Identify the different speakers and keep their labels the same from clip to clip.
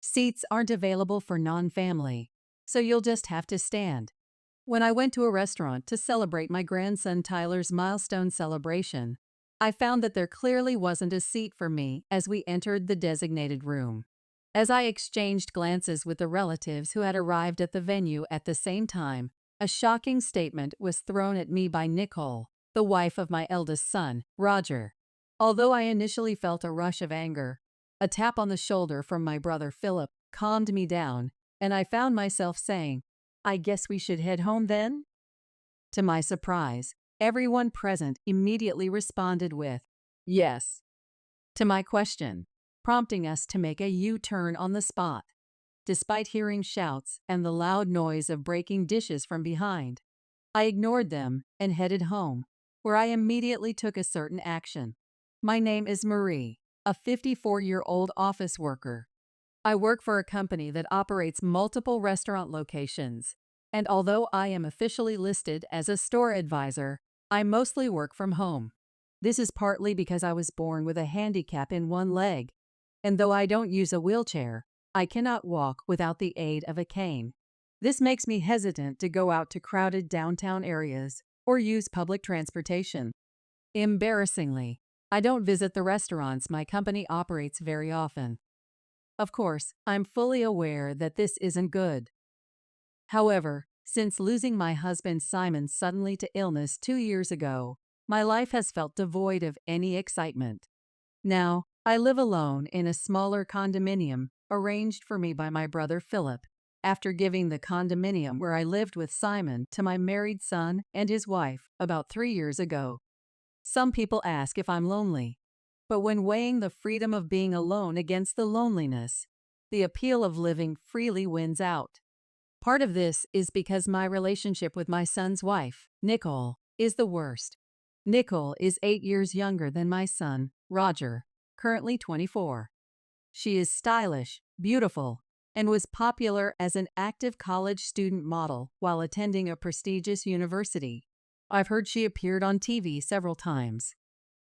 Speaker 1: Seats aren't available for non-family, so you'll just have to stand. When I went to a restaurant to celebrate my grandson Tyler's milestone celebration, I found that there clearly wasn't a seat for me as we entered the designated room. As I exchanged glances with the relatives who had arrived at the venue at the same time, a shocking statement was thrown at me by Nicole, the wife of my eldest son, Roger. Although I initially felt a rush of anger, a tap on the shoulder from my brother Philip calmed me down, and I found myself saying, "I guess we should head home then?" To my surprise, everyone present immediately responded with, "Yes," to my question, prompting us to make a U-turn on the spot. Despite hearing shouts and the loud noise of breaking dishes from behind, I ignored them and headed home, where I immediately took a certain action. My name is Marie, a 54-year-old office worker. I work for a company that operates multiple restaurant locations, and although I am officially listed as a store advisor, I mostly work from home. This is partly because I was born with a handicap in one leg, and though I don't use a wheelchair, I cannot walk without the aid of a cane. This makes me hesitant to go out to crowded downtown areas or use public transportation. Embarrassingly, I don't visit the restaurants my company operates very often. Of course, I'm fully aware that this isn't good. However, since losing my husband Simon suddenly to illness 2 years ago, my life has felt devoid of any excitement. Now, I live alone in a smaller condominium arranged for me by my brother Philip, after giving the condominium where I lived with Simon to my married son and his wife about 3 years ago. Some people ask if I'm lonely, but when weighing the freedom of being alone against the loneliness, the appeal of living freely wins out. Part of this is because my relationship with my son's wife, Nicole, is the worst. Nicole is 8 years younger than my son, Roger, currently 24. She is stylish, beautiful, and was popular as an active college student model while attending a prestigious university. I've heard she appeared on TV several times.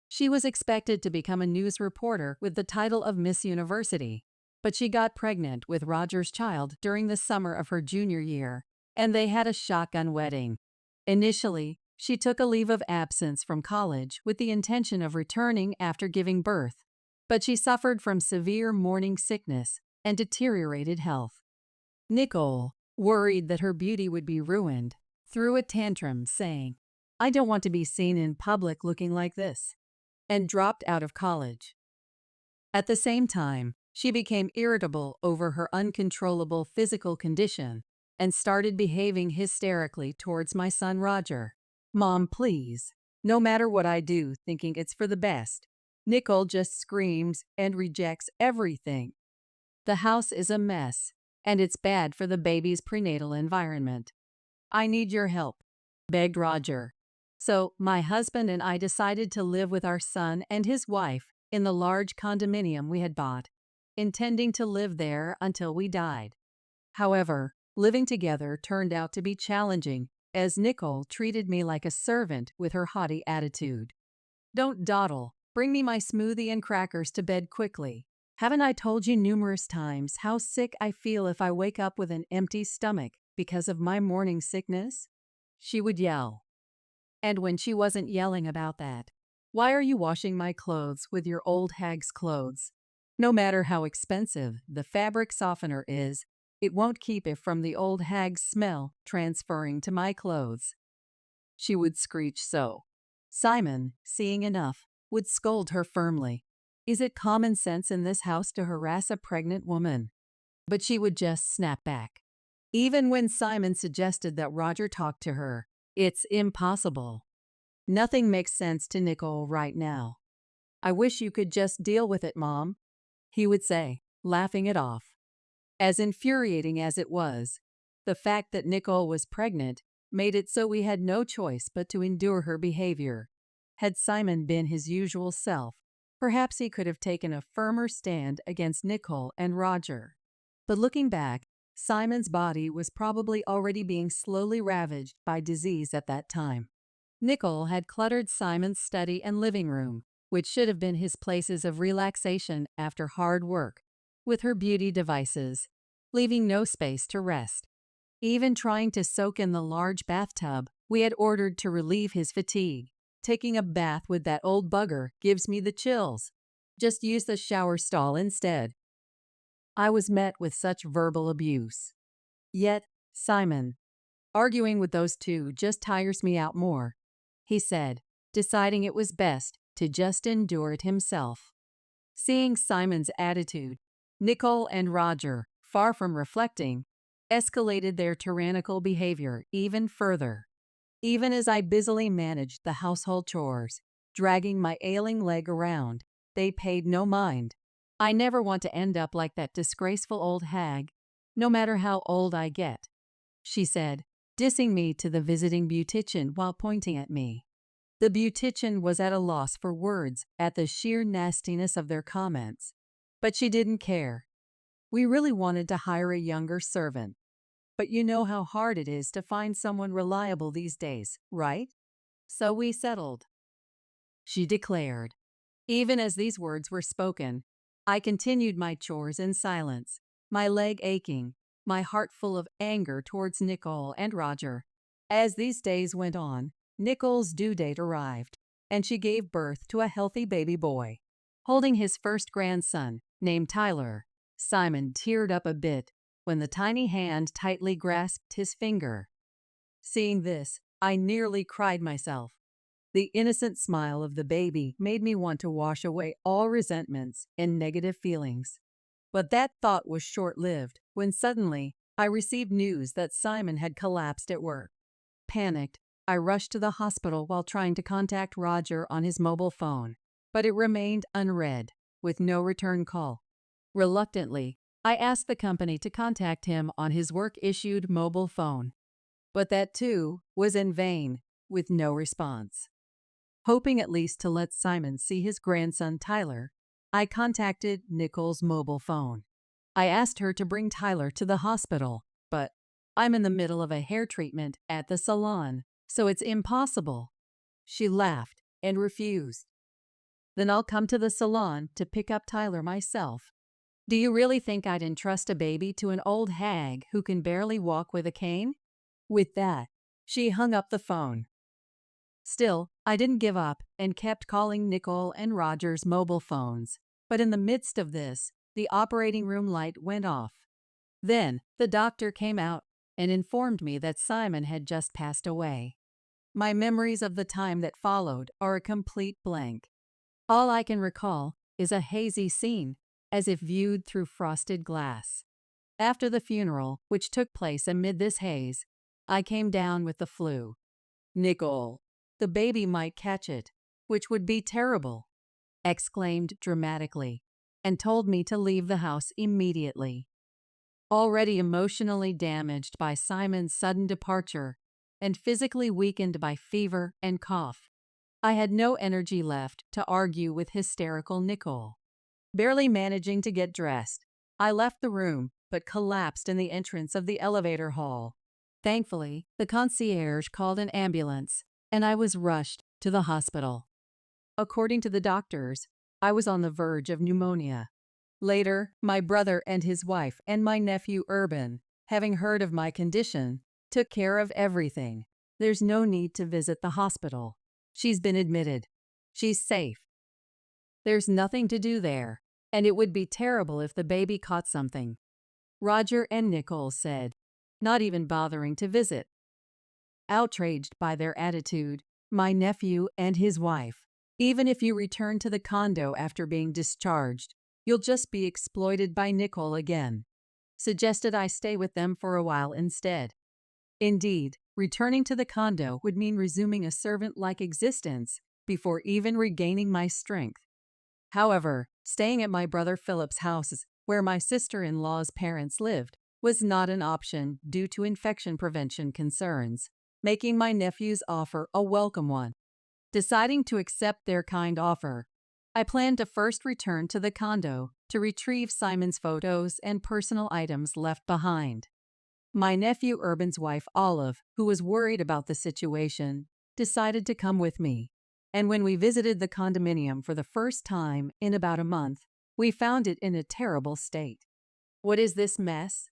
Speaker 1: She was expected to become a news reporter with the title of Miss University, but she got pregnant with Roger's child during the summer of her junior year, and they had a shotgun wedding. Initially, she took a leave of absence from college with the intention of returning after giving birth, but she suffered from severe morning sickness and deteriorated health. Nicole, worried that her beauty would be ruined, threw a tantrum saying, "I don't want to be seen in public looking like this," and dropped out of college. At the same time, she became irritable over her uncontrollable physical condition and started behaving hysterically towards my son Roger. "Mom, please. No matter what I do, thinking it's for the best, Nicole just screams and rejects everything. The house is a mess, and it's bad for the baby's prenatal environment. I need your help," begged Roger. So, my husband and I decided to live with our son and his wife in the large condominium we had bought, intending to live there until we died. However, living together turned out to be challenging, as Nicole treated me like a servant with her haughty attitude. "Don't dawdle. Bring me my smoothie and crackers to bed quickly. Haven't I told you numerous times how sick I feel if I wake up with an empty stomach because of my morning sickness?" she would yell. And when she wasn't yelling about that, "Why are you washing my clothes with your old hag's clothes? No matter how expensive the fabric softener is, it won't keep it from the old hag's smell transferring to my clothes," she would screech so. Simon, seeing enough, would scold her firmly. "Is it common sense in this house to harass a pregnant woman?" But she would just snap back. Even when Simon suggested that Roger talk to her, "It's impossible. Nothing makes sense to Nicole right now. I wish you could just deal with it, Mom," he would say, laughing it off. As infuriating as it was, the fact that Nicole was pregnant made it so we had no choice but to endure her behavior. Had Simon been his usual self, perhaps he could have taken a firmer stand against Nicole and Roger. But looking back, Simon's body was probably already being slowly ravaged by disease at that time. Nicole had cluttered Simon's study and living room, which should have been his places of relaxation after hard work, with her beauty devices, leaving no space to rest. Even trying to soak in the large bathtub we had ordered to relieve his fatigue. Taking a bath with that old bugger gives me the chills. Just use the shower stall instead. I was met with such verbal abuse. Yet, Simon, arguing with those two just tires me out more, he said, deciding it was best to just endure it himself. Seeing Simon's attitude, Nicole and Roger, far from reflecting, escalated their tyrannical behavior even further. Even as I busily managed the household chores, dragging my ailing leg around, they paid no mind. I never want to end up like that disgraceful old hag, no matter how old I get, she said, dissing me to the visiting beautician while pointing at me. The beautician was at a loss for words at the sheer nastiness of their comments, but she didn't care. We really wanted to hire a younger servant. But you know how hard it is to find someone reliable these days, right? So we settled, she declared. Even as these words were spoken, I continued my chores in silence, my leg aching, my heart full of anger towards Nicole and Roger. As these days went on, Nicole's due date arrived, and she gave birth to a healthy baby boy. Holding his first grandson, named Tyler, Simon teared up a bit when the tiny hand tightly grasped his finger. Seeing this, I nearly cried myself. The innocent smile of the baby made me want to wash away all resentments and negative feelings. But that thought was short-lived when suddenly I received news that Simon had collapsed at work. Panicked, I rushed to the hospital while trying to contact Roger on his mobile phone, but it remained unread, with no return call. Reluctantly, I asked the company to contact him on his work-issued mobile phone, but that too was in vain, with no response. Hoping at least to let Simon see his grandson Tyler, I contacted Nicole's mobile phone. I asked her to bring Tyler to the hospital, but I'm in the middle of a hair treatment at the salon, so it's impossible. She laughed and refused. Then I'll come to the salon to pick up Tyler myself. Do you really think I'd entrust a baby to an old hag who can barely walk with a cane? With that, she hung up the phone. Still, I didn't give up and kept calling Nicole and Roger's mobile phones. But in the midst of this, the operating room light went off. Then the doctor came out and informed me that Simon had just passed away. My memories of the time that followed are a complete blank. All I can recall is a hazy scene, as if viewed through frosted glass. After the funeral, which took place amid this haze, I came down with the flu. Nicole, the baby might catch it, which would be terrible, exclaimed dramatically, and told me to leave the house immediately. Already emotionally damaged by Simon's sudden departure and physically weakened by fever and cough, I had no energy left to argue with hysterical Nicole. Barely managing to get dressed, I left the room but collapsed in the entrance of the elevator hall. Thankfully, the concierge called an ambulance, and I was rushed to the hospital. According to the doctors, I was on the verge of pneumonia. Later, my brother and his wife and my nephew Urban, having heard of my condition, took care of everything. There's no need to visit the hospital. She's been admitted. She's safe. There's nothing to do there, and it would be terrible if the baby caught something, Roger and Nicole said, not even bothering to visit. Outraged by their attitude, my nephew and his wife, even if you return to the condo after being discharged, you'll just be exploited by Nicole again, suggested I stay with them for a while instead. Indeed, returning to the condo would mean resuming a servant-like existence before even regaining my strength. However, staying at my brother Philip's house, where my sister-in-law's parents lived, was not an option due to infection prevention concerns, making my nephew's offer a welcome one. Deciding to accept their kind offer, I planned to first return to the condo to retrieve Simon's photos and personal items left behind. My nephew Urban's wife Olive, who was worried about the situation, decided to come with me. And when we visited the condominium for the first time in about a month, we found it in a terrible state. What is this mess?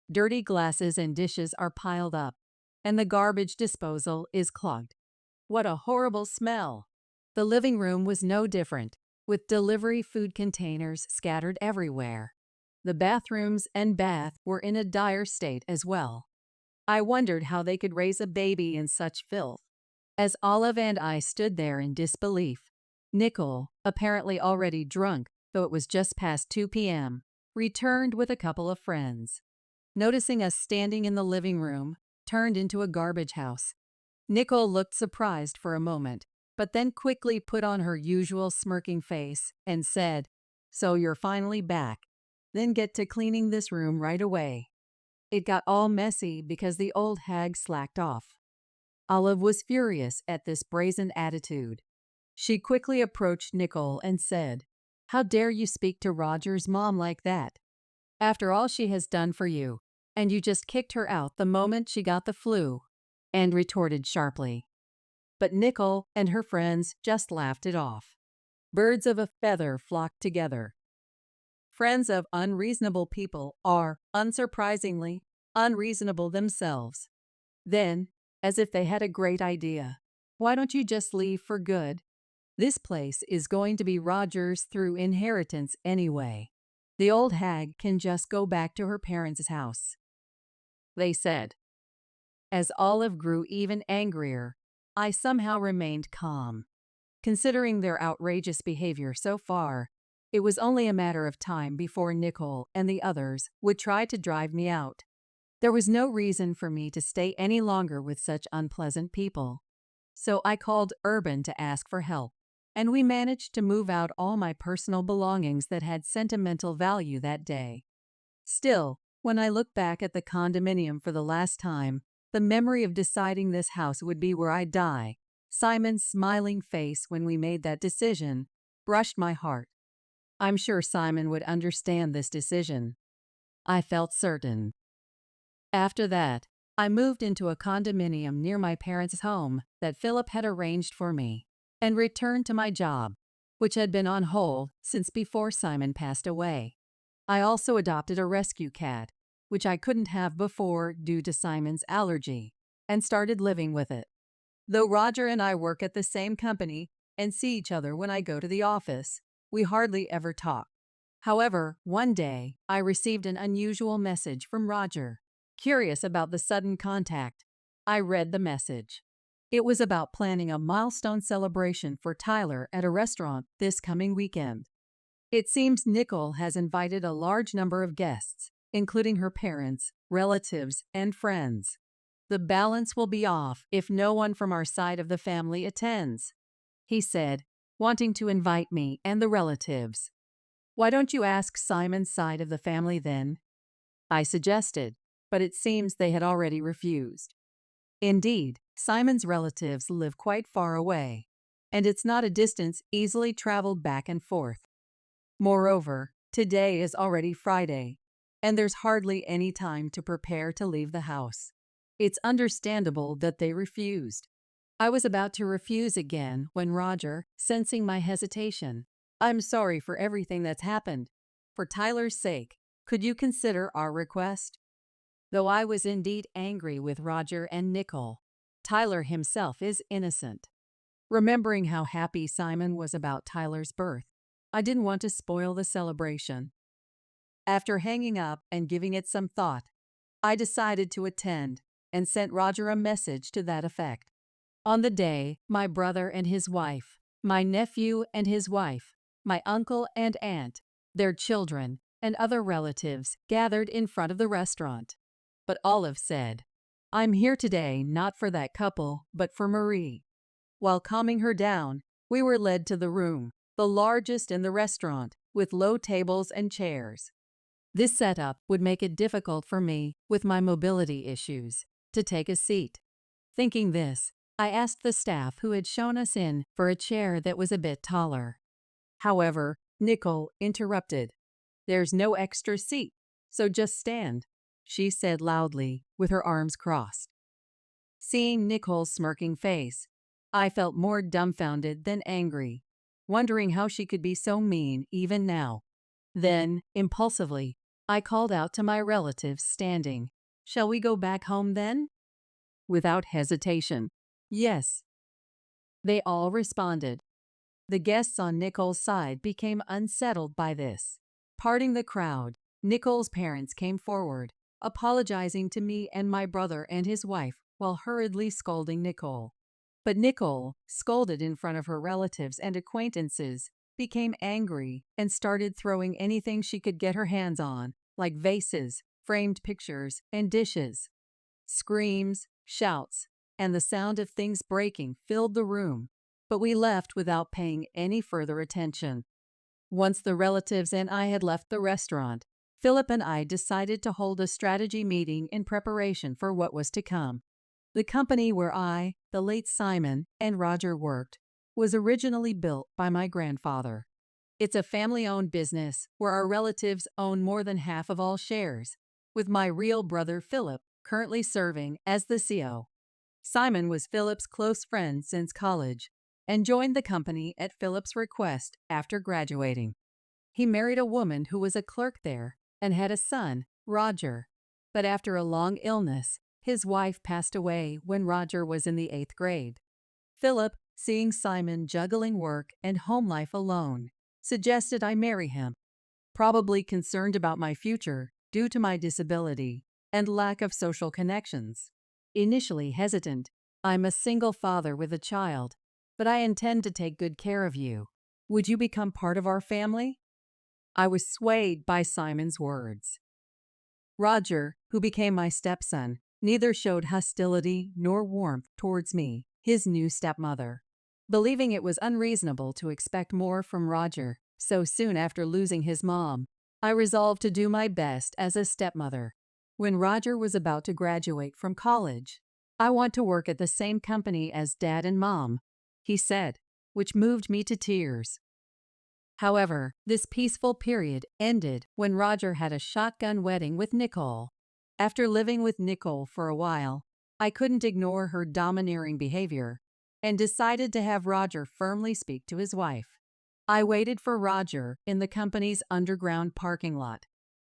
Speaker 1: Dirty glasses and dishes are piled up, and the garbage disposal is clogged. What a horrible smell! The living room was no different, with delivery food containers scattered everywhere. The bathrooms and bath were in a dire state as well. I wondered how they could raise a baby in such filth. As Olive and I stood there in disbelief, Nicole, apparently already drunk, though it was just past 2 p.m., returned with a couple of friends. Noticing us standing in the living room, turned into a garbage house. Nicole looked surprised for a moment, but then quickly put on her usual smirking face and said, "So you're finally back. Then get to cleaning this room right away." It got all messy because the old hag slacked off. Olive was furious at this brazen attitude. She quickly approached Nicole and said, "How dare you speak to Roger's mom like that? After all she has done for you, and you just kicked her out the moment she got the flu," and retorted sharply. But Nicole and her friends just laughed it off. Birds of a feather flock together. Friends of unreasonable people are, unsurprisingly, unreasonable themselves. Then, as if they had a great idea, "Why don't you just leave for good? This place is going to be Roger's through inheritance anyway. The old hag can just go back to her parents' house," they said. As Olive grew even angrier, I somehow remained calm. Considering their outrageous behavior so far, it was only a matter of time before Nicole and the others would try to drive me out. There was no reason for me to stay any longer with such unpleasant people. So I called Urban to ask for help, and we managed to move out all my personal belongings that had sentimental value that day. Still, when I look back at the condominium for the last time, the memory of deciding this house would be where I die, Simon's smiling face when we made that decision, brushed my heart. I'm sure Simon would understand this decision. I felt certain. After that, I moved into a condominium near my parents' home that Philip had arranged for me, and returned to my job, which had been on hold since before Simon passed away. I also adopted a rescue cat, which I couldn't have before due to Simon's allergy, and started living with it. Though Roger and I work at the same company and see each other when I go to the office, we hardly ever talk. However, one day, I received an unusual message from Roger. Curious about the sudden contact, I read the message. It was about planning a milestone celebration for Tyler at a restaurant this coming weekend. It seems Nicole has invited a large number of guests, including her parents, relatives, and friends. The balance will be off if no one from our side of the family attends, he said, wanting to invite me and the relatives. Why don't you ask Simon's side of the family then? I suggested, but it seems they had already refused. Indeed, Simon's relatives live quite far away, and it's not a distance easily traveled back and forth. Moreover, today is already Friday, and there's hardly any time to prepare to leave the house. It's understandable that they refused. I was about to refuse again when Roger, sensing my hesitation, "I'm sorry for everything that's happened. For Tyler's sake, could you consider our request?" Though I was indeed angry with Roger and Nicole, Tyler himself is innocent. Remembering how happy Simon was about Tyler's birth, I didn't want to spoil the celebration. After hanging up and giving it some thought, I decided to attend and sent Roger a message to that effect. On the day, my brother and his wife, my nephew and his wife, my uncle and aunt, their children, and other relatives gathered in front of the restaurant. But Olive said, "I'm here today not for that couple, but for Marie." While calming her down, we were led to the room, the largest in the restaurant, with low tables and chairs. This setup would make it difficult for me, with my mobility issues, to take a seat. Thinking this, I asked the staff who had shown us in for a chair that was a bit taller. However, Nicole interrupted. "There's no extra seat, so just stand," she said loudly, with her arms crossed. Seeing Nicole's smirking face, I felt more dumbfounded than angry, wondering how she could be so mean even now. Then, impulsively, I called out to my relatives standing. "Shall we go back home then?" Without hesitation. "Yes." They all responded. The guests on Nicole's side became unsettled by this. Parting the crowd, Nicole's parents came forward, apologizing to me and my brother and his wife while hurriedly scolding Nicole. But Nicole, scolded in front of her relatives and acquaintances, became angry and started throwing anything she could get her hands on, like vases, framed pictures, and dishes. Screams, shouts, and the sound of things breaking filled the room, but we left without paying any further attention. Once the relatives and I had left the restaurant, Philip and I decided to hold a strategy meeting in preparation for what was to come. The company where I, the late Simon, and Roger worked was originally built by my grandfather. It's a family-owned business where our relatives own more than half of all shares, with my real brother Philip currently serving as the CEO. Simon was Philip's close friend since college and joined the company at Philip's request after graduating. He married a woman who was a clerk there and had a son, Roger. But after a long illness, his wife passed away when Roger was in the 8th grade. Philip, seeing Simon juggling work and home life alone, suggested I marry him, probably concerned about my future due to my disability and lack of social connections. Initially hesitant, "I'm a single father with a child, but I intend to take good care of you. Would you become part of our family?" I was swayed by Simon's words. Roger, who became my stepson, neither showed hostility nor warmth towards me, his new stepmother. Believing it was unreasonable to expect more from Roger so soon after losing his mom, I resolved to do my best as a stepmother. When Roger was about to graduate from college, "I want to work at the same company as Dad and Mom," he said, which moved me to tears. However, this peaceful period ended when Roger had a shotgun wedding with Nicole. After living with Nicole for a while, I couldn't ignore her domineering behavior and decided to have Roger firmly speak to his wife. I waited for Roger in the company's underground parking lot,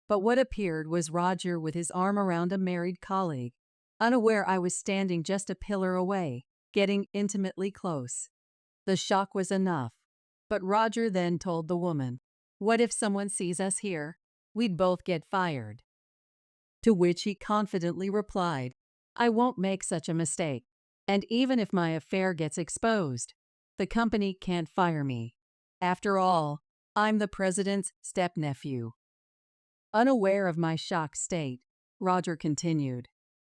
Speaker 1: but what appeared was Roger with his arm around a married colleague, unaware I was standing just a pillar away, getting intimately close. The shock was enough. But Roger then told the woman, "What if someone sees us here? We'd both get fired." To which he confidently replied, "I won't make such a mistake. And even if my affair gets exposed, the company can't fire me. After all, I'm the president's step-nephew." Unaware of my shocked state, Roger continued,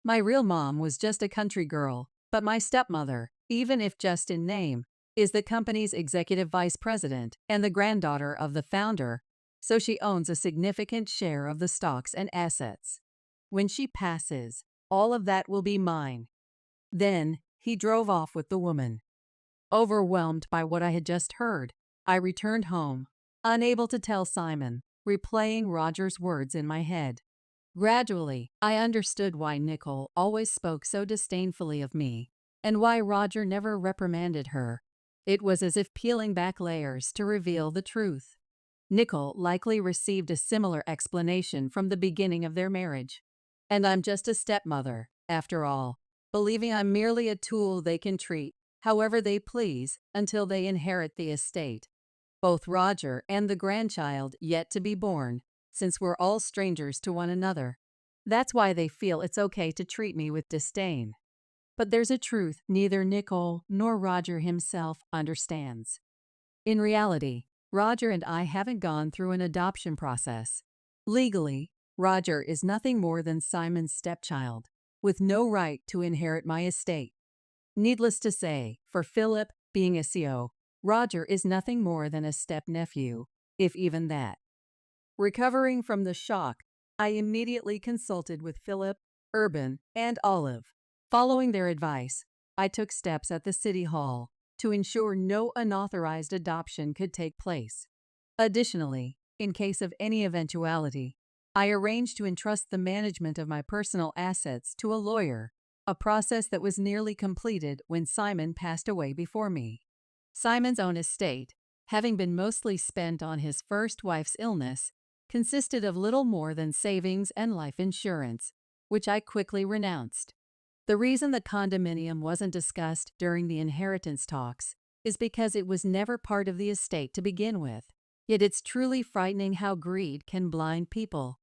Speaker 1: "My real mom was just a country girl, but my stepmother, even if just in name, is the company's executive vice president and the granddaughter of the founder, so she owns a significant share of the stocks and assets. When she passes, all of that will be mine." Then he drove off with the woman. Overwhelmed by what I had just heard, I returned home, unable to tell Simon, replaying Roger's words in my head. Gradually, I understood why Nicole always spoke so disdainfully of me, and why Roger never reprimanded her. It was as if peeling back layers to reveal the truth. Nicole likely received a similar explanation from the beginning of their marriage. And I'm just a stepmother, after all, believing I'm merely a tool they can treat however they please until they inherit the estate. Both Roger and the grandchild yet to be born, since we're all strangers to one another. That's why they feel it's okay to treat me with disdain. But there's a truth neither Nicole nor Roger himself understands. In reality, Roger and I haven't gone through an adoption process. Legally, Roger is nothing more than Simon's stepchild, with no right to inherit my estate. Needless to say, for Philip, being a CEO, Roger is nothing more than a step-nephew, if even that. Recovering from the shock, I immediately consulted with Philip, Urban, and Olive. Following their advice, I took steps at the City Hall to ensure no unauthorized adoption could take place. Additionally, in case of any eventuality, I arranged to entrust the management of my personal assets to a lawyer, a process that was nearly completed when Simon passed away before me. Simon's own estate, having been mostly spent on his first wife's illness, consisted of little more than savings and life insurance, which I quickly renounced. The reason the condominium wasn't discussed during the inheritance talks is because it was never part of the estate to begin with. Yet it's truly frightening how greed can blind people.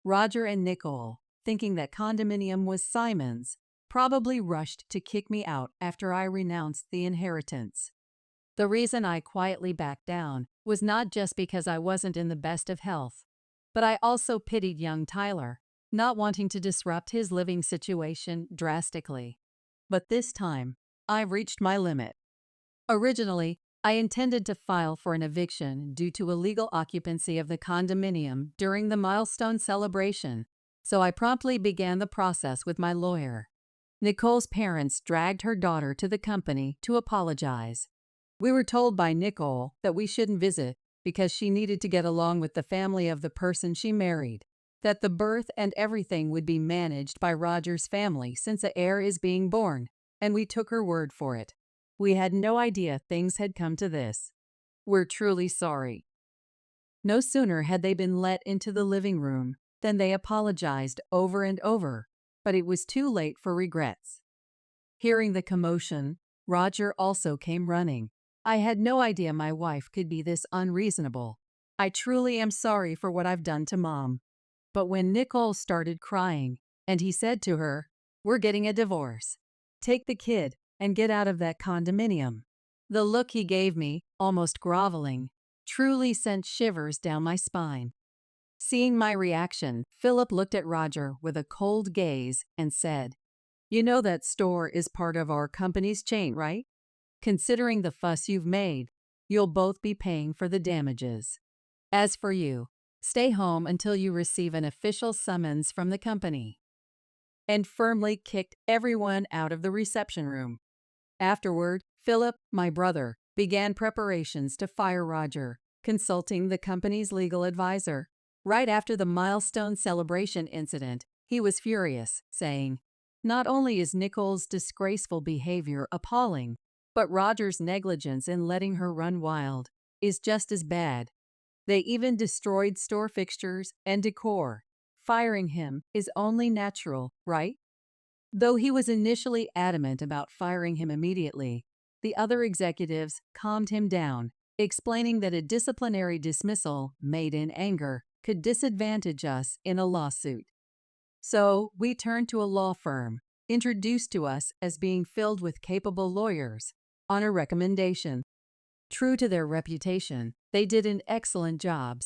Speaker 1: Roger and Nicole, thinking that condominium was Simon's, probably rushed to kick me out after I renounced the inheritance. The reason I quietly backed down was not just because I wasn't in the best of health, but I also pitied young Tyler, not wanting to disrupt his living situation drastically. But this time, I've reached my limit. Originally, I intended to file for an eviction due to illegal occupancy of the condominium during the milestone celebration, so I promptly began the process with my lawyer. Nicole's parents dragged her daughter to the company to apologize. We were told by Nicole that we shouldn't visit because she needed to get along with the family of the person she married, that the birth and everything would be managed by Roger's family since an heir is being born, and we took her word for it. We had no idea things had come to this. We're truly sorry. No sooner had they been let into the living room than they apologized over and over, but it was too late for regrets. Hearing the commotion, Roger also came running. I had no idea my wife could be this unreasonable. I truly am sorry for what I've done to Mom. But when Nicole started crying, and he said to her, "We're getting a divorce. Take the kid and get out of that condominium," the look he gave me, almost groveling, truly sent shivers down my spine. Seeing my reaction, Philip looked at Roger with a cold gaze and said, "You know that store is part of our company's chain, right? Considering the fuss you've made, you'll both be paying for the damages. As for you, stay home until you receive an official summons from the company," and firmly kicked everyone out of the reception room. Afterward, Philip, my brother, began preparations to fire Roger, consulting the company's legal advisor. Right after the milestone celebration incident, he was furious, saying, "Not only is Nicole's disgraceful behavior appalling, but Roger's negligence in letting her run wild is just as bad. They even destroyed store fixtures and decor. Firing him is only natural, right?" Though he was initially adamant about firing him immediately, the other executives calmed him down, explaining that a disciplinary dismissal made in anger could disadvantage us in a lawsuit. So we turned to a law firm, introduced to us as being filled with capable lawyers, on a recommendation. True to their reputation, they did an excellent job,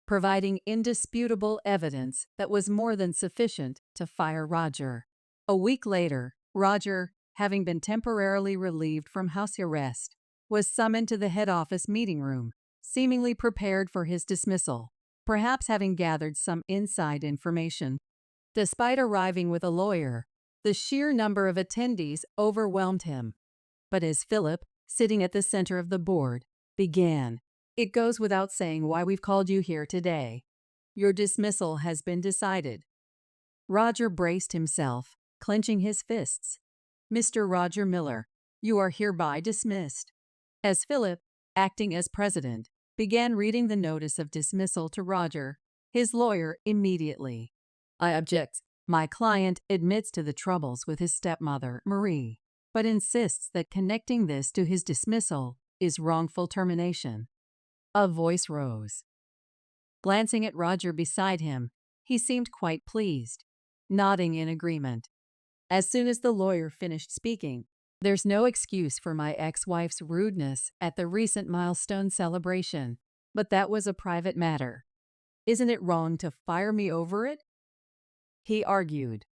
Speaker 1: providing indisputable evidence that was more than sufficient to fire Roger. A week later, Roger, having been temporarily relieved from house arrest, was summoned to the head office meeting room, seemingly prepared for his dismissal, perhaps having gathered some inside information. Despite arriving with a lawyer, the sheer number of attendees overwhelmed him. But as Philip, sitting at the center of the board, began, "It goes without saying why we've called you here today. Your dismissal has been decided." Roger braced himself, clenching his fists. "Mr. Roger Miller, you are hereby dismissed." As Philip, acting as president, began reading the notice of dismissal to Roger, his lawyer immediately, "I object. My client admits to the troubles with his stepmother, Marie, but insists that connecting this to his dismissal is wrongful termination." A voice rose. Glancing at Roger beside him, he seemed quite pleased, nodding in agreement. As soon as the lawyer finished speaking, "There's no excuse for my ex-wife's rudeness at the recent milestone celebration, but that was a private matter. Isn't it wrong to fire me over it?" he argued.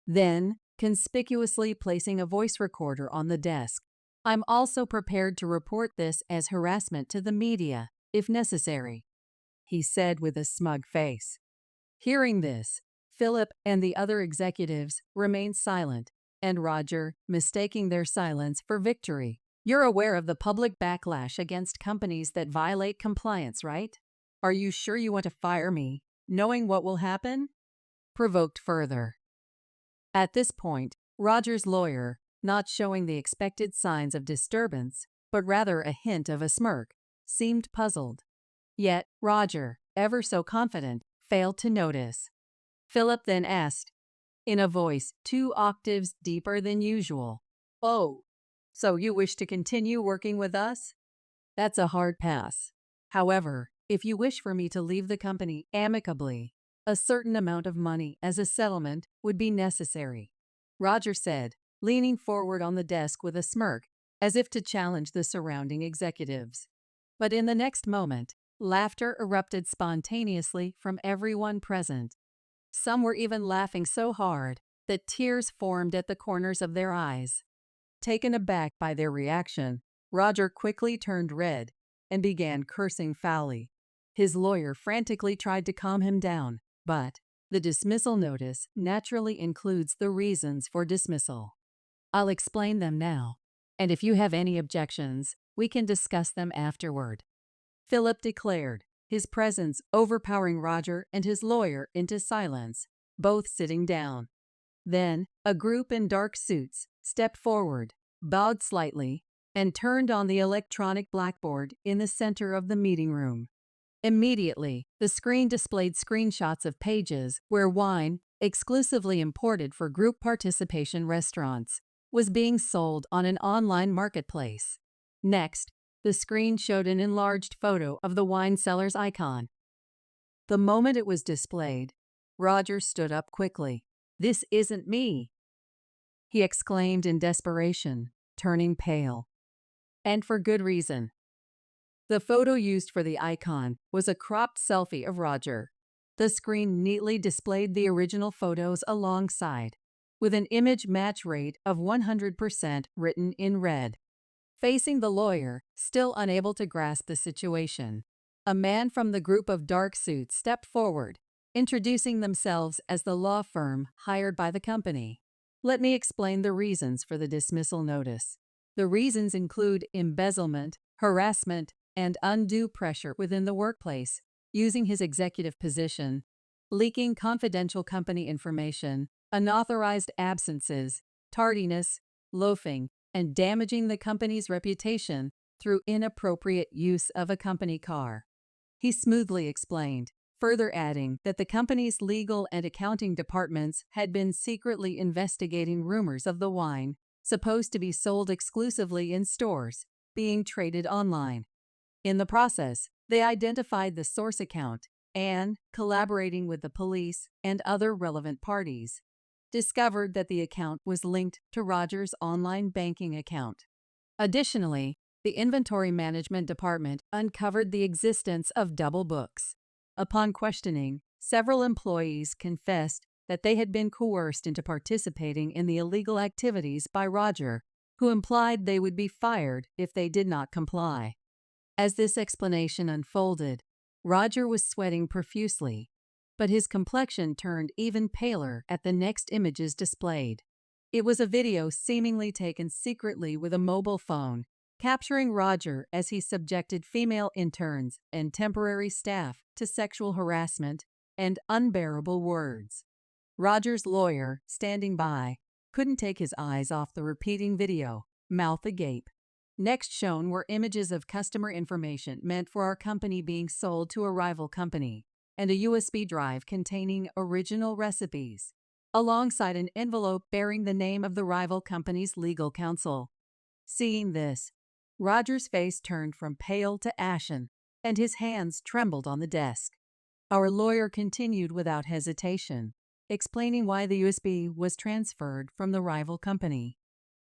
Speaker 1: Then, conspicuously placing a voice recorder on the desk, "I'm also prepared to report this as harassment to the media, if necessary," he said with a smug face. Hearing this, Philip and the other executives remained silent, and Roger, mistaking their silence for victory. "You're aware of the public backlash against companies that violate compliance, right? Are you sure you want to fire me, knowing what will happen?" provoked further. At this point, Roger's lawyer, not showing the expected signs of disturbance, but rather a hint of a smirk, seemed puzzled. Yet Roger, ever so confident, failed to notice. Philip then asked, in a voice 2 octaves deeper than usual, "Oh, so you wish to continue working with us?" "That's a hard pass. However, if you wish for me to leave the company amicably, a certain amount of money as a settlement would be necessary," Roger said, leaning forward on the desk with a smirk, as if to challenge the surrounding executives. But in the next moment, laughter erupted spontaneously from everyone present. Some were even laughing so hard that tears formed at the corners of their eyes. Taken aback by their reaction, Roger quickly turned red and began cursing foully. His lawyer frantically tried to calm him down, but the dismissal notice naturally includes the reasons for dismissal. "I'll explain them now, and if you have any objections, we can discuss them afterward," Philip declared, his presence overpowering Roger and his lawyer into silence, both sitting down. Then, a group in dark suits stepped forward, bowed slightly, and turned on the electronic blackboard in the center of the meeting room. Immediately, the screen displayed screenshots of pages where wine, exclusively imported for group participation restaurants, was being sold on an online marketplace. Next, the screen showed an enlarged photo of the wine seller's icon. The moment it was displayed, Roger stood up quickly. "This isn't me," he exclaimed in desperation, turning pale. And for good reason. The photo used for the icon was a cropped selfie of Roger. The screen neatly displayed the original photos alongside, with an image match rate of 100% written in red. Facing the lawyer, still unable to grasp the situation, a man from the group of dark suits stepped forward, introducing themselves as the law firm hired by the company. "Let me explain the reasons for the dismissal notice. The reasons include embezzlement, harassment, and undue pressure within the workplace, using his executive position, leaking confidential company information, unauthorized absences, tardiness, loafing, and damaging the company's reputation through inappropriate use of a company car," he smoothly explained, further adding that the company's legal and accounting departments had been secretly investigating rumors of the wine, supposed to be sold exclusively in stores, being traded online. In the process, they identified the source account and, collaborating with the police and other relevant parties, discovered that the account was linked to Roger's online banking account. Additionally, the inventory management department uncovered the existence of double books. Upon questioning, several employees confessed that they had been coerced into participating in the illegal activities by Roger, who implied they would be fired if they did not comply. As this explanation unfolded, Roger was sweating profusely, but his complexion turned even paler at the next images displayed. It was a video seemingly taken secretly with a mobile phone, capturing Roger as he subjected female interns and temporary staff to sexual harassment and unbearable words. Roger's lawyer, standing by, couldn't take his eyes off the repeating video, mouth agape. Next shown were images of customer information meant for our company being sold to a rival company, and a USB drive containing original recipes, alongside an envelope bearing the name of the rival company's legal counsel. Seeing this, Roger's face turned from pale to ashen, and his hands trembled on the desk. Our lawyer continued without hesitation, explaining why the USB was transferred from the rival company.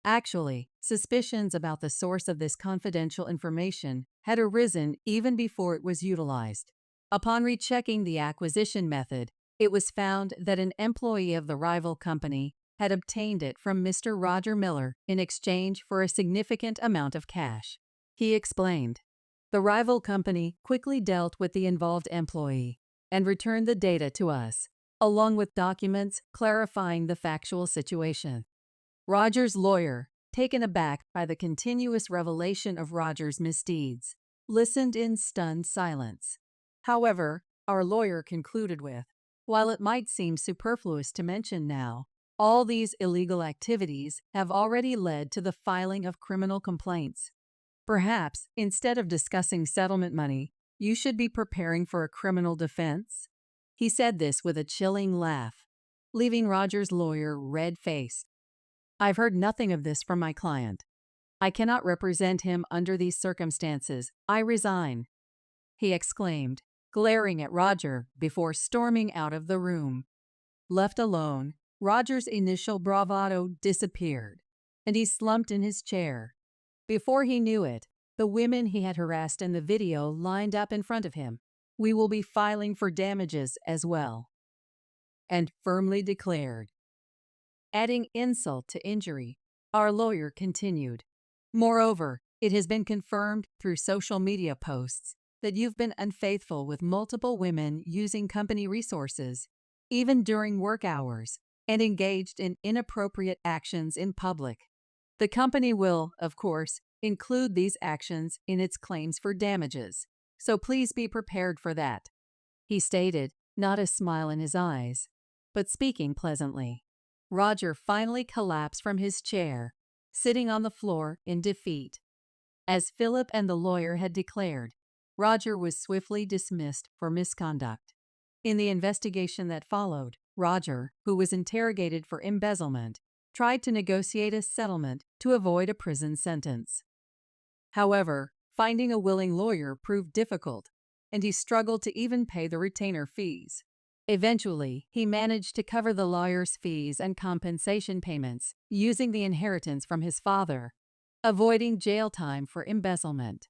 Speaker 1: Actually, suspicions about the source of this confidential information had arisen even before it was utilized. Upon rechecking the acquisition method, it was found that an employee of the rival company had obtained it from Mr. Roger Miller in exchange for a significant amount of cash. He explained. The rival company quickly dealt with the involved employee and returned the data to us, along with documents clarifying the factual situation. Roger's lawyer, taken aback by the continuous revelation of Roger's misdeeds, listened in stunned silence. However, our lawyer concluded with, "While it might seem superfluous to mention now, all these illegal activities have already led to the filing of criminal complaints. Perhaps, instead of discussing settlement money, You should be preparing for a criminal defense." He said this with a chilling laugh, leaving Roger's lawyer red-faced. "I've heard nothing of this from my client. I cannot represent him under these circumstances. I resign," he exclaimed, glaring at Roger before storming out of the room. Left alone, Roger's initial bravado disappeared, and he slumped in his chair. Before he knew it, the women he had harassed in the video lined up in front of him. "We will be filing for damages as well," and firmly declared. Adding insult to injury, our lawyer continued. "Moreover, it has been confirmed through social media posts that you've been unfaithful with multiple women using company resources, even during work hours, and engaged in inappropriate actions in public. The company will, of course, include these actions in its claims for damages, so please be prepared for that," he stated, not a smile in his eyes, but speaking pleasantly. Roger finally collapsed from his chair, sitting on the floor in defeat. As Philip and the lawyer had declared, Roger was swiftly dismissed for misconduct. In the investigation that followed, Roger, who was interrogated for embezzlement, tried to negotiate a settlement to avoid a prison sentence. However, finding a willing lawyer proved difficult, and he struggled to even pay the retainer fees. Eventually, he managed to cover the lawyer's fees and compensation payments using the inheritance from his father, avoiding jail time for embezzlement.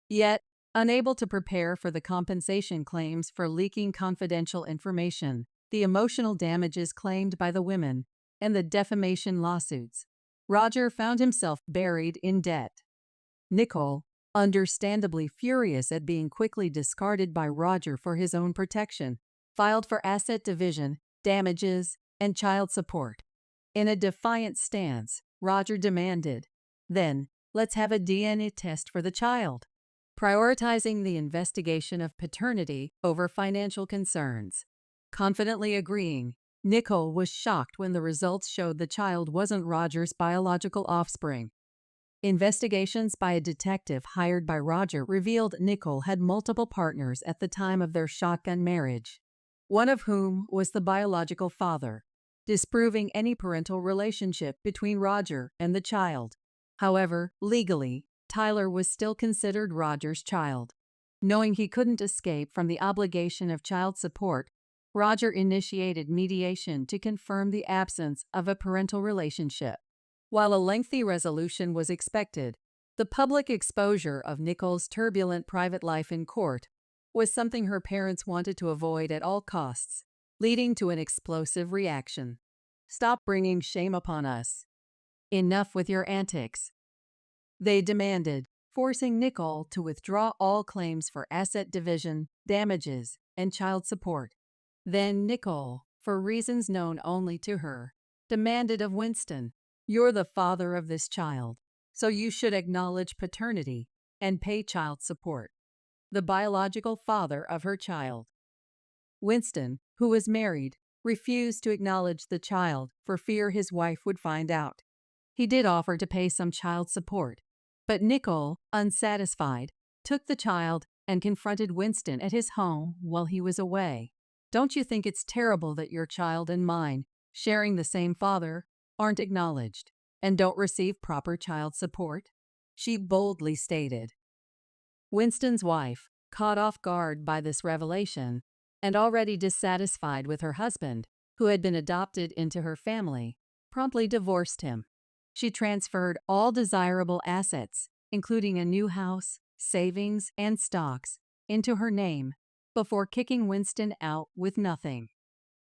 Speaker 1: Yet, unable to prepare for the compensation claims for leaking confidential information, the emotional damages claimed by the women, and the defamation lawsuits, Roger found himself buried in debt. Nicole, understandably furious at being quickly discarded by Roger for his own protection, filed for asset division, damages, and child support. In a defiant stance, Roger demanded, "Then, let's have a DNA test for the child," prioritizing the investigation of paternity over financial concerns. Confidently agreeing, Nicole was shocked when the results showed the child wasn't Roger's biological offspring. Investigations by a detective hired by Roger revealed Nicole had multiple partners at the time of their shotgun marriage, one of whom was the biological father, disproving any parental relationship between Roger and the child. However, legally, Tyler was still considered Roger's child. Knowing he couldn't escape from the obligation of child support, Roger initiated mediation to confirm the absence of a parental relationship. While a lengthy resolution was expected, the public exposure of Nicole's turbulent private life in court was something her parents wanted to avoid at all costs, leading to an explosive reaction. "Stop bringing shame upon us. Enough with your antics," they demanded, forcing Nicole to withdraw all claims for asset division, damages, and child support. Then Nicole, for reasons known only to her, demanded of Winston, "You're the father of this child, so you should acknowledge paternity and pay child support." The biological father of her child. Winston, who was married, refused to acknowledge the child for fear his wife would find out. He did offer to pay some child support, but Nicole, unsatisfied, took the child and confronted Winston at his home while he was away. "Don't you think it's terrible that your child and mine, sharing the same father, aren't acknowledged and don't receive proper child support?" she boldly stated. Winston's wife, caught off guard by this revelation and already dissatisfied with her husband, who had been adopted into her family, promptly divorced him. She transferred all desirable assets, including a new house, savings, and stocks, into her name before kicking Winston out with nothing.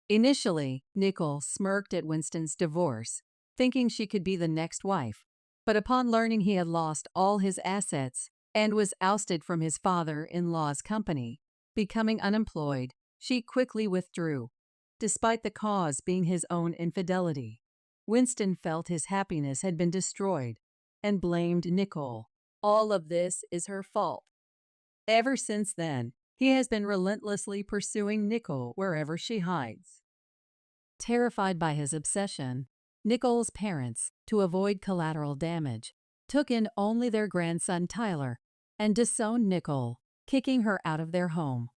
Speaker 1: Initially, Nicole smirked at Winston's divorce, thinking she could be the next wife, but upon learning he had lost all his assets and was ousted from his father-in-law's company, becoming unemployed, she quickly withdrew, despite the cause being his own infidelity. Winston felt his happiness had been destroyed and blamed Nicole. All of this is her fault. Ever since then, he has been relentlessly pursuing Nicole wherever she hides. Terrified by his obsession, Nicole's parents, to avoid collateral damage, took in only their grandson Tyler and disowned Nicole, kicking her out of their home.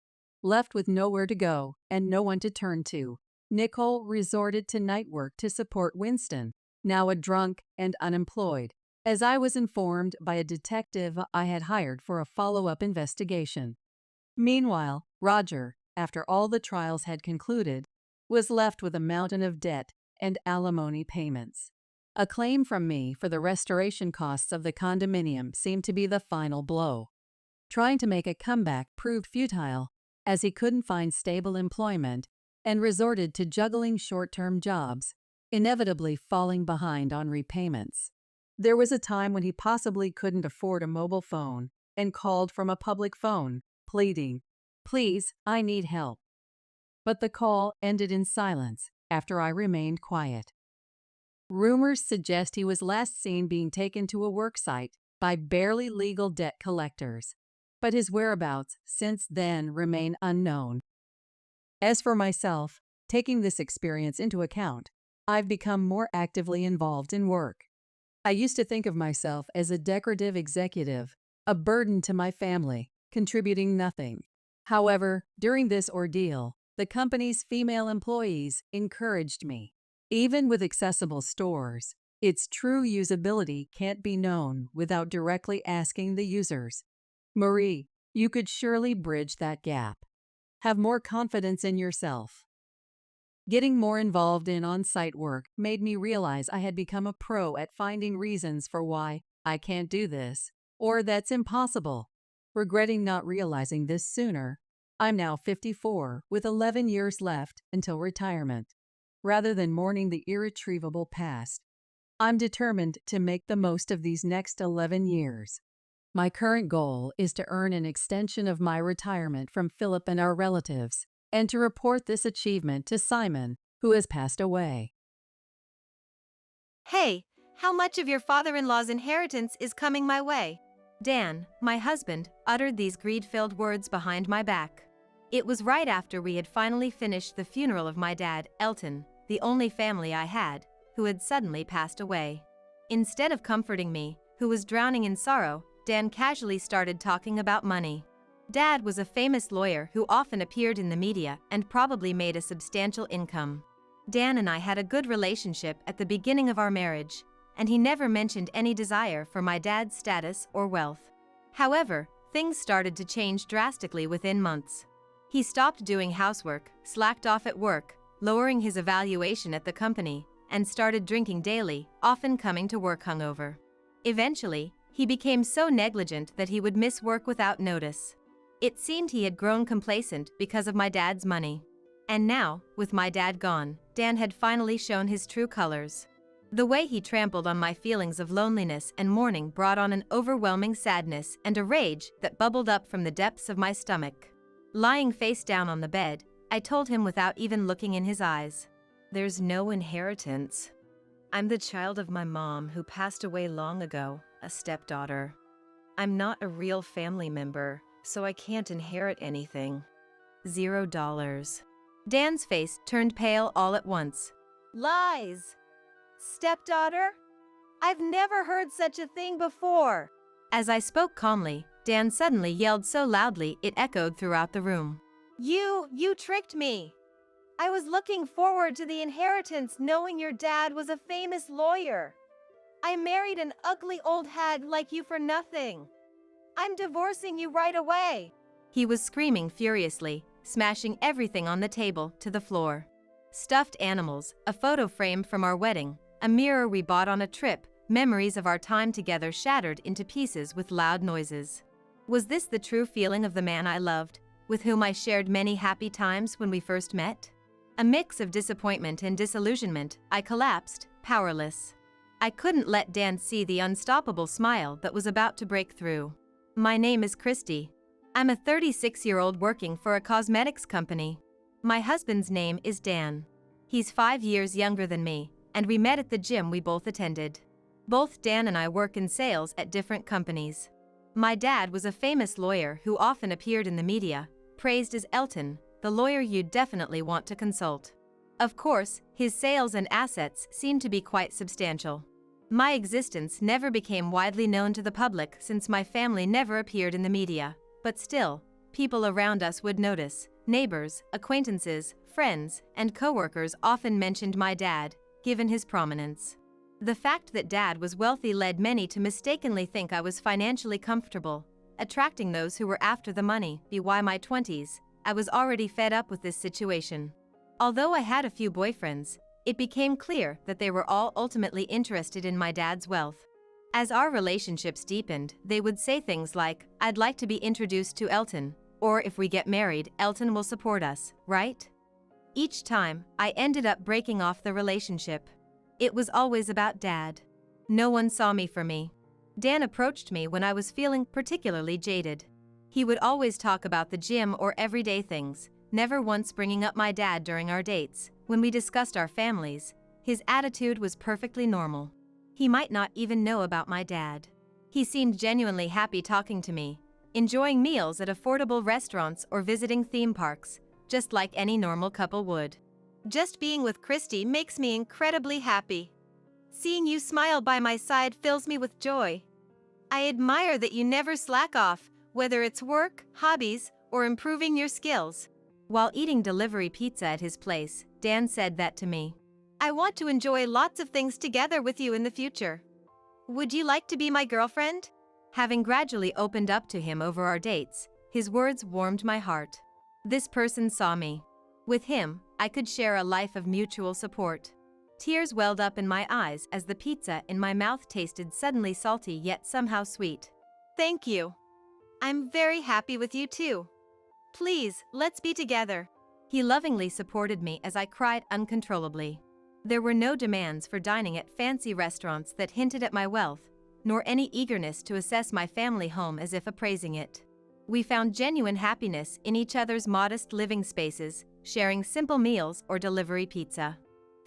Speaker 1: Left with nowhere to go and no one to turn to, Nicole resorted to night work to support Winston, now a drunk and unemployed, as I was informed by a detective I had hired for a follow-up investigation. Meanwhile, Roger, after all the trials had concluded, was left with a mountain of debt and alimony payments. A claim from me for the restoration costs of the condominium seemed to be the final blow. Trying to make a comeback proved futile, as he couldn't find stable employment and resorted to juggling short-term jobs, inevitably falling behind on repayments. There was a time when he possibly couldn't afford a mobile phone and called from a public phone, pleading, "Please, I need help." But the call ended in silence after I remained quiet. Rumors suggest he was last seen being taken to a work site by barely legal debt collectors, but his whereabouts since then remain unknown. As for myself, taking this experience into account, I've become more actively involved in work. I used to think of myself as a decorative executive, a burden to my family, contributing nothing. However, during this ordeal, the company's female employees encouraged me. Even with accessible stores, its true usability can't be known without directly asking the users. Marie, you could surely bridge that gap. Have more confidence in yourself. Getting more involved in on-site work made me realize I had become a pro at finding reasons for why I can't do this, or that's impossible. Regretting not realizing this sooner, I'm now 54 with 11 years left until retirement. Rather than mourning the irretrievable past, I'm determined to make the most of these next 11 years. My current goal is to earn an extension of my retirement from Philip and our relatives, and to report this achievement to Simon, who has passed away.
Speaker 2: Hey, how much of your father-in-law's inheritance is coming my way? Dan, my husband, uttered these greed-filled words behind my back. It was right after we had finally finished the funeral of my dad, Elton, the only family I had, who had suddenly passed away. Instead of comforting me, who was drowning in sorrow, Dan casually started talking about money. Dad was a famous lawyer who often appeared in the media and probably made a substantial income. Dan and I had a good relationship at the beginning of our marriage, and he never mentioned any desire for my dad's status or wealth. However, things started to change drastically within months. He stopped doing housework, slacked off at work, lowering his evaluation at the company, and started drinking daily, often coming to work hungover. Eventually, he became so negligent that he would miss work without notice. It seemed he had grown complacent because of my dad's money. And now, with my dad gone, Dan had finally shown his true colors. The way he trampled on my feelings of loneliness and mourning brought on an overwhelming sadness and a rage that bubbled up from the depths of my stomach. Lying face down on the bed, I told him without even looking in his eyes, "There's no inheritance. I'm the child of my mom who passed away long ago, a stepdaughter. I'm not a real family member, so I can't inherit anything. $0. Dan's face turned pale all at once. "Lies! Stepdaughter? I've never heard such a thing before." As I spoke calmly, Dan suddenly yelled so loudly it echoed throughout the room. You tricked me. I was looking forward to the inheritance knowing your dad was a famous lawyer. I married an ugly old hag like you for nothing. I'm divorcing you right away." He was screaming furiously, smashing everything on the table to the floor. Stuffed animals, a photo frame from our wedding, a mirror we bought on a trip, memories of our time together shattered into pieces with loud noises. Was this the true feeling of the man I loved, with whom I shared many happy times when we first met? A mix of disappointment and disillusionment, I collapsed, powerless. I couldn't let Dan see the unstoppable smile that was about to break through. "My name is Christy. I'm a 36-year-old working for a cosmetics company. My husband's name is Dan. He's 5 years younger than me, and we met at the gym we both attended. Both Dan and I work in sales at different companies. My dad was a famous lawyer who often appeared in the media, praised as Elton, the lawyer you'd definitely want to consult. Of course, his sales and assets seemed to be quite substantial. My existence never became widely known to the public since my family never appeared in the media, But still, people around us would notice. Neighbors, acquaintances, friends, and coworkers often mentioned my dad, given his prominence. The fact that Dad was wealthy led many to mistakenly think I was financially comfortable, attracting those who were after the money. By my 20s, I was already fed up with this situation. Although I had a few boyfriends, it became clear that they were all ultimately interested in my dad's wealth. As our relationships deepened, they would say things like, "I'd like to be introduced to Elton," or "If we get married, Elton will support us, right?" Each time, I ended up breaking off the relationship. It was always about Dad. No one saw me for me. Dan approached me when I was feeling particularly jaded. He would always talk about the gym or everyday things, never once bringing up my dad during our dates. When we discussed our families, his attitude was perfectly normal. He might not even know about my dad. He seemed genuinely happy talking to me, enjoying meals at affordable restaurants or visiting theme parks, just like any normal couple would.
Speaker 3: Just being with Christy makes me incredibly happy. Seeing you smile by my side fills me with joy. I admire that you never slack off, whether it's work, hobbies, or improving your skills.
Speaker 2: While eating delivery pizza at his place, Dan said that to me.
Speaker 3: I want to enjoy lots of things together with you in the future. Would you like to be my girlfriend?
Speaker 2: Having gradually opened up to him over our dates, his words warmed my heart. This person saw me. With him, I could share a life of mutual support. Tears welled up in my eyes as the pizza in my mouth tasted suddenly salty yet somehow sweet.
Speaker 3: Thank you. I'm very happy with you too. Please, let's be together.
Speaker 2: He lovingly supported me as I cried uncontrollably. There were no demands for dining at fancy restaurants that hinted at my wealth, nor any eagerness to assess my family home as if appraising it. We found genuine happiness in each other's modest living spaces, sharing simple meals or delivery pizza.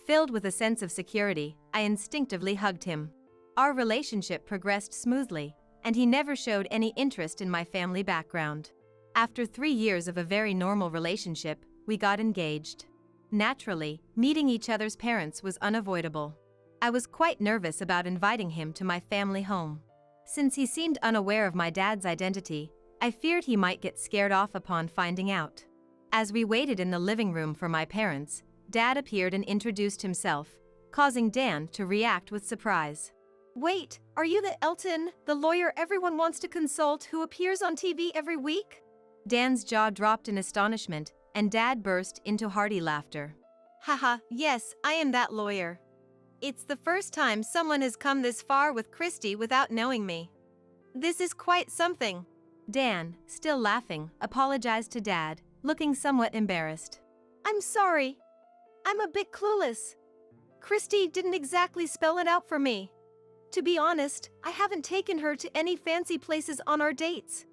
Speaker 2: Filled with a sense of security, I instinctively hugged him. Our relationship progressed smoothly, and he never showed any interest in my family background. After 3 years of a very normal relationship, we got engaged. Naturally, meeting each other's parents was unavoidable. I was quite nervous about inviting him to my family home. Since he seemed unaware of my dad's identity, I feared he might get scared off upon finding out. As we waited in the living room for my parents, Dad appeared and introduced himself, causing Dan to react with surprise.
Speaker 3: Wait, are you the Elton, the lawyer everyone wants to consult who appears on TV every week?
Speaker 2: Dan's jaw dropped in astonishment, and Dad burst into hearty laughter.
Speaker 3: Haha, yes, I am that lawyer. It's the first time someone has come this far with Christy without knowing me. This is quite something.
Speaker 2: Dan, still laughing, apologized to Dad, looking somewhat embarrassed.
Speaker 3: I'm sorry. I'm a bit clueless. Christy didn't exactly spell it out for me. To be honest, I haven't taken her to any fancy places on our dates.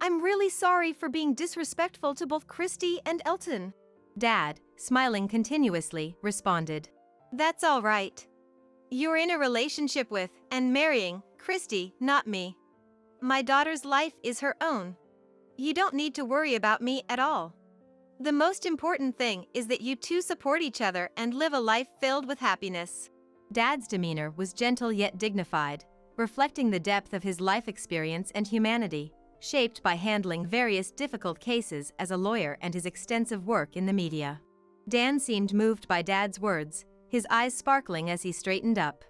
Speaker 3: I'm really sorry for being disrespectful to both Christy and Elton.
Speaker 2: Dad, smiling continuously, responded.
Speaker 3: That's all right. You're in a relationship with, and marrying, Christy, not me. My daughter's life is her own. You don't need to worry about me at all. The most important thing is that you two support each other and live a life filled with happiness.
Speaker 2: Dad's demeanor was gentle yet dignified, reflecting the depth of his life experience and humanity, shaped by handling various difficult cases as a lawyer and his extensive work in the media. Dan seemed moved by Dad's words, his eyes sparkling as he straightened up.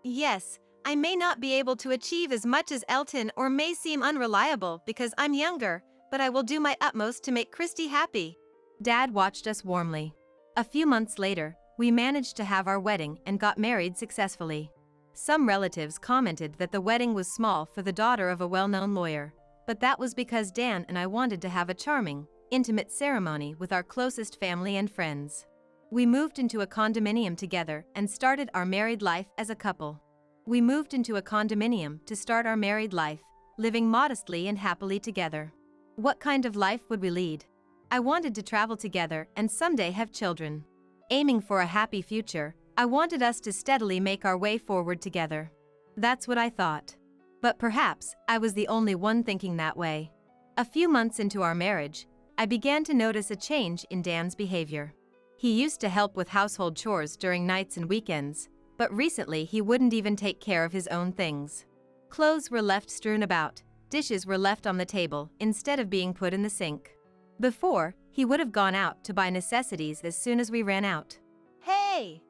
Speaker 3: Yes, I may not be able to achieve as much as Elton or may seem unreliable because I'm younger, but I will do my utmost to make Christy happy.
Speaker 2: Dad watched us warmly. A few months later, we managed to have our wedding and got married successfully. Some relatives commented that the wedding was small for the daughter of a well-known lawyer, but that was because Dan and I wanted to have a charming, intimate ceremony with our closest family and friends. We moved into a condominium together and started our married life as a couple. Living modestly and happily together. What kind of life would we lead? I wanted to travel together and someday have children. Aiming for a happy future, I wanted us to steadily make our way forward together. That's what I thought. But perhaps I was the only one thinking that way. A few months into our marriage, I began to notice a change in Dan's behavior. He used to help with household chores during nights and weekends, but recently he wouldn't even take care of his own things. Clothes were left strewn about, dishes were left on the table instead of being put in the sink. Before, he would have gone out to buy necessities as soon as we ran out.
Speaker 3: Hey,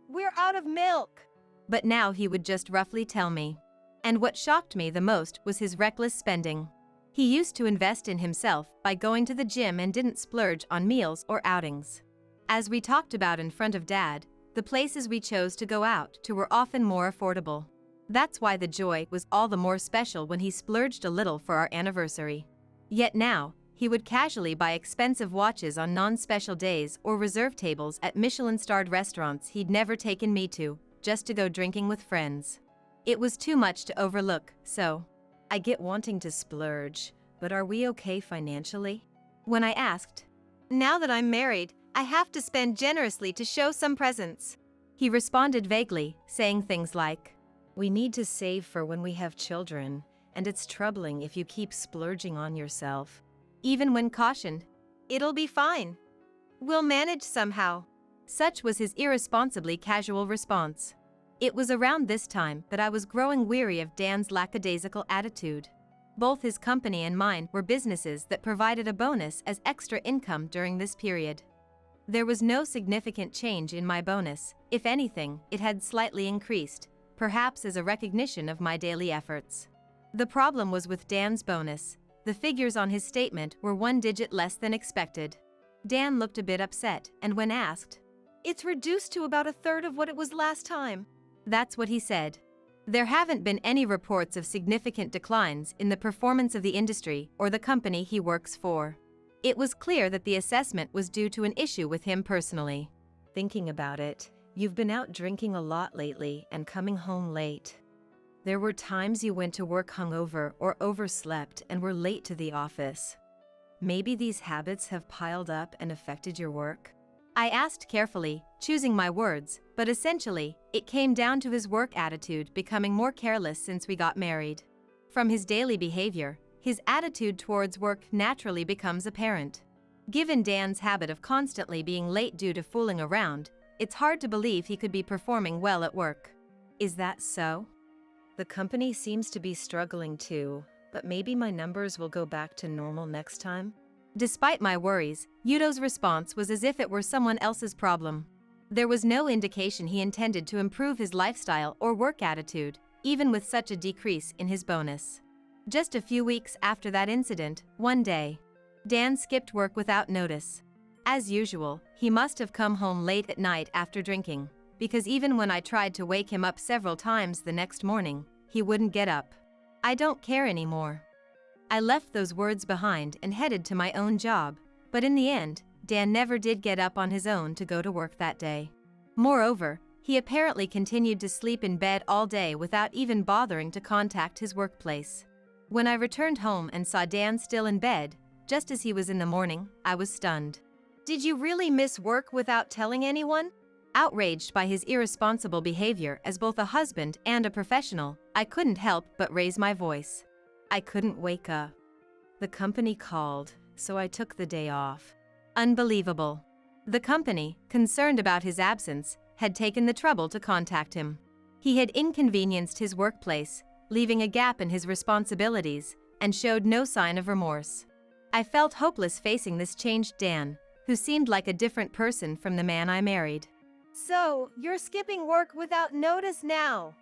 Speaker 3: we're out of milk.
Speaker 2: But now he would just roughly tell me. And what shocked me the most was his reckless spending. He used to invest in himself by going to the gym and didn't splurge on meals or outings. As we talked about in front of Dad, the places we chose to go out to were often more affordable. That's why the joy was all the more special when he splurged a little for our anniversary. Yet now, he would casually buy expensive watches on non-special days or reserve tables at Michelin-starred restaurants he'd never taken me to, just to go drinking with friends. It was too much to overlook, so I get wanting to splurge, but are we okay financially? When I asked,
Speaker 3: Now that I'm married, I have to spend generously to show some presents.
Speaker 2: he responded vaguely, saying things like, "We need to save for when we have children, and it's troubling if you keep splurging on yourself." Even when cautioned,
Speaker 3: It'll be fine. We'll manage somehow.
Speaker 2: such was his irresponsibly casual response. It was around this time that I was growing weary of Dan's lackadaisical attitude. Both his company and mine were businesses that provided a bonus as extra income during this period. There was no significant change in my bonus. If anything, it had slightly increased, perhaps as a recognition of my daily efforts. The problem was with Dan's bonus. The figures on his statement were one digit less than expected. Dan looked a bit upset, and when asked,
Speaker 3: It's reduced to about a third of what it was last time.
Speaker 2: that's what he said. There haven't been any reports of significant declines in the performance of the industry or the company he works for. It was clear that the assessment was due to an issue with him personally. Thinking about it, you've been out drinking a lot lately and coming home late. There were times you went to work hungover or overslept and were late to the office. Maybe these habits have piled up and affected your work? I asked carefully, choosing my words, but essentially, it came down to his work attitude becoming more careless since we got married. From his daily behavior, his attitude towards work naturally becomes apparent. Given Dan's habit of constantly being late due to fooling around, it's hard to believe he could be performing well at work. Is that so? The company seems to be struggling too, but maybe my numbers will go back to normal next time? Despite my worries, Yudo's response was as if it were someone else's problem. There was no indication he intended to improve his lifestyle or work attitude, even with such a decrease in his bonus. Just a few weeks after that incident, one day, Dan skipped work without notice. As usual, he must have come home late at night after drinking, because even when I tried to wake him up several times the next morning, he wouldn't get up. I don't care anymore. I left those words behind and headed to my own job, but in the end, Dan never did get up on his own to go to work that day. Moreover, he apparently continued to sleep in bed all day without even bothering to contact his workplace. When I returned home and saw Dan still in bed, just as he was in the morning, I was stunned.
Speaker 3: Did you really miss work without telling anyone?
Speaker 2: Outraged by his irresponsible behavior as both a husband and a professional, I couldn't help but raise my voice. I couldn't wake up. The company called, so I took the day off. Unbelievable. The company, concerned about his absence, had taken the trouble to contact him. He had inconvenienced his workplace, leaving a gap in his responsibilities, and showed no sign of remorse. I felt hopeless facing this changed Dan, who seemed like a different person from the man I married.
Speaker 3: So, you're skipping work without notice now.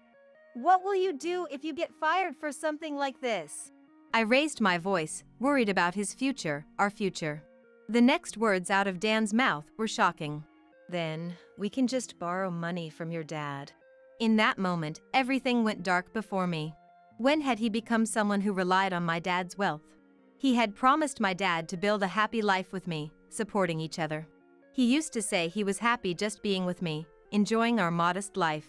Speaker 3: What will you do if you get fired for something like this?
Speaker 2: I raised my voice, worried about his future, our future. The next words out of Dan's mouth were shocking. Then, we can just borrow money from your dad. In that moment, everything went dark before me. When had he become someone who relied on my dad's wealth? He had promised my dad to build a happy life with me, supporting each other. He used to say he was happy just being with me, enjoying our modest life.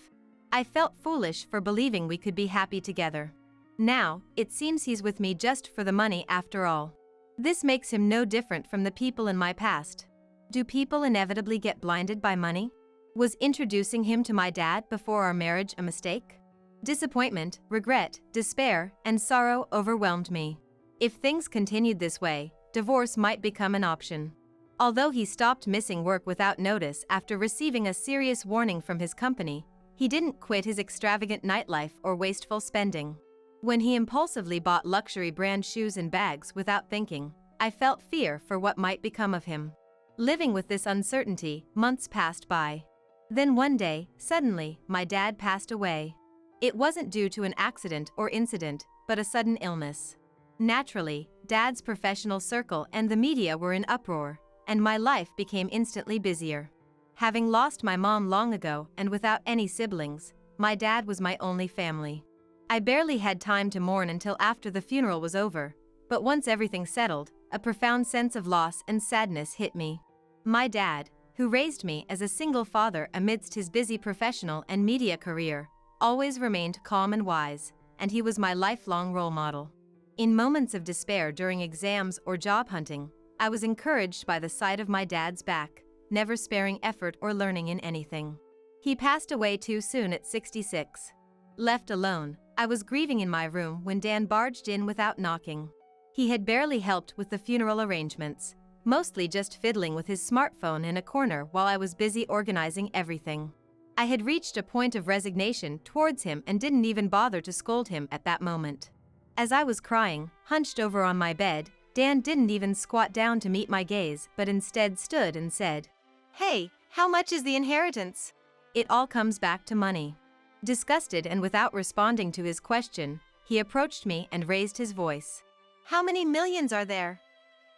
Speaker 2: I felt foolish for believing we could be happy together. Now, it seems he's with me just for the money after all. This makes him no different from the people in my past. Do people inevitably get blinded by money? Was introducing him to my dad before our marriage a mistake? Disappointment, regret, despair, and sorrow overwhelmed me. If things continued this way, divorce might become an option. Although he stopped missing work without notice after receiving a serious warning from his company, he didn't quit his extravagant nightlife or wasteful spending. When he impulsively bought luxury brand shoes and bags without thinking, I felt fear for what might become of him. Living with this uncertainty, months passed by. Then one day, suddenly, my dad passed away. It wasn't due to an accident or incident, but a sudden illness. Naturally, Dad's professional circle and the media were in uproar, and my life became instantly busier. Having lost my mom long ago and without any siblings, my dad was my only family. I barely had time to mourn until after the funeral was over, but once everything settled, a profound sense of loss and sadness hit me. My dad, who raised me as a single father amidst his busy professional and media career, always remained calm and wise, and he was my lifelong role model. In moments of despair during exams or job hunting, I was encouraged by the sight of my dad's back, never sparing effort or learning in anything. He passed away too soon at 66. Left alone, I was grieving in my room when Dan barged in without knocking. He had barely helped with the funeral arrangements, mostly just fiddling with his smartphone in a corner while I was busy organizing everything. I had reached a point of resignation towards him and didn't even bother to scold him at that moment. As I was crying, hunched over on my bed, Dan didn't even squat down to meet my gaze but instead stood and said,
Speaker 3: "Hey, how much is the inheritance?"
Speaker 2: "It all comes back to money." Disgusted and without responding to his question, he approached me and raised his voice.
Speaker 3: "How many millions are there?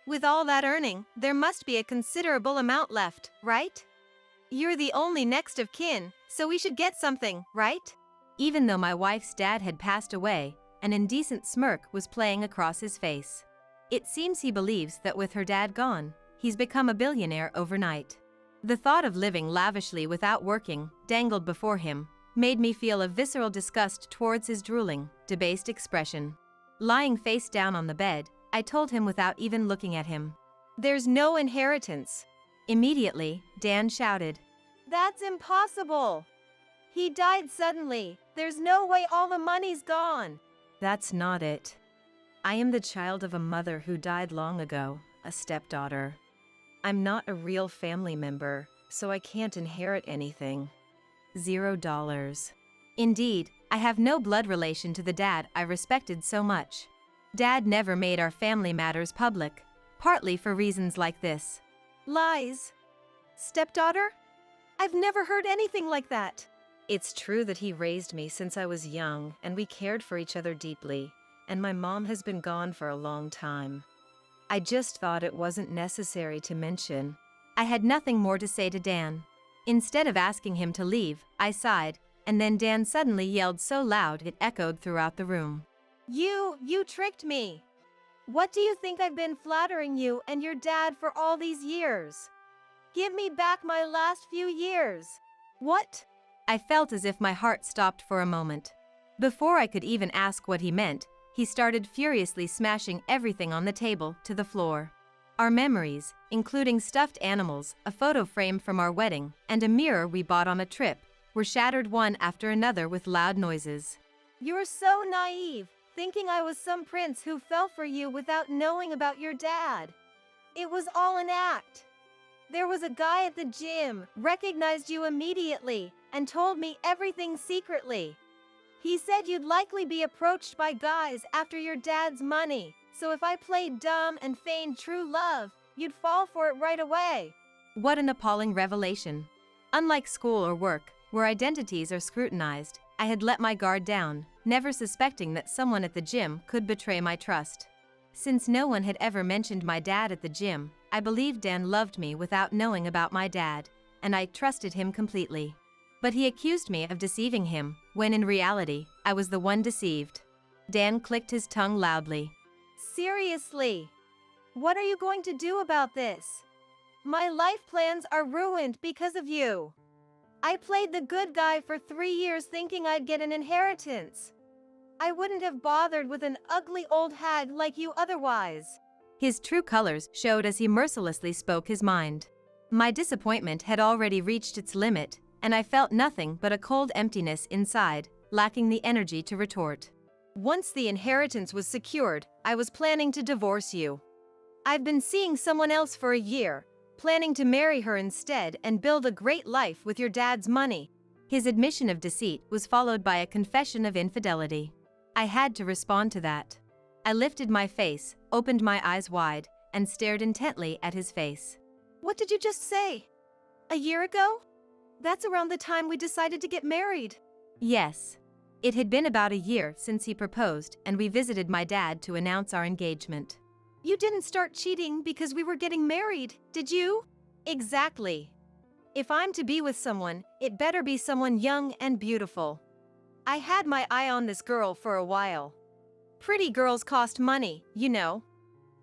Speaker 3: With all that earning, there must be a considerable amount left, right? You're the only next of kin, so we should get something, right?"
Speaker 2: Even though my wife's dad had passed away, an indecent smirk was playing across his face. It seems he believes that with her dad gone, he's become a billionaire overnight. The thought of living lavishly without working, dangled before him, made me feel a visceral disgust towards his drooling, debased expression. Lying face down on the bed, I told him without even looking at him.
Speaker 3: "There's no inheritance."
Speaker 2: Immediately, Dan shouted,
Speaker 3: "That's impossible! He died suddenly. There's no way all the money's gone."
Speaker 2: "That's not it. I am the child of a mother who died long ago, a stepdaughter. I'm not a real family member, so I can't inherit anything. $0. Indeed, I have no blood relation to the dad I respected so much. Dad never made our family matters public, partly for reasons like this."
Speaker 3: "Lies. Stepdaughter? I've never heard anything like that."
Speaker 2: "It's true that he raised me since I was young, and we cared for each other deeply, and my mom has been gone for a long time. I just thought it wasn't necessary to mention." I had nothing more to say to Dan. Instead of asking him to leave, I sighed, and then Dan suddenly yelled so loud it echoed throughout the room.
Speaker 3: You tricked me. What do you think I've been flattering you and your dad for all these years? Give me back my last few years." "What?"
Speaker 2: I felt as if my heart stopped for a moment. Before I could even ask what he meant, he started furiously smashing everything on the table to the floor. Our memories, including stuffed animals, a photo frame from our wedding, and a mirror we bought on a trip, were shattered one after another with loud noises.
Speaker 3: "You're so naive, thinking I was some prince who fell for you without knowing about your dad. It was all an act. There was a guy at the gym, recognized you immediately, and told me everything secretly. He said you'd likely be approached by guys after your dad's money, so if I played dumb and feigned true love, you'd fall for it right away."
Speaker 2: What an appalling revelation. Unlike school or work, where identities are scrutinized, I had let my guard down, never suspecting that someone at the gym could betray my trust. Since no one had ever mentioned my dad at the gym, I believed Dan loved me without knowing about my dad, and I trusted him completely. But he accused me of deceiving him, when in reality, I was the one deceived. Dan clicked his tongue loudly.
Speaker 3: "Seriously? What are you going to do about this? My life plans are ruined because of you. I played the good guy for 3 years thinking I'd get an inheritance. I wouldn't have bothered with an ugly old hag like you otherwise."
Speaker 2: His true colors showed as he mercilessly spoke his mind. My disappointment had already reached its limit, and I felt nothing but a cold emptiness inside, lacking the energy to retort.
Speaker 3: "Once the inheritance was secured, I was planning to divorce you. I've been seeing someone else for a year, planning to marry her instead and build a great life with your dad's money."
Speaker 2: His admission of deceit was followed by a confession of infidelity. I had to respond to that. I lifted my face, opened my eyes wide, and stared intently at his face.
Speaker 3: What did you just say? A year ago? That's around the time we decided to get married.
Speaker 2: Yes. It had been about a year since he proposed, and we visited my dad to announce our engagement.
Speaker 3: You didn't start cheating because we were getting married, did you? Exactly. If I'm to be with someone, it better be someone young and beautiful. I had my eye on this girl for a while. Pretty girls cost money, you know.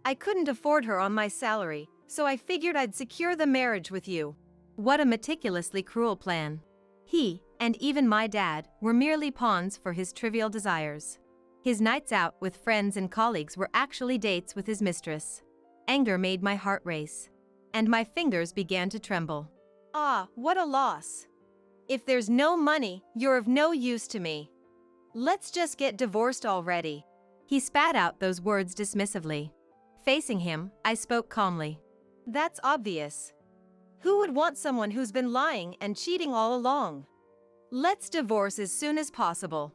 Speaker 3: I couldn't afford her on my salary, so I figured I'd secure the marriage with you.
Speaker 2: What a meticulously cruel plan. He, and even my dad, were merely pawns for his trivial desires. His nights out with friends and colleagues were actually dates with his mistress. Anger made my heart race. And my fingers began to tremble.
Speaker 3: Ah, what a loss. If there's no money, you're of no use to me. Let's just get divorced already.
Speaker 2: He spat out those words dismissively. Facing him, I spoke calmly.
Speaker 3: That's obvious. Who would want someone who's been lying and cheating all along? Let's divorce as soon as possible.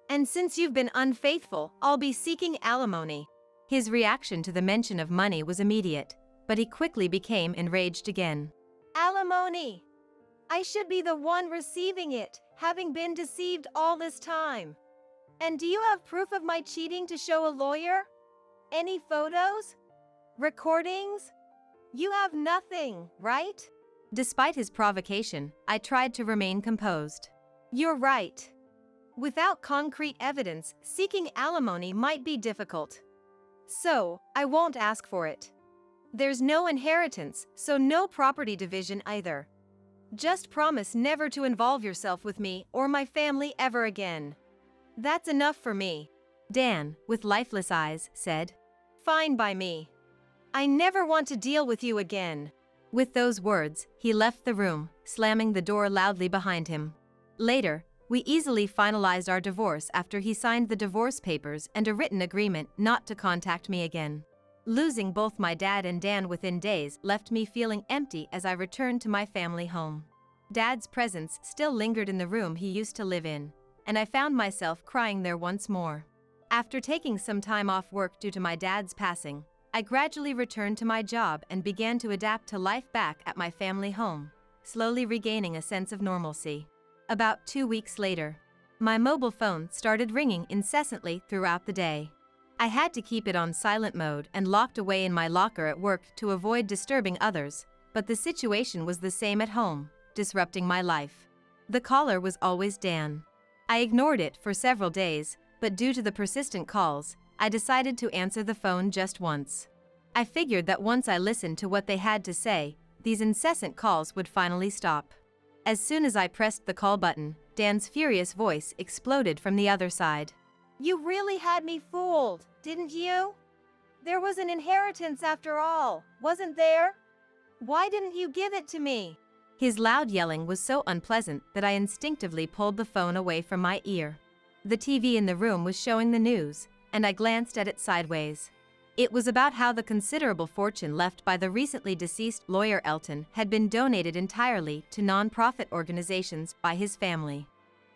Speaker 3: And since you've been unfaithful, I'll be seeking alimony.
Speaker 2: His reaction to the mention of money was immediate, but he quickly became enraged again.
Speaker 3: Alimony! I should be the one receiving it, having been deceived all this time. And do you have proof of my cheating to show a lawyer? Any photos? Recordings? You have nothing, right?
Speaker 2: Despite his provocation, I tried to remain composed.
Speaker 3: You're right. Without concrete evidence, seeking alimony might be difficult. So, I won't ask for it. There's no inheritance, so no property division either. Just promise never to involve yourself with me or my family ever again. That's enough for me.
Speaker 2: Dan, with lifeless eyes, said.
Speaker 3: Fine by me. I never want to deal with you again.
Speaker 2: With those words, he left the room, slamming the door loudly behind him. Later, we easily finalized our divorce after he signed the divorce papers and a written agreement not to contact me again. Losing both my dad and Dan within days left me feeling empty as I returned to my family home. Dad's presence still lingered in the room he used to live in, and I found myself crying there once more. After taking some time off work due to my dad's passing, I gradually returned to my job and began to adapt to life back at my family home, slowly regaining a sense of normalcy. About 2 weeks later, my mobile phone started ringing incessantly throughout the day. I had to keep it on silent mode and locked away in my locker at work to avoid disturbing others, but the situation was the same at home, disrupting my life. The caller was always Dan. I ignored it for several days, but due to the persistent calls, I decided to answer the phone just once. I figured that once I listened to what they had to say, these incessant calls would finally stop. As soon as I pressed the call button, Dan's furious voice exploded from the other side.
Speaker 3: You really had me fooled, didn't you? There was an inheritance after all, wasn't there? Why didn't you give it to me?
Speaker 2: His loud yelling was so unpleasant that I instinctively pulled the phone away from my ear. The TV in the room was showing the news, and I glanced at it sideways. It was about how the considerable fortune left by the recently deceased lawyer Elton had been donated entirely to non-profit organizations by his family.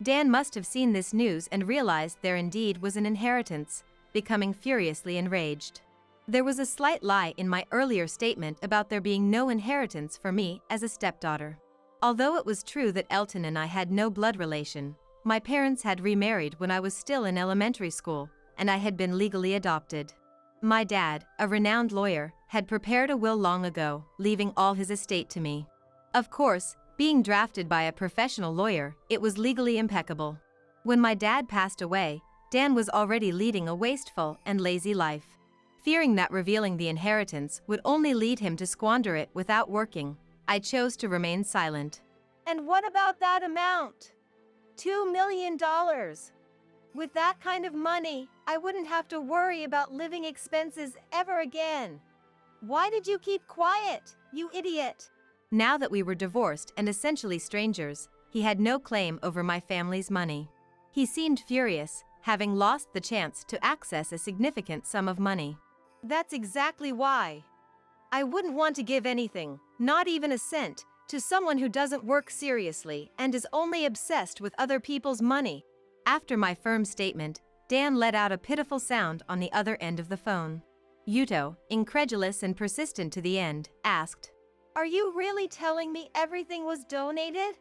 Speaker 2: Dan must have seen this news and realized there indeed was an inheritance, becoming furiously enraged. There was a slight lie in my earlier statement about there being no inheritance for me as a stepdaughter. Although it was true that Elton and I had no blood relation, my parents had remarried when I was still in elementary school, and I had been legally adopted. My dad, a renowned lawyer, had prepared a will long ago, leaving all his estate to me. Of course, being drafted by a professional lawyer, it was legally impeccable. When my dad passed away, Dan was already leading a wasteful and lazy life. Fearing that revealing the inheritance would only lead him to squander it without working, I chose to remain silent.
Speaker 3: And what about that amount? $2 million. With that kind of money, I wouldn't have to worry about living expenses ever again. Why did you keep quiet, you idiot?
Speaker 2: Now that we were divorced and essentially strangers, he had no claim over my family's money. He seemed furious, having lost the chance to access a significant sum of money.
Speaker 3: That's exactly why. I wouldn't want to give anything, not even a cent, to someone who doesn't work seriously and is only obsessed with other people's money.
Speaker 2: After my firm statement, Dan let out a pitiful sound on the other end of the phone. Yuto, incredulous and persistent to the end, asked,
Speaker 3: "Are you really telling me everything was donated?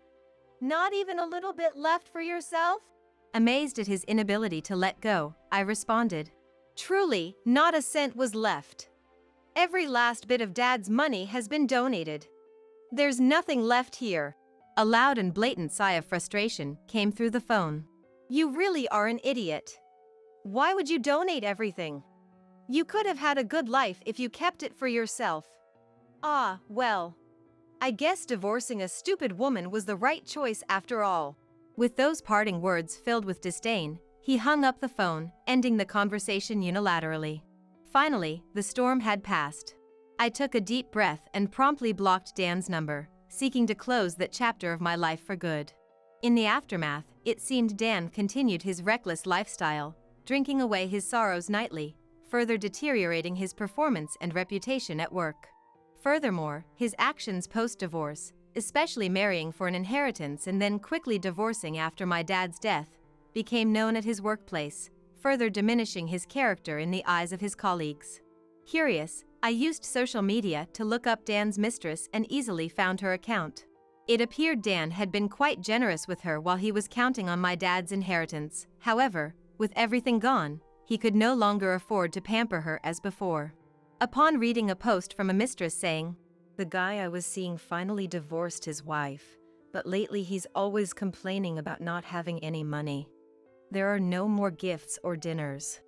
Speaker 3: Not even a little bit left for yourself?"
Speaker 2: Amazed at his inability to let go, I responded,
Speaker 3: "Truly, not a cent was left. Every last bit of Dad's money has been donated. There's nothing left here."
Speaker 2: A loud and blatant sigh of frustration came through the phone.
Speaker 3: "You really are an idiot. Why would you donate everything? You could have had a good life if you kept it for yourself. Ah, well. I guess divorcing a stupid woman was the right choice after all."
Speaker 2: With those parting words filled with disdain, he hung up the phone, ending the conversation unilaterally. Finally, the storm had passed. I took a deep breath and promptly blocked Dan's number, seeking to close that chapter of my life for good. In the aftermath, it seemed Dan continued his reckless lifestyle, drinking away his sorrows nightly, further deteriorating his performance and reputation at work. Furthermore, his actions post-divorce, especially marrying for an inheritance and then quickly divorcing after my dad's death, became known at his workplace, further diminishing his character in the eyes of his colleagues. Curious, I used social media to look up Dan's mistress and easily found her account. It appeared Dan had been quite generous with her while he was counting on my dad's inheritance. However, with everything gone, he could no longer afford to pamper her as before. Upon reading a post from a mistress saying,
Speaker 3: "The guy I was seeing finally divorced his wife, but lately he's always complaining about not having any money. There are no more gifts or dinners.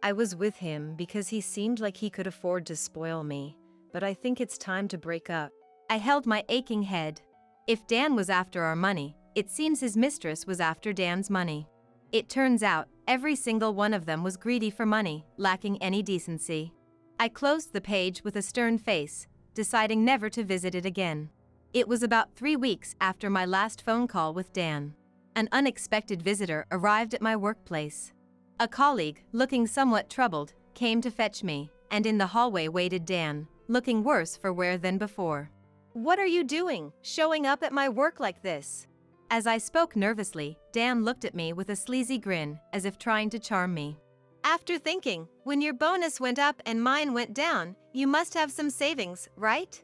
Speaker 3: I was with him because he seemed like he could afford to spoil me, but I think it's time to break up."
Speaker 2: I held my aching head. If Dan was after our money, it seems his mistress was after Dan's money. It turns out, every single one of them was greedy for money, lacking any decency. I closed the page with a stern face, deciding never to visit it again. It was about 3 weeks after my last phone call with Dan. An unexpected visitor arrived at my workplace. A colleague, looking somewhat troubled, came to fetch me, and in the hallway waited Dan, looking worse for wear than before.
Speaker 3: "What are you doing, showing up at my work like this?"
Speaker 2: As I spoke nervously, Dan looked at me with a sleazy grin, as if trying to charm me.
Speaker 3: "After thinking, when your bonus went up and mine went down, you must have some savings, right?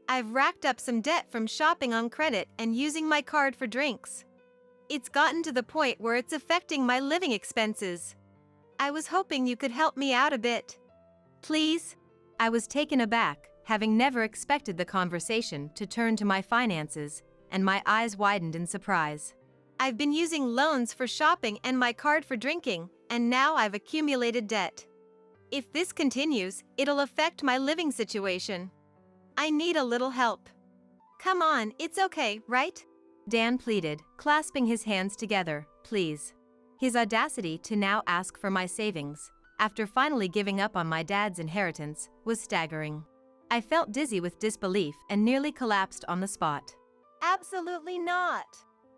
Speaker 3: I've racked up some debt from shopping on credit and using my card for drinks. It's gotten to the point where it's affecting my living expenses. I was hoping you could help me out a bit. Please?"
Speaker 2: I was taken aback, having never expected the conversation to turn to my finances, and my eyes widened in surprise.
Speaker 3: "I've been using loans for shopping and my card for drinking, and now I've accumulated debt. If this continues, it'll affect my living situation. I need a little help. Come on, it's okay, right?"
Speaker 2: Dan pleaded, clasping his hands together, "Please." His audacity to now ask for my savings, after finally giving up on my dad's inheritance, was staggering. I felt dizzy with disbelief and nearly collapsed on the spot.
Speaker 3: "Absolutely not.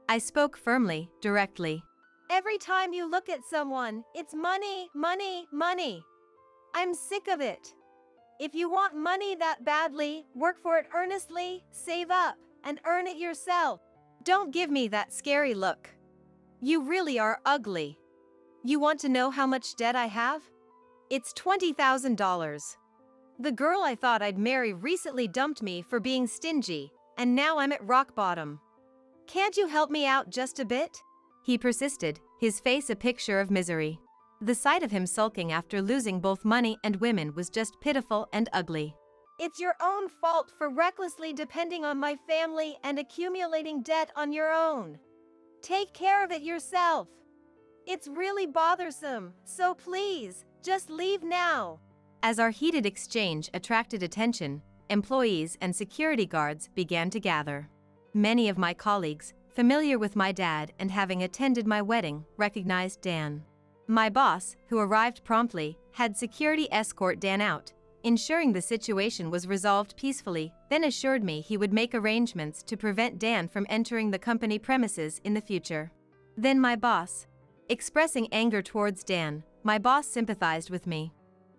Speaker 2: I spoke firmly, directly.
Speaker 3: Every time you look at someone, it's money, money, money. I'm sick of it. If you want money that badly, work for it earnestly, save up, and earn it yourself. Don't give me that scary look. You really are ugly. You want to know how much debt I have? It's $20,000. The girl I thought I'd marry recently dumped me for being stingy, and now I'm at rock bottom. Can't you help me out just a bit?"
Speaker 2: He persisted, his face a picture of misery. The sight of him sulking after losing both money and women was just pitiful and ugly.
Speaker 3: "It's your own fault for recklessly depending on my family and accumulating debt on your own. Take care of it yourself. It's really bothersome, so please, just leave now."
Speaker 2: As our heated exchange attracted attention, employees and security guards began to gather. Many of my colleagues, familiar with my dad and having attended my wedding, recognized Dan. My boss, who arrived promptly, had security escort Dan out, ensuring the situation was resolved peacefully, then assured me he would make arrangements to prevent Dan from entering the company premises in the future. Then my boss. Expressing anger towards Dan, my boss sympathized with me.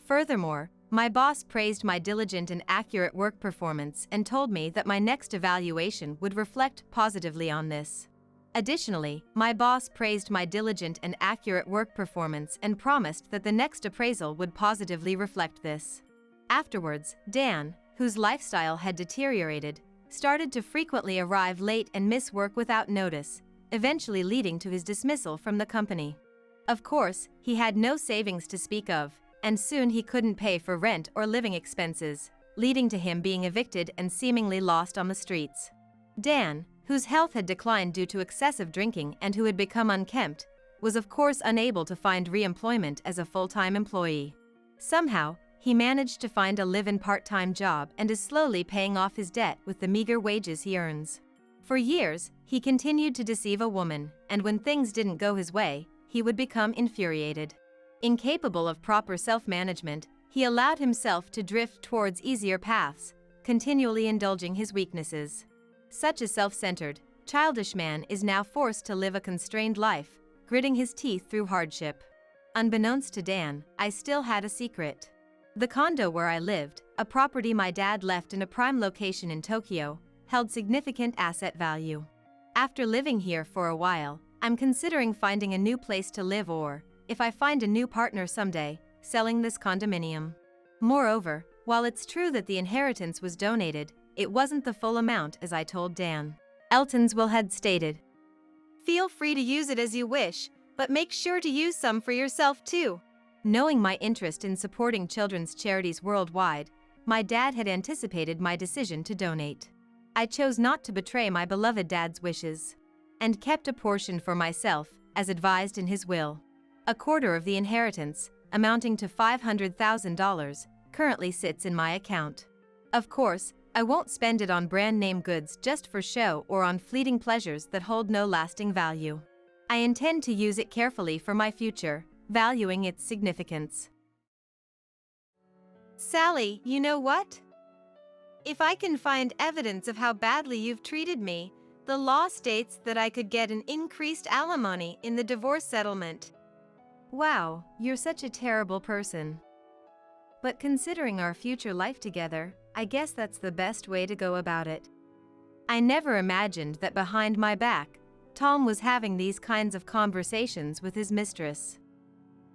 Speaker 2: Furthermore, my boss praised my diligent and accurate work performance and told me that my next evaluation would reflect positively on this. Additionally, my boss praised my diligent and accurate work performance and promised that the next appraisal would positively reflect this. Afterwards, Dan, whose lifestyle had deteriorated, started to frequently arrive late and miss work without notice, eventually leading to his dismissal from the company. Of course, he had no savings to speak of, and soon he couldn't pay for rent or living expenses, leading to him being evicted and seemingly lost on the streets. Dan, whose health had declined due to excessive drinking and who had become unkempt, was of course unable to find re-employment as a full-time employee. Somehow, he managed to find a live-in part-time job and is slowly paying off his debt with the meager wages he earns. For years, he continued to deceive a woman, and when things didn't go his way, he would become infuriated. Incapable of proper self-management, he allowed himself to drift towards easier paths, continually indulging his weaknesses. Such a self-centered, childish man is now forced to live a constrained life, gritting his teeth through hardship. Unbeknownst to Dan, I still had a secret. The condo where I lived, a property my dad left in a prime location in Tokyo, held significant asset value. After living here for a while, I'm considering finding a new place to live or, if I find a new partner someday, selling this condominium. Moreover, while it's true that the inheritance was donated, it wasn't the full amount as I told Dan. Elton's will had stated.
Speaker 3: Feel free to use it as you wish, but make sure to use some for yourself too.
Speaker 2: Knowing my interest in supporting children's charities worldwide, my dad had anticipated my decision to donate. I chose not to betray my beloved dad's wishes, and kept a portion for myself, as advised in his will. A quarter of the inheritance, amounting to $500,000, currently sits in my account. Of course, I won't spend it on brand-name goods just for show or on fleeting pleasures that hold no lasting value. I intend to use it carefully for my future, valuing its significance.
Speaker 3: Sally, you know what? If I can find evidence of how badly you've treated me, the law states that I could get an increased alimony in the divorce settlement.
Speaker 2: Wow, you're such a terrible person. But considering our future life together, I guess that's the best way to go about it. I never imagined that behind my back, Tom was having these kinds of conversations with his mistress.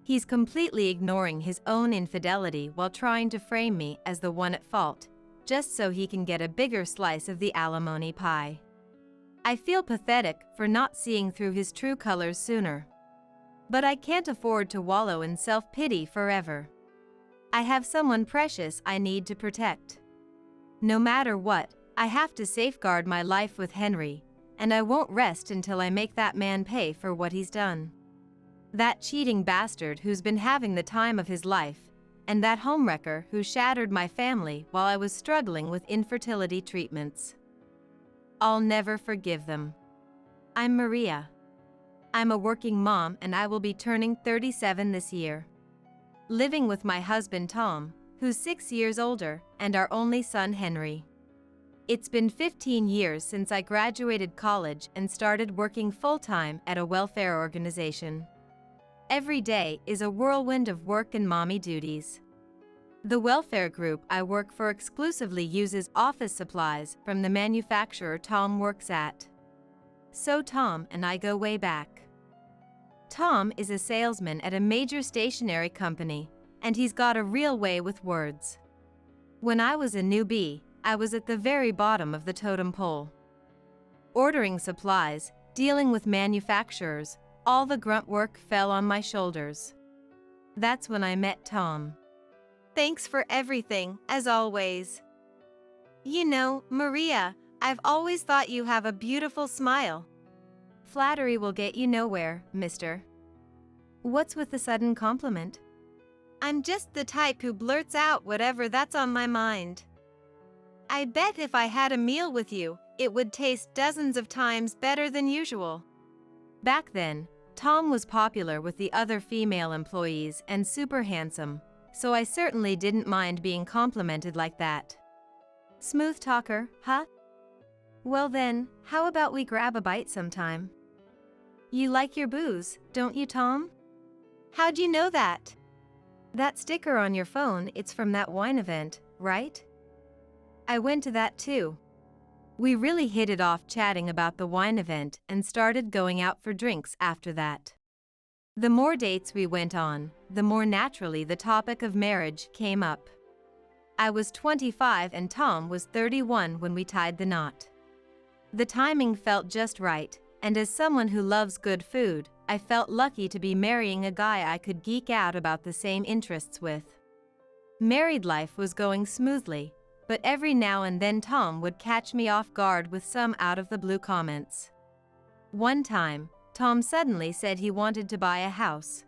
Speaker 2: He's completely ignoring his own infidelity while trying to frame me as the one at fault, just so he can get a bigger slice of the alimony pie. I feel pathetic for not seeing through his true colors sooner. But I can't afford to wallow in self-pity forever. I have someone precious I need to protect. No matter what, I have to safeguard my life with Henry, and I won't rest until I make that man pay for what he's done. That cheating bastard who's been having the time of his life, and that homewrecker who shattered my family while I was struggling with infertility treatments. I'll never forgive them. I'm Maria. I'm a working mom and I will be turning 37 this year. Living with my husband Tom, who's 6 years older, and our only son Henry. It's been 15 years since I graduated college and started working full-time at a welfare organization. Every day is a whirlwind of work and mommy duties. The welfare group I work for exclusively uses office supplies from the manufacturer Tom works at. So Tom and I go way back. Tom is a salesman at a major stationery company, and he's got a real way with words. When I was a newbie, I was at the very bottom of the totem pole. Ordering supplies, dealing with manufacturers, all the grunt work fell on my shoulders. That's when I met Tom.
Speaker 3: Thanks for everything, as always. You know, Maria, I've always thought you have a beautiful smile.
Speaker 2: Flattery will get you nowhere, mister. What's with the sudden compliment?
Speaker 3: I'm just the type who blurts out whatever that's on my mind. I bet if I had a meal with you, it would taste dozens of times better than usual.
Speaker 2: Back then, Tom was popular with the other female employees and super handsome, so I certainly didn't mind being complimented like that. Smooth talker, huh? Well then, how about we grab a bite sometime? You like your booze, don't you, Tom?
Speaker 3: How'd you know that?
Speaker 2: That sticker on your phone, it's from that wine event, right? I went to that too. We really hit it off chatting about the wine event and started going out for drinks after that. The more dates we went on, the more naturally the topic of marriage came up. I was 25 and Tom was 31 when we tied the knot. The timing felt just right, and as someone who loves good food, I felt lucky to be marrying a guy I could geek out about the same interests with. Married life was going smoothly, but every now and then Tom would catch me off guard with some out-of-the-blue comments. One time, Tom suddenly said he wanted to buy a house.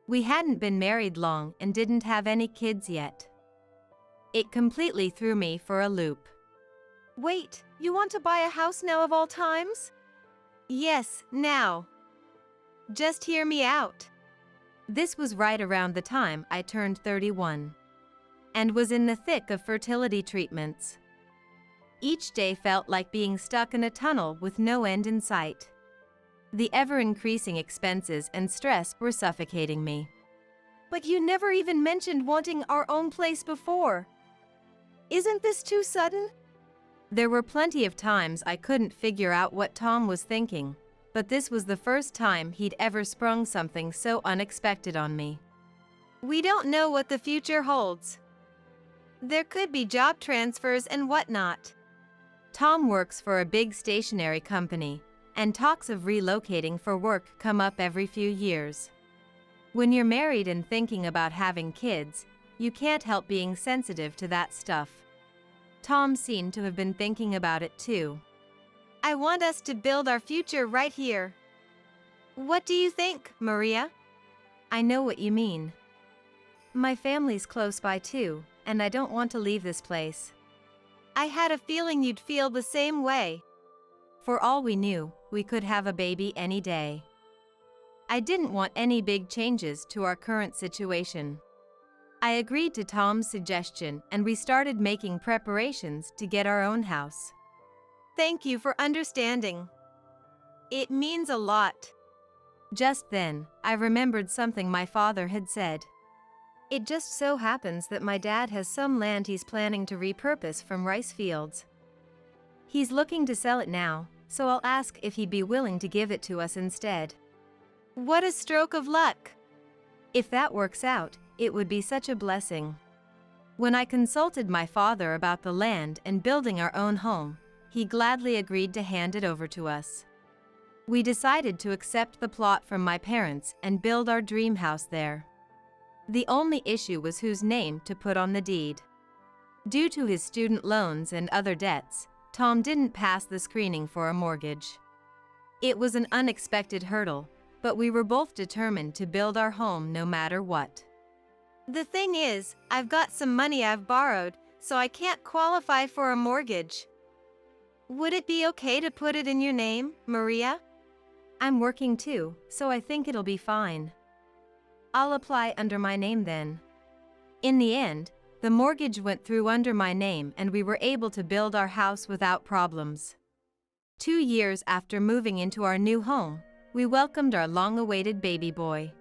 Speaker 2: We hadn't been married long and didn't have any kids yet. It completely threw me for a loop.
Speaker 3: Wait, you want to buy a house now of all times? Yes, now. Just hear me out.
Speaker 2: This was right around the time I turned 31. And was in the thick of fertility treatments. Each day felt like being stuck in a tunnel with no end in sight. The ever-increasing expenses and stress were suffocating me.
Speaker 3: But you never even mentioned wanting our own place before. Isn't this too sudden?
Speaker 2: There were plenty of times I couldn't figure out what Tom was thinking, but this was the first time he'd ever sprung something so unexpected on me.
Speaker 3: We don't know what the future holds. There could be job transfers and whatnot.
Speaker 2: Tom works for a big stationery company, and talks of relocating for work come up every few years. When you're married and thinking about having kids, you can't help being sensitive to that stuff. Tom seemed to have been thinking about it too.
Speaker 3: I want us to build our future right here. What do you think, Maria?
Speaker 2: I know what you mean. My family's close by too, and I don't want to leave this place.
Speaker 3: I had a feeling you'd feel the same way.
Speaker 2: For all we knew, we could have a baby any day. I didn't want any big changes to our current situation. I agreed to Tom's suggestion and we started making preparations to get our own house.
Speaker 3: Thank you for understanding. It means a lot.
Speaker 2: Just then, I remembered something my father had said. It just so happens that my dad has some land he's planning to repurpose from rice fields. He's looking to sell it now, so I'll ask if he'd be willing to give it to us instead.
Speaker 3: What a stroke of luck!
Speaker 2: If that works out, it would be such a blessing. When I consulted my father about the land and building our own home, he gladly agreed to hand it over to us. We decided to accept the plot from my parents and build our dream house there. The only issue was whose name to put on the deed. Due to his student loans and other debts, Tom didn't pass the screening for a mortgage. It was an unexpected hurdle, but we were both determined to build our home no matter what.
Speaker 3: The thing is, I've got some money I've borrowed, so I can't qualify for a mortgage. Would it be okay to put it in your name, Maria?
Speaker 2: I'm working too, so I think it'll be fine. I'll apply under my name then. In the end, the mortgage went through under my name and we were able to build our house without problems. 2 years after moving into our new home, we welcomed our long-awaited baby boy.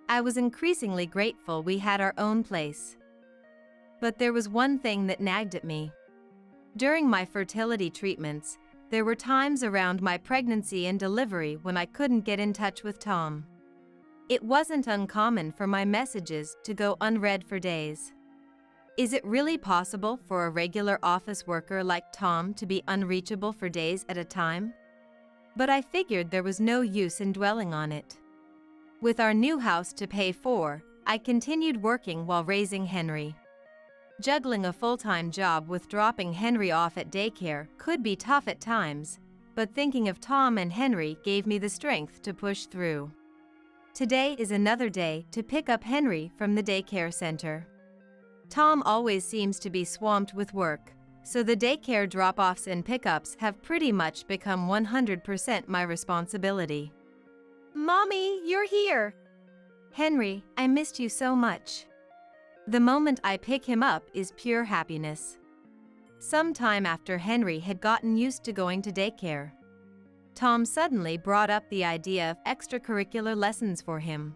Speaker 2: I was increasingly grateful we had our own place. But there was one thing that nagged at me. During my fertility treatments, there were times around my pregnancy and delivery when I couldn't get in touch with Tom. It wasn't uncommon for my messages to go unread for days. Is it really possible for a regular office worker like Tom to be unreachable for days at a time? But I figured there was no use in dwelling on it. With our new house to pay for, I continued working while raising Henry. Juggling a full-time job with dropping Henry off at daycare could be tough at times, but thinking of Tom and Henry gave me the strength to push through. Today is another day to pick up Henry from the daycare center. Tom always seems to be swamped with work, so the daycare drop-offs and pickups have pretty much become 100% my responsibility.
Speaker 3: Mommy, you're here!
Speaker 2: Henry, I missed you so much. The moment I pick him up is pure happiness. Sometime after Henry had gotten used to going to daycare, Tom suddenly brought up the idea of extracurricular lessons for him.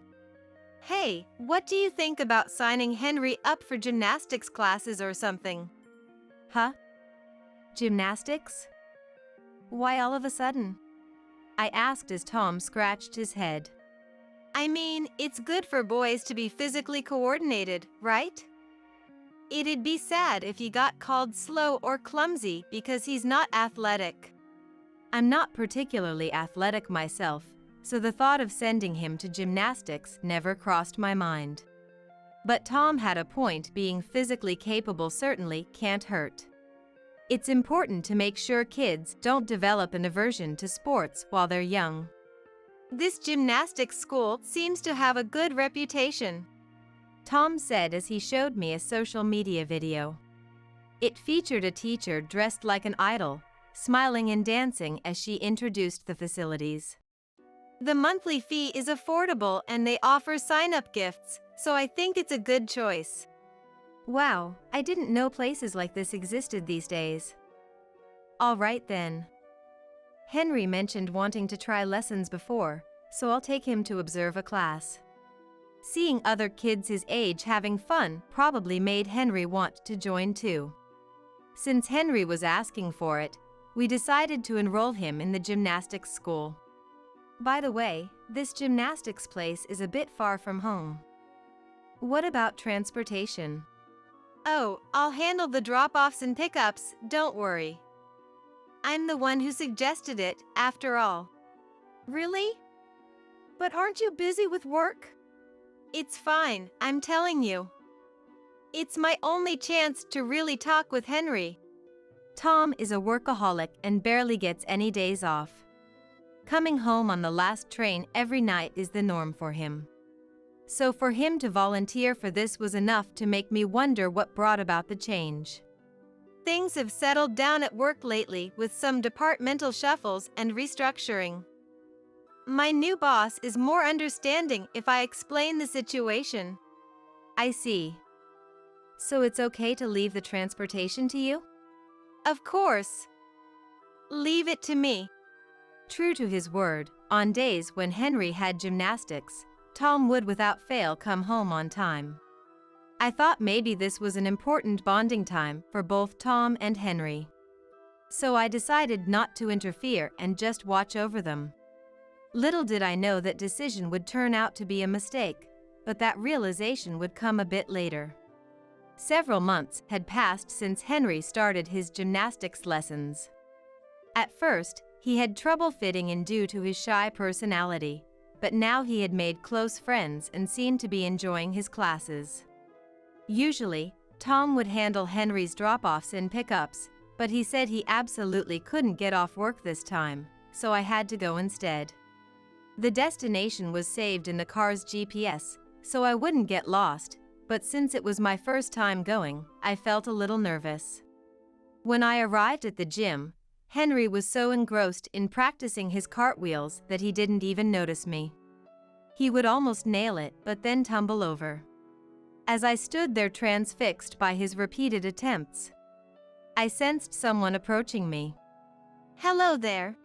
Speaker 3: Hey, what do you think about signing Henry up for gymnastics classes or something?
Speaker 2: Huh? Gymnastics? Why all of a sudden? I asked as Tom scratched his head.
Speaker 3: I mean, it's good for boys to be physically coordinated, right? It'd be sad if he got called slow or clumsy because he's not athletic.
Speaker 2: I'm not particularly athletic myself, so the thought of sending him to gymnastics never crossed my mind. But Tom had a point, being physically capable certainly can't hurt. It's important to make sure kids don't develop an aversion to sports while they're young.
Speaker 3: This gymnastics school seems to have a good reputation,
Speaker 2: Tom said as he showed me a social media video. It featured a teacher dressed like an idol, smiling and dancing as she introduced the facilities.
Speaker 3: The monthly fee is affordable and they offer sign-up gifts, so I think it's a good choice.
Speaker 2: Wow, I didn't know places like this existed these days. All right then. Henry mentioned wanting to try lessons before, so I'll take him to observe a class. Seeing other kids his age having fun probably made Henry want to join too. Since Henry was asking for it, we decided to enroll him in the gymnastics school. By the way, this gymnastics place is a bit far from home. What about transportation?
Speaker 3: Oh, I'll handle the drop-offs and pickups, don't worry. I'm the one who suggested it, after all.
Speaker 4: Really? But aren't you busy with work?
Speaker 3: It's fine, I'm telling you. It's my only chance to really talk with Henry.
Speaker 2: Tom is a workaholic and barely gets any days off. Coming home on the last train every night is the norm for him. So for him to volunteer for this was enough to make me wonder what brought about the change.
Speaker 3: Things have settled down at work lately with some departmental shuffles and restructuring. My new boss is more understanding if I explain the situation.
Speaker 2: I see. So it's okay to leave the transportation to you?
Speaker 3: Of course. Leave it to me.
Speaker 2: True to his word, on days when Henry had gymnastics, Tom would without fail come home on time. I thought maybe this was an important bonding time for both Tom and Henry. So I decided not to interfere and just watch over them. Little did I know that decision would turn out to be a mistake, but that realization would come a bit later. Several months had passed since Henry started his gymnastics lessons. At first, he had trouble fitting in due to his shy personality, but now he had made close friends and seemed to be enjoying his classes. Usually, Tom would handle Henry's drop-offs and pickups, but he said he absolutely couldn't get off work this time, so I had to go instead. The destination was saved in the car's GPS, so I wouldn't get lost, but since it was my first time going, I felt a little nervous. When I arrived at the gym, Henry was so engrossed in practicing his cartwheels that he didn't even notice me. He would almost nail it, but then tumble over. As I stood there transfixed by his repeated attempts, I sensed someone approaching me.
Speaker 3: Hello there.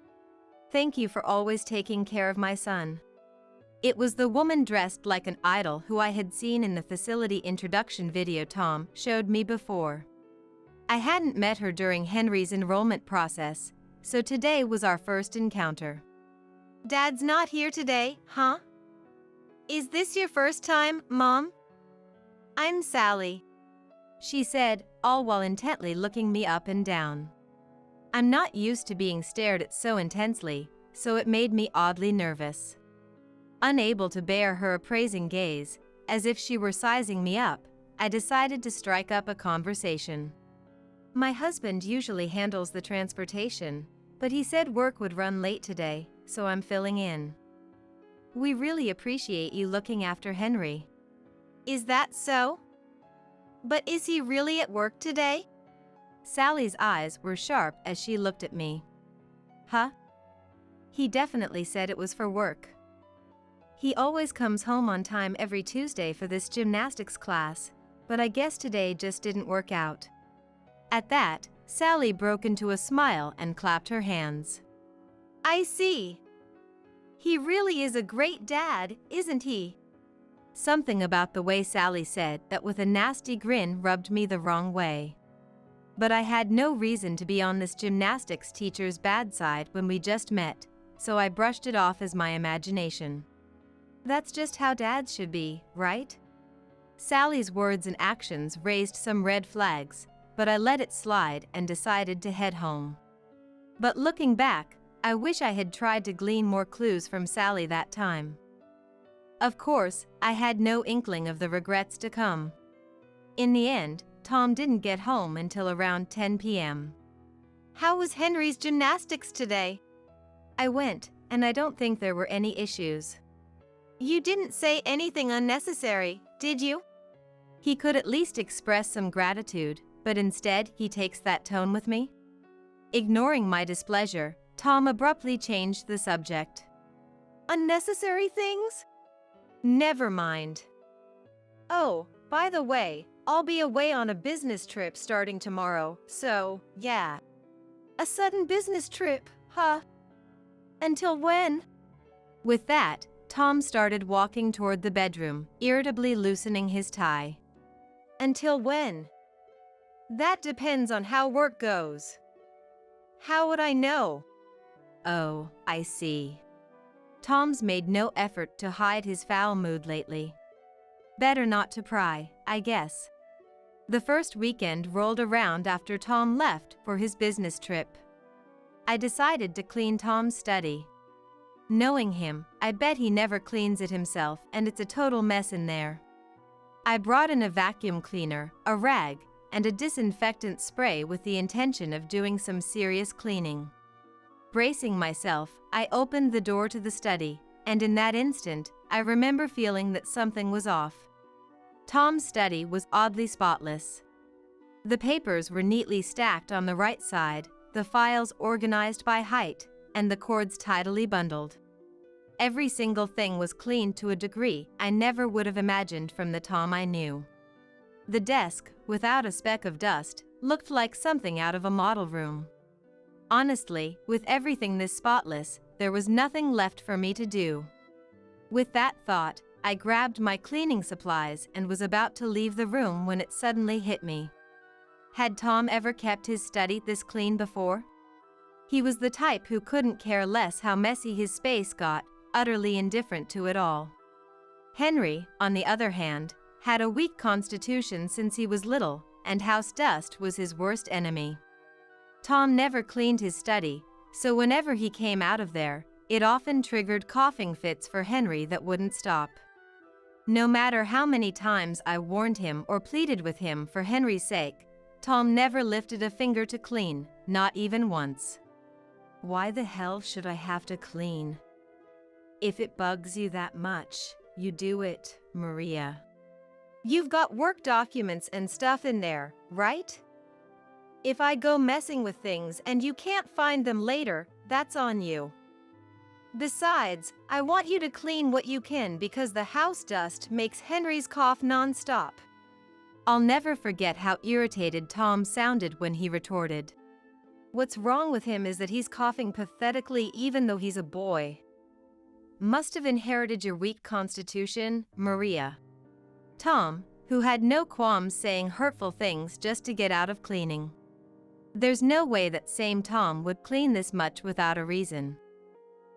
Speaker 2: Thank you for always taking care of my son. It was the woman dressed like an idol who I had seen in the facility introduction video Tom showed me before. I hadn't met her during Henry's enrollment process, so today was our first encounter.
Speaker 3: Dad's not here today, huh? Is this your first time, Mom? I'm Sally,
Speaker 2: she said, all while intently looking me up and down. I'm not used to being stared at so intensely, so it made me oddly nervous. Unable to bear her appraising gaze, as if she were sizing me up, I decided to strike up a conversation. My husband usually handles the transportation, but he said work would run late today, so I'm filling in. We really appreciate you looking after Henry.
Speaker 3: Is that so? But is he really at work today?
Speaker 2: Sally's eyes were sharp as she looked at me. Huh? He definitely said it was for work. He always comes home on time every Tuesday for this gymnastics class, but I guess today just didn't work out. At that, Sally broke into a smile and clapped her hands.
Speaker 3: I see. He really is a great dad, isn't he?
Speaker 2: Something about the way Sally said that with a nasty grin rubbed me the wrong way. But I had no reason to be on this gymnastics teacher's bad side when we just met, so I brushed it off as my imagination. That's just how dads should be, right? Sally's words and actions raised some red flags, but I let it slide and decided to head home. But looking back, I wish I had tried to glean more clues from Sally that time. Of course, I had no inkling of the regrets to come. In the end, Tom didn't get home until around 10 p.m.
Speaker 3: How was Henry's gymnastics today?
Speaker 2: I went, and I don't think there were any issues.
Speaker 3: You didn't say anything unnecessary, did you?
Speaker 2: He could at least express some gratitude, but instead he takes that tone with me. Ignoring my displeasure, Tom abruptly changed the subject.
Speaker 3: Unnecessary things?
Speaker 2: Never mind.
Speaker 3: Oh, by the way, I'll be away on a business trip starting tomorrow, so, yeah.
Speaker 4: A sudden business trip, huh? Until when?
Speaker 2: With that, Tom started walking toward the bedroom, irritably loosening his tie.
Speaker 3: Until when? That depends on how work goes. How would I know?
Speaker 2: Oh, I see. Tom's made no effort to hide his foul mood lately. Better not to pry, I guess. The first weekend rolled around after Tom left for his business trip. I decided to clean Tom's study. Knowing him, I bet he never cleans it himself, and it's a total mess in there. I brought in a vacuum cleaner, a rag, and a disinfectant spray with the intention of doing some serious cleaning. Bracing myself, I opened the door to the study, and in that instant, I remember feeling that something was off. Tom's study was oddly spotless. The papers were neatly stacked on the right side, the files organized by height, and the cords tidily bundled. Every single thing was clean to a degree I never would have imagined from the Tom I knew. The desk, without a speck of dust, looked like something out of a model room. Honestly, with everything this spotless, there was nothing left for me to do. With that thought, I grabbed my cleaning supplies and was about to leave the room when it suddenly hit me. Had Tom ever kept his study this clean before? He was the type who couldn't care less how messy his space got, utterly indifferent to it all. Henry, on the other hand, had a weak constitution since he was little, and house dust was his worst enemy. Tom never cleaned his study, so whenever he came out of there, it often triggered coughing fits for Henry that wouldn't stop. No matter how many times I warned him or pleaded with him for Henry's sake, Tom never lifted a finger to clean, not even once. Why the hell should I have to clean? If it bugs you that much, you do it, Maria.
Speaker 3: You've got work documents and stuff in there, right? If I go messing with things and you can't find them later, that's on you. Besides, I want you to clean what you can because the house dust makes Henry's cough nonstop.
Speaker 2: I'll never forget how irritated Tom sounded when he retorted.
Speaker 3: What's wrong with him is that he's coughing pathetically even though he's a boy.
Speaker 2: Must have inherited your weak constitution, Maria. Tom, who had no qualms saying hurtful things just to get out of cleaning. There's no way that same Tom would clean this much without a reason.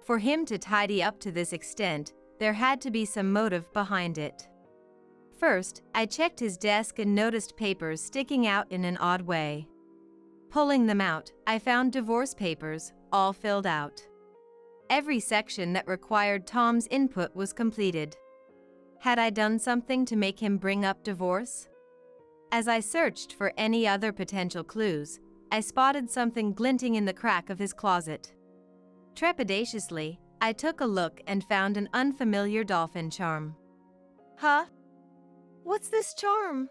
Speaker 2: For him to tidy up to this extent, there had to be some motive behind it. First, I checked his desk and noticed papers sticking out in an odd way. Pulling them out, I found divorce papers, all filled out. Every section that required Tom's input was completed. Had I done something to make him bring up divorce? As I searched for any other potential clues, I spotted something glinting in the crack of his closet. Trepidatiously, I took a look and found an unfamiliar dolphin charm.
Speaker 3: Huh? What's this charm?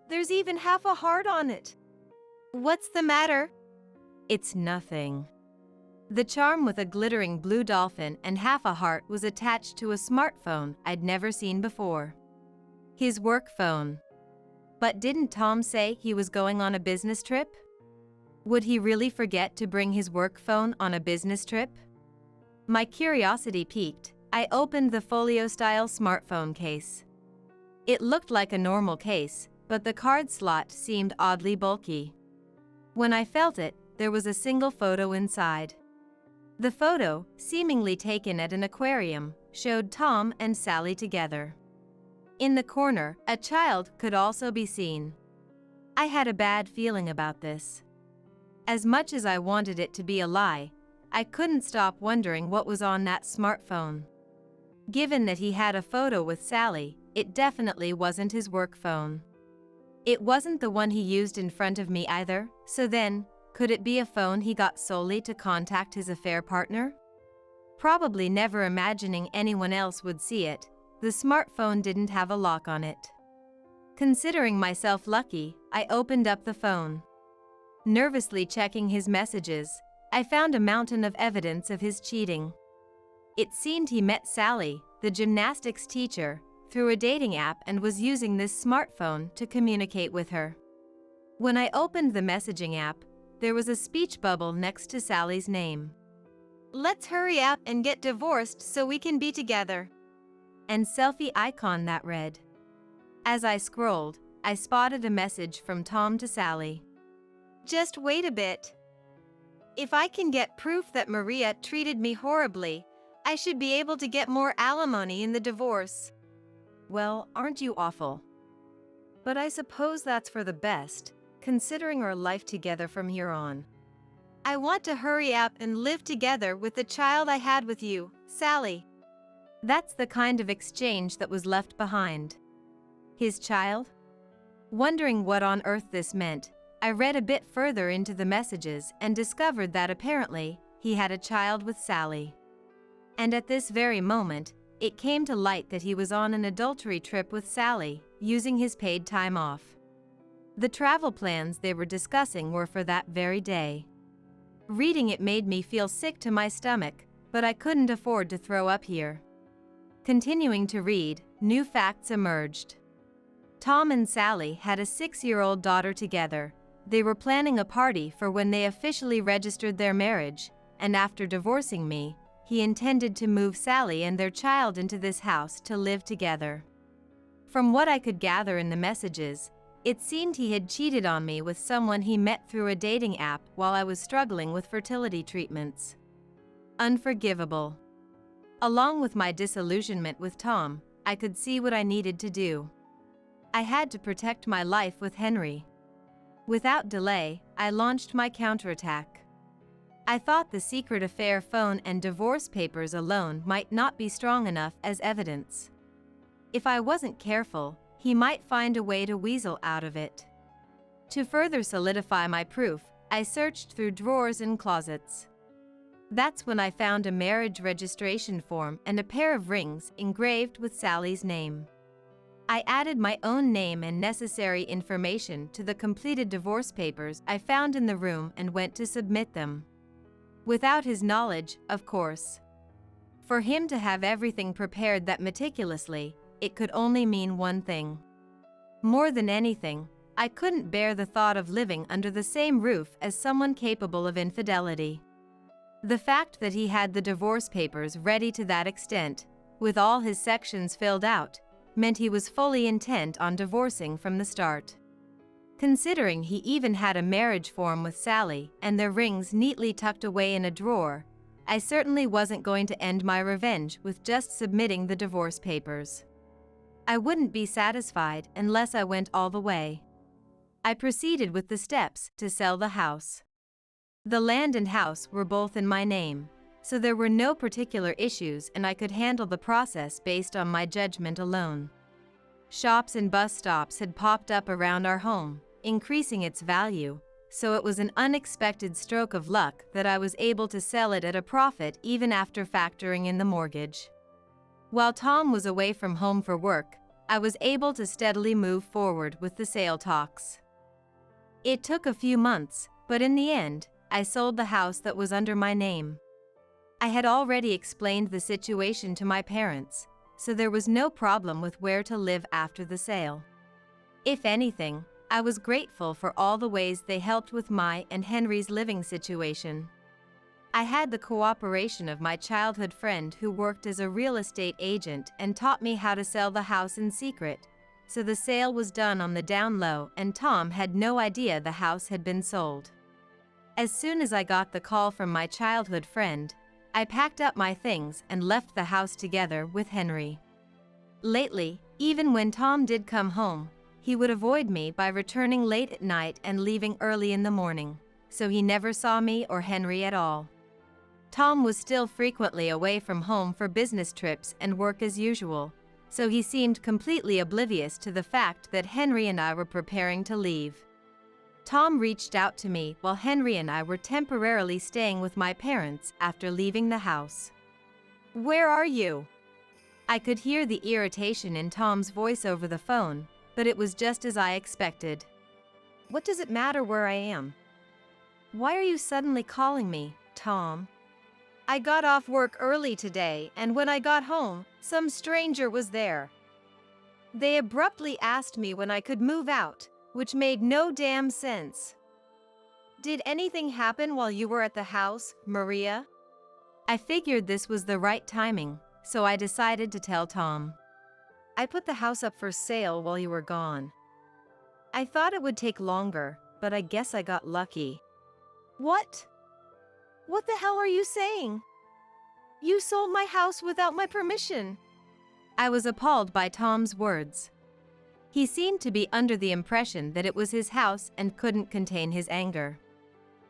Speaker 3: There's even half a heart on it. What's the matter?
Speaker 2: It's nothing. The charm with a glittering blue dolphin and half a heart was attached to a smartphone I'd never seen before. His work phone. But didn't Tom say he was going on a business trip? Would he really forget to bring his work phone on a business trip? My curiosity piqued. I opened the folio-style smartphone case. It looked like a normal case, but the card slot seemed oddly bulky. When I felt it, there was a single photo inside. The photo, seemingly taken at an aquarium, showed Tom and Sally together. In the corner, a child could also be seen. I had a bad feeling about this. As much as I wanted it to be a lie, I couldn't stop wondering what was on that smartphone. Given that he had a photo with Sally, it definitely wasn't his work phone. It wasn't the one he used in front of me either, so then, could it be a phone he got solely to contact his affair partner? Probably never imagining anyone else would see it, the smartphone didn't have a lock on it. Considering myself lucky, I opened up the phone. Nervously checking his messages, I found a mountain of evidence of his cheating. It seemed he met Sally, the gymnastics teacher, through a dating app and was using this smartphone to communicate with her. When I opened the messaging app, there was a speech bubble next to Sally's name.
Speaker 3: Let's hurry up and get divorced so we can be together.
Speaker 2: And selfie icon that read. As I scrolled, I spotted a message from Tom to Sally.
Speaker 3: Just wait a bit. If I can get proof that Maria treated me horribly, I should be able to get more alimony in the divorce.
Speaker 2: Well, aren't you awful? But I suppose that's for the best, considering our life together from here on.
Speaker 3: I want to hurry up and live together with the child I had with you, Sally.
Speaker 2: That's the kind of exchange that was left behind. His child? Wondering what on earth this meant, I read a bit further into the messages and discovered that apparently, he had a child with Sally. And at this very moment, it came to light that he was on an adultery trip with Sally, using his paid time off. The travel plans they were discussing were for that very day. Reading it made me feel sick to my stomach, but I couldn't afford to throw up here. Continuing to read, new facts emerged. Tom and Sally had a 6-year-old daughter together. They were planning a party for when they officially registered their marriage, and after divorcing me, he intended to move Sally and their child into this house to live together. From what I could gather in the messages, it seemed he had cheated on me with someone he met through a dating app while I was struggling with fertility treatments. Unforgivable. Along with my disillusionment with Tom, I could see what I needed to do. I had to protect my life with Henry. Without delay, I launched my counterattack. I thought the secret affair phone and divorce papers alone might not be strong enough as evidence. If I wasn't careful, he might find a way to weasel out of it. To further solidify my proof, I searched through drawers and closets. That's when I found a marriage registration form and a pair of rings engraved with Sally's name. I added my own name and necessary information to the completed divorce papers I found in the room and went to submit them. Without his knowledge, of course. For him to have everything prepared that meticulously, it could only mean one thing. More than anything, I couldn't bear the thought of living under the same roof as someone capable of infidelity. The fact that he had the divorce papers ready to that extent, with all his sections filled out, meant he was fully intent on divorcing from the start. Considering he even had a marriage form with Sally and their rings neatly tucked away in a drawer, I certainly wasn't going to end my revenge with just submitting the divorce papers. I wouldn't be satisfied unless I went all the way. I proceeded with the steps to sell the house. The land and house were both in my name, so there were no particular issues and I could handle the process based on my judgment alone. Shops and bus stops had popped up around our home, increasing its value, so it was an unexpected stroke of luck that I was able to sell it at a profit even after factoring in the mortgage. While Tom was away from home for work, I was able to steadily move forward with the sale talks. It took a few months, but in the end, I sold the house that was under my name. I had already explained the situation to my parents, so there was no problem with where to live after the sale. If anything, I was grateful for all the ways they helped with my and Henry's living situation. I had the cooperation of my childhood friend who worked as a real estate agent and taught me how to sell the house in secret, so the sale was done on the down low and Tom had no idea the house had been sold. As soon as I got the call from my childhood friend, I packed up my things and left the house together with Henry. Lately, even when Tom did come home, he would avoid me by returning late at night and leaving early in the morning, so he never saw me or Henry at all. Tom was still frequently away from home for business trips and work as usual, so he seemed completely oblivious to the fact that Henry and I were preparing to leave. Tom reached out to me while Henry and I were temporarily staying with my parents after leaving the house.
Speaker 3: Where are you?
Speaker 2: I could hear the irritation in Tom's voice over the phone, but it was just as I expected.
Speaker 3: What does it matter where I am? Why are you suddenly calling me, Tom? I got off work early today, and when I got home, some stranger was there. They abruptly asked me when I could move out, which made no damn sense. Did anything happen while you were at the house, Maria?
Speaker 2: I figured this was the right timing, so I decided to tell Tom.
Speaker 3: I put the house up for sale while you were gone. I thought it would take longer, but I guess I got lucky. What? What the hell are you saying? You sold my house without my permission.
Speaker 2: I was appalled by Tom's words. He seemed to be under the impression that it was his house and couldn't contain his anger.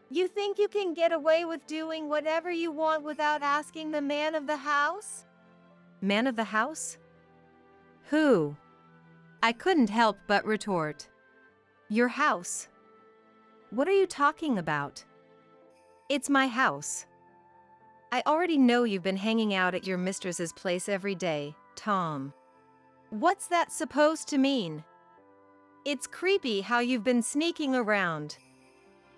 Speaker 3: You think you can get away with doing whatever you want without asking the man of the house?
Speaker 2: Man of the house? Who? I couldn't help but retort.
Speaker 3: Your house.
Speaker 2: What are you talking about?
Speaker 3: It's my house. I already know you've been hanging out at your mistress's place every day, Tom. What's that supposed to mean? It's creepy how you've been sneaking around.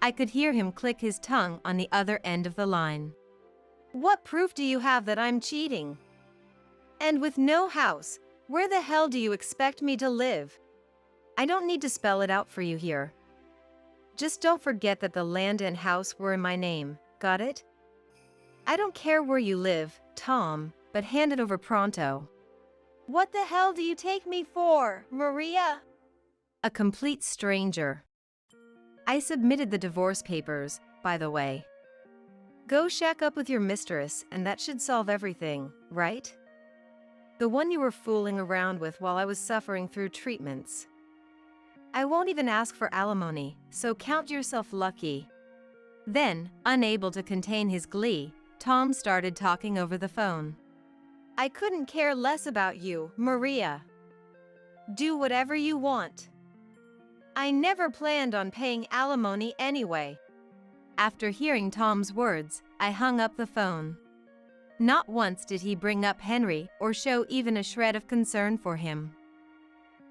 Speaker 2: I could hear him click his tongue on the other end of the line.
Speaker 3: What proof do you have that I'm cheating? And with no house, where the hell do you expect me to live? I don't need to spell it out for you here. Just don't forget that the land and house were in my name, got it? I don't care where you live, Tom, but hand it over pronto. What the hell do you take me for, Maria?
Speaker 2: A complete stranger. I submitted the divorce papers, by the way.
Speaker 3: Go shack up with your mistress, and that should solve everything, right? The one you were fooling around with while I was suffering through treatments. I won't even ask for alimony, so count yourself lucky.
Speaker 2: Then, unable to contain his glee, Tom started talking over the phone.
Speaker 3: I couldn't care less about you, Maria. Do whatever you want. I never planned on paying alimony anyway.
Speaker 2: After hearing Tom's words, I hung up the phone. Not once did he bring up Henry or show even a shred of concern for him.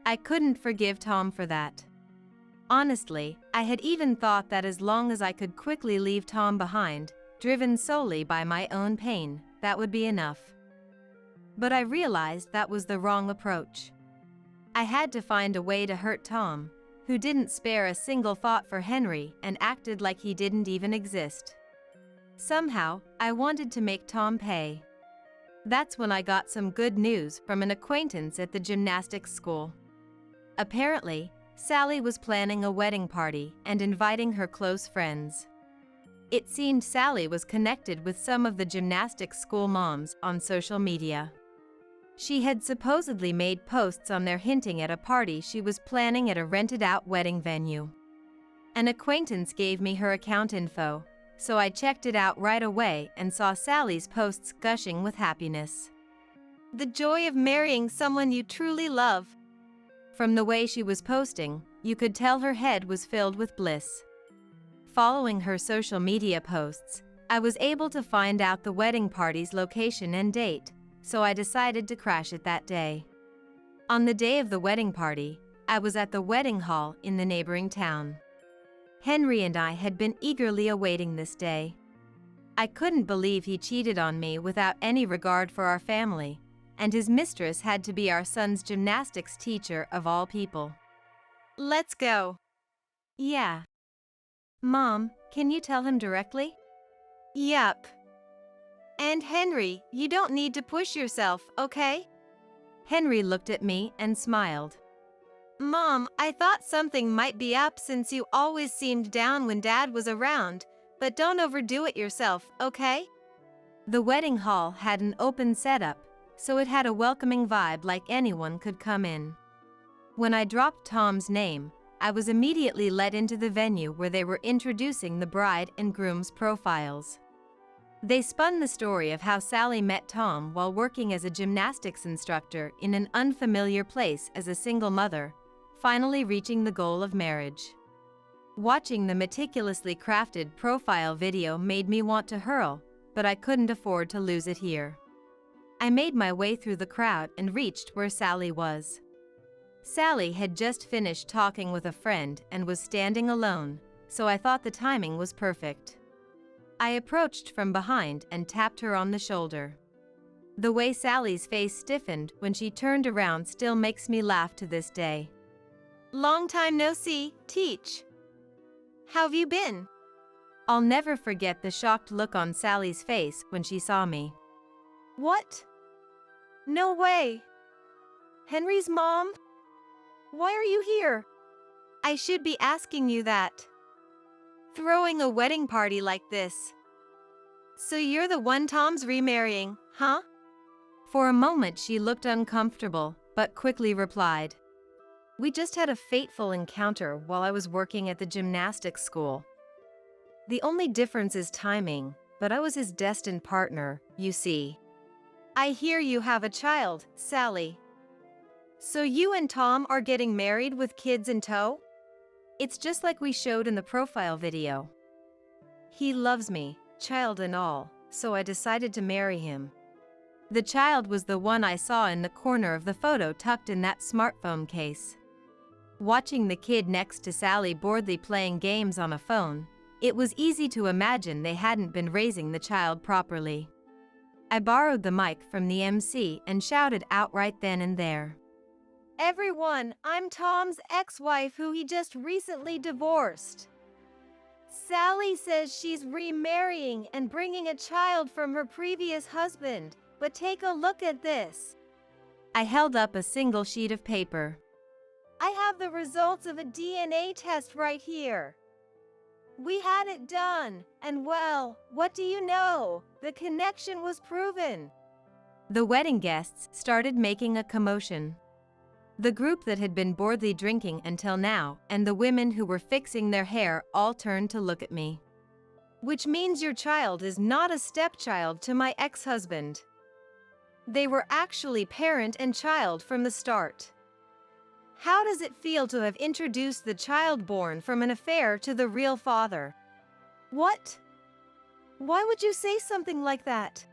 Speaker 2: I couldn't forgive Tom for that. Honestly, I had even thought that as long as I could quickly leave Tom behind, driven solely by my own pain, that would be enough. But I realized that was the wrong approach. I had to find a way to hurt Tom, who didn't spare a single thought for Henry and acted like he didn't even exist. Somehow, I wanted to make Tom pay. That's when I got some good news from an acquaintance at the gymnastics school. Apparently, Sally was planning a wedding party and inviting her close friends. It seemed Sally was connected with some of the gymnastics school moms on social media. She had supposedly made posts on there hinting at a party she was planning at a rented-out wedding venue. An acquaintance gave me her account info, so I checked it out right away and saw Sally's posts gushing with happiness.
Speaker 3: The joy of marrying someone you truly love.
Speaker 2: From the way she was posting, you could tell her head was filled with bliss. Following her social media posts, I was able to find out the wedding party's location and date, so I decided to crash it that day. On the day of the wedding party, I was at the wedding hall in the neighboring town. Henry and I had been eagerly awaiting this day. I couldn't believe he cheated on me without any regard for our family, and his mistress had to be our son's gymnastics teacher of all people.
Speaker 3: Let's go.
Speaker 2: Yeah. Mom, can you tell him directly?
Speaker 3: Yep. And Henry, you don't need to push yourself, okay?
Speaker 2: Henry looked at me and smiled.
Speaker 3: Mom, I thought something might be up since you always seemed down when Dad was around, But don't overdo it yourself, okay?
Speaker 2: The wedding hall had an open setup, so it had a welcoming vibe like anyone could come in. When I dropped Tom's name, I was immediately led into the venue where they were introducing the bride and groom's profiles. They spun the story of how Sally met Tom while working as a gymnastics instructor in an unfamiliar place as a single mother, finally reaching the goal of marriage. Watching the meticulously crafted profile video made me want to hurl, but I couldn't afford to lose it here. I made my way through the crowd and reached where Sally was. Sally had just finished talking with a friend and was standing alone, so I thought the timing was perfect. I approached from behind and tapped her on the shoulder. The way Sally's face stiffened when she turned around still makes me laugh to this day.
Speaker 3: Long time no see, Teach. How've you been?
Speaker 2: I'll never forget the shocked look on Sally's face when she saw me.
Speaker 4: What? No way. Henry's mom? Why are you here?
Speaker 3: I should be asking you that. Throwing a wedding party like this. So you're the one Tom's remarrying, huh?
Speaker 2: For a moment she looked uncomfortable, but quickly replied. We just had a fateful encounter while I was working at the gymnastics school. The only difference is timing, but I was his destined partner, you see.
Speaker 3: I hear you have a child, Sally. So you and Tom are getting married with kids in tow?
Speaker 2: It's just like we showed in the profile video. He loves me, child and all, so I decided to marry him. The child was the one I saw in the corner of the photo tucked in that smartphone case. Watching the kid next to Sally boredly playing games on a phone, it was easy to imagine they hadn't been raising the child properly. I borrowed the mic from the MC and shouted out right then and there.
Speaker 4: Everyone, I'm Tom's ex-wife who he just recently divorced. Sally says she's remarrying and bringing a child from her previous husband, but take a look at this.
Speaker 2: I held up a single sheet of paper.
Speaker 4: I have the results of a DNA test right here. We had it done, and well, what do you know? The connection was proven.
Speaker 2: The wedding guests started making a commotion. The group that had been boredly drinking until now and the women who were fixing their hair all turned to look at me.
Speaker 3: Which means your child is not a stepchild to my ex-husband. They were actually parent and child from the start. How does it feel to have introduced the child born from an affair to the real father?
Speaker 4: What? Why would you say something like that?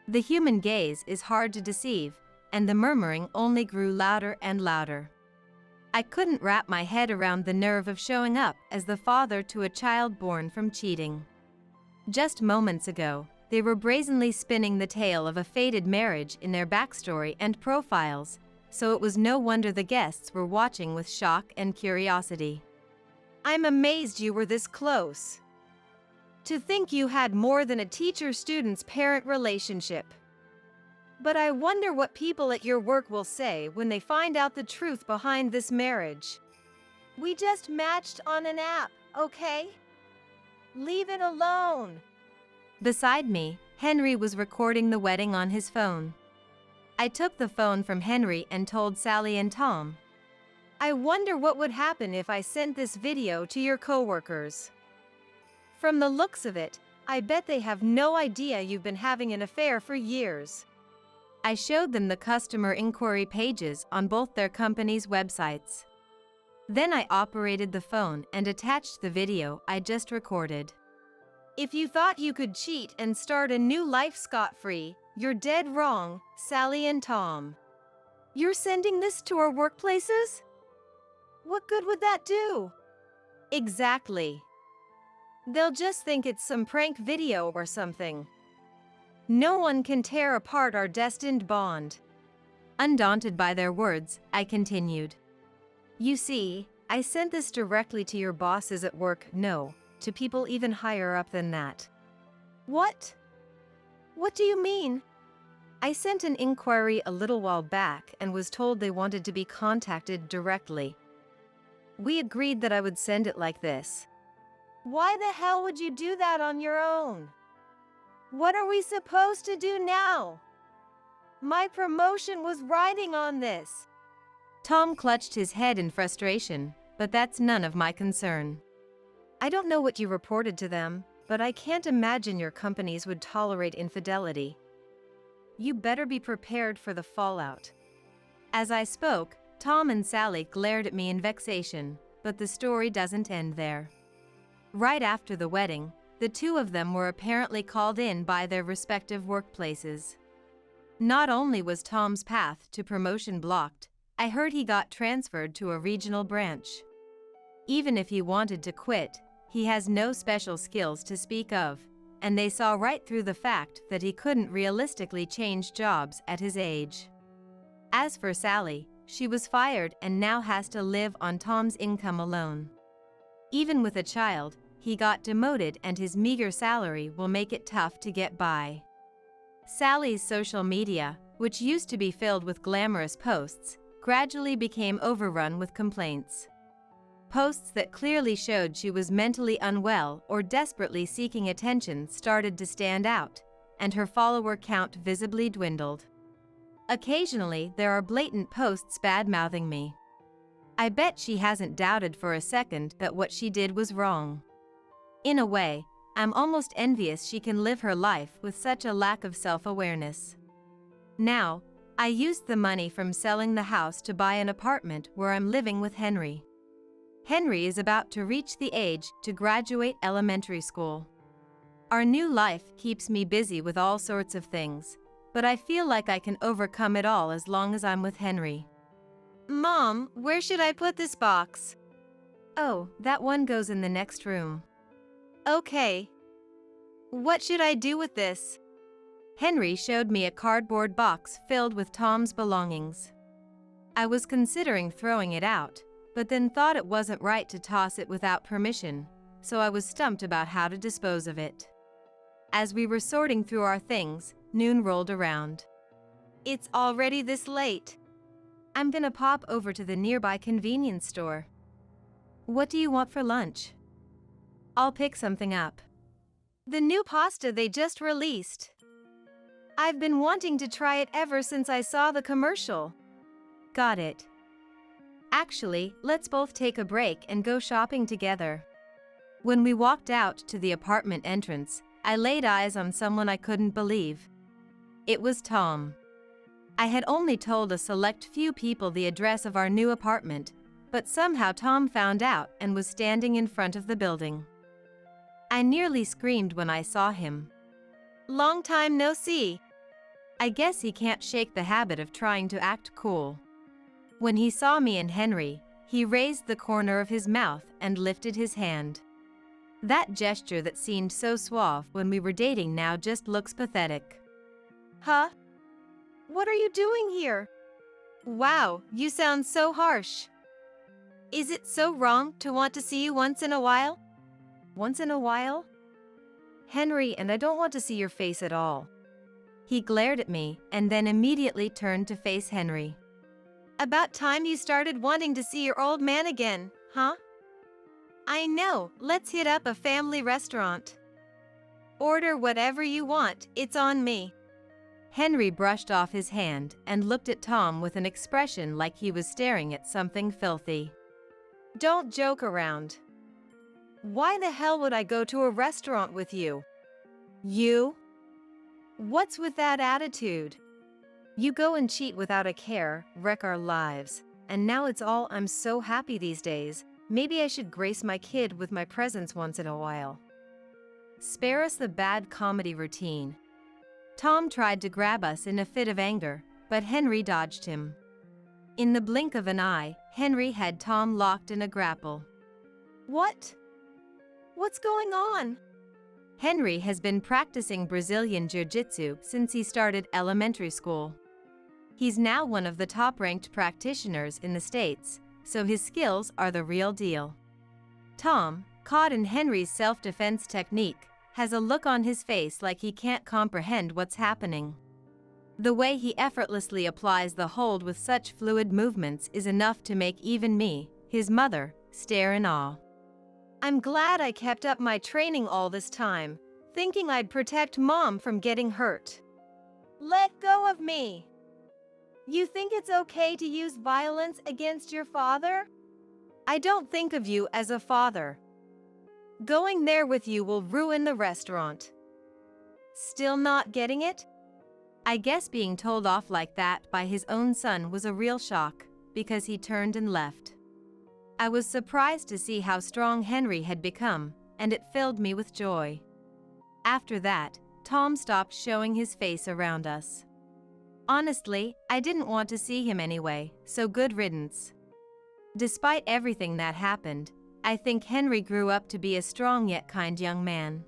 Speaker 2: The human gaze is hard to deceive, and the murmuring only grew louder and louder. I couldn't wrap my head around the nerve of showing up as the father to a child born from cheating. Just moments ago, they were brazenly spinning the tale of a fated marriage in their backstory and profiles, so it was no wonder the guests were watching with shock and curiosity.
Speaker 3: I'm amazed you were this close. To think you had more than a teacher-student's parent relationship. But I wonder what people at your work will say when they find out the truth behind this marriage.
Speaker 4: We just matched on an app, okay? Leave it alone.
Speaker 2: Beside me, Henry was recording the wedding on his phone. I took the phone from Henry and told Sally and Tom.
Speaker 3: I wonder what would happen if I sent this video to your coworkers. From the looks of it, I bet they have no idea you've been having an affair for years.
Speaker 2: I showed them the customer inquiry pages on both their companies' websites. Then I operated the phone and attached the video I just recorded.
Speaker 3: If you thought you could cheat and start a new life scot-free, you're dead wrong, Sally and Tom.
Speaker 4: You're sending this to our workplaces? What good would that do?
Speaker 3: Exactly. They'll just think it's some prank video or something. No one can tear apart our destined bond.
Speaker 2: Undaunted by their words, I continued.
Speaker 3: You see, I sent this directly to your bosses at work, no, to people even higher up than that.
Speaker 4: What? What do you mean?
Speaker 3: I sent an inquiry a little while back and was told they wanted to be contacted directly. We agreed that I would send it like this.
Speaker 4: Why the hell would you do that on your own? What are we supposed to do now? My promotion was riding on this.
Speaker 2: Tom clutched his head in frustration, but that's none of my concern. I don't know what you reported to them, but I can't imagine your companies would tolerate infidelity. You better be prepared for the fallout. As I spoke, Tom and Sally glared at me in vexation, but the story doesn't end there. Right after the wedding, the two of them were apparently called in by their respective workplaces. Not only was Tom's path to promotion blocked, I heard he got transferred to a regional branch. Even if he wanted to quit, he has no special skills to speak of, and they saw right through the fact that he couldn't realistically change jobs at his age. As for Sally, she was fired and now has to live on Tom's income alone. Even with a child, he got demoted and his meager salary will make it tough to get by. Sally's social media, which used to be filled with glamorous posts, gradually became overrun with complaints. Posts that clearly showed she was mentally unwell or desperately seeking attention started to stand out, and her follower count visibly dwindled. Occasionally, there are blatant posts bad-mouthing me. I bet she hasn't doubted for a second that what she did was wrong. In a way, I'm almost envious she can live her life with such a lack of self-awareness. Now, I used the money from selling the house to buy an apartment where I'm living with Henry. Henry is about to reach the age to graduate elementary school. Our new life keeps me busy with all sorts of things, but I feel like I can overcome it all as long as I'm with Henry.
Speaker 3: Mom, where should I put this box?
Speaker 2: Oh, that one goes in the next room.
Speaker 3: Okay. What should I do with this?
Speaker 2: Henry showed me a cardboard box filled with Tom's belongings. I was considering throwing it out, but then thought it wasn't right to toss it without permission, so I was stumped about how to dispose of it. As we were sorting through our things, noon rolled around.
Speaker 3: It's already this late.
Speaker 2: I'm gonna pop over to the nearby convenience store. What do you want for lunch? I'll pick something up.
Speaker 3: The new pasta they just released. I've been wanting to try it ever since I saw the commercial.
Speaker 2: Got it. Actually, let's both take a break and go shopping together. When we walked out to the apartment entrance, I laid eyes on someone I couldn't believe. It was Tom. I had only told a select few people the address of our new apartment, but somehow Tom found out and was standing in front of the building. I nearly screamed when I saw him.
Speaker 3: Long time no see.
Speaker 2: I guess he can't shake the habit of trying to act cool. When he saw me and Henry, he raised the corner of his mouth and lifted his hand. That gesture that seemed so suave when we were dating now just looks pathetic.
Speaker 3: Huh?
Speaker 4: What are you doing here?
Speaker 3: Wow, you sound so harsh. Is it so wrong to want to see you once in a while?
Speaker 2: Once in a while? Henry, and I don't want to see your face at all. He glared at me and then immediately turned to face Henry.
Speaker 3: About time you started wanting to see your old man again, huh? I know, let's hit up a family restaurant. Order whatever you want, it's on me.
Speaker 2: Henry brushed off his hand and looked at Tom with an expression like he was staring at something filthy.
Speaker 3: Don't joke around. Why the hell would I go to a restaurant with you? You? What's with that attitude?
Speaker 2: You go and cheat without a care, wreck our lives, and now it's all I'm so happy these days. Maybe I should grace my kid with my presence once in a while. Spare us the bad comedy routine. Tom tried to grab us in a fit of anger, but Henry dodged him. In the blink of an eye, Henry had Tom locked in a grapple.
Speaker 4: What? What's going on?
Speaker 2: Henry has been practicing Brazilian Jiu-Jitsu since he started elementary school. He's now one of the top-ranked practitioners in the States, so his skills are the real deal. Tom, caught in Henry's self-defense technique, has a look on his face like he can't comprehend what's happening. The way he effortlessly applies the hold with such fluid movements is enough to make even me, his mother, stare in awe.
Speaker 3: I'm glad I kept up my training all this time, thinking I'd protect Mom from getting hurt.
Speaker 4: Let go of me. You think it's okay to use violence against your father?
Speaker 3: I don't think of you as a father. Going there with you will ruin the restaurant. Still not getting it? I guess being told off like that by his own son was a real shock, because he turned and left. I was surprised to see how strong Henry had become, and it filled me with joy. After that, Tom stopped showing his face around us. Honestly, I didn't want to see him anyway, so good riddance. Despite everything that happened, I think Henry grew up to be a strong yet kind young man.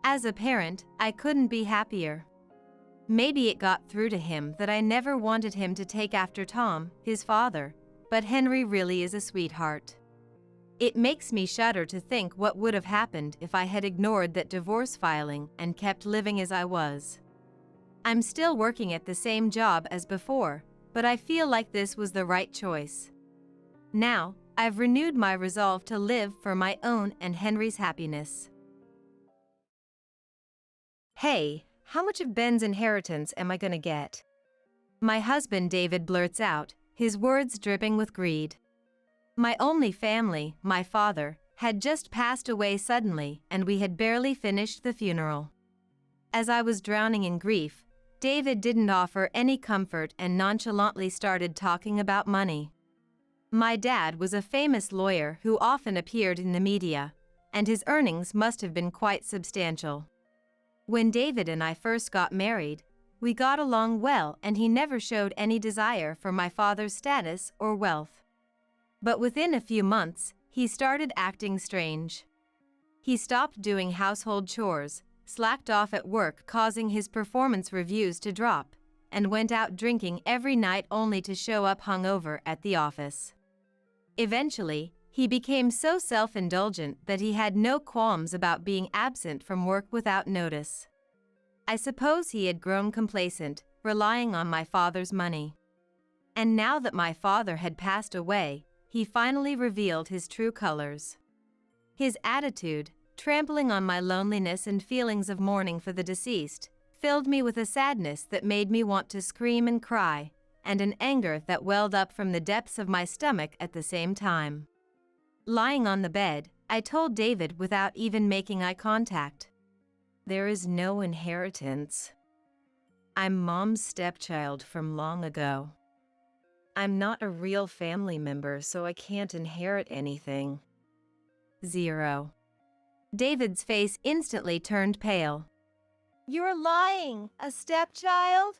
Speaker 3: As a parent, I couldn't be happier. Maybe it got through to him that I never wanted him to take after Tom, his father, but Henry really is a sweetheart. It makes me shudder to think what would have happened if I had ignored that divorce filing and kept living as I was. I'm still working at the same job as before, but I feel like this was the right choice. Now, I've renewed my resolve to live for my own and Henry's happiness. Hey, how much of Ben's inheritance am I gonna get? My husband David blurts out, his words dripping with greed. My only family, my father, had just passed away suddenly, and we had barely finished the funeral. As I was drowning in grief, David didn't offer any comfort and nonchalantly started talking about money. My dad was a famous lawyer who often appeared in the media, and his earnings must have been quite substantial. When David and I first got married, we got along well and he never showed any desire for my father's status or wealth. But within a few months, he started acting strange. He stopped doing household chores, slacked off at work causing his performance reviews to drop, and went out drinking every night only to show up hungover at the office. Eventually, he became so self-indulgent that he had no qualms about being absent from work without notice. I suppose he had grown complacent, relying on my father's money. And now that my father had passed away, he finally revealed his true colors. His attitude, trampling on my loneliness and feelings of mourning for the deceased, filled me with a sadness that made me want to scream and cry, and an anger that welled up from the depths of my stomach at the same time. Lying on the bed, I told David without even making eye contact. There is no inheritance. I'm Mom's stepchild from long ago. I'm not a real family member, so I can't inherit anything. 0. David's face instantly turned pale.
Speaker 4: You're lying, a stepchild?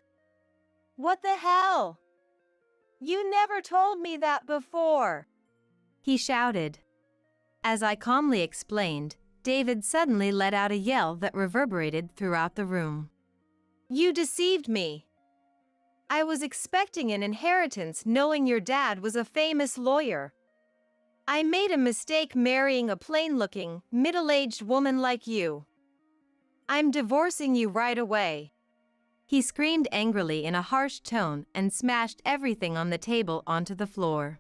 Speaker 4: What the hell? You never told me that before.
Speaker 3: He shouted. As I calmly explained, David suddenly let out a yell that reverberated throughout the room. You deceived me. I was expecting an inheritance knowing your dad was a famous lawyer. I made a mistake marrying a plain-looking, middle-aged woman like you. I'm divorcing you right away. He screamed angrily in a harsh tone and smashed everything on the table onto the floor.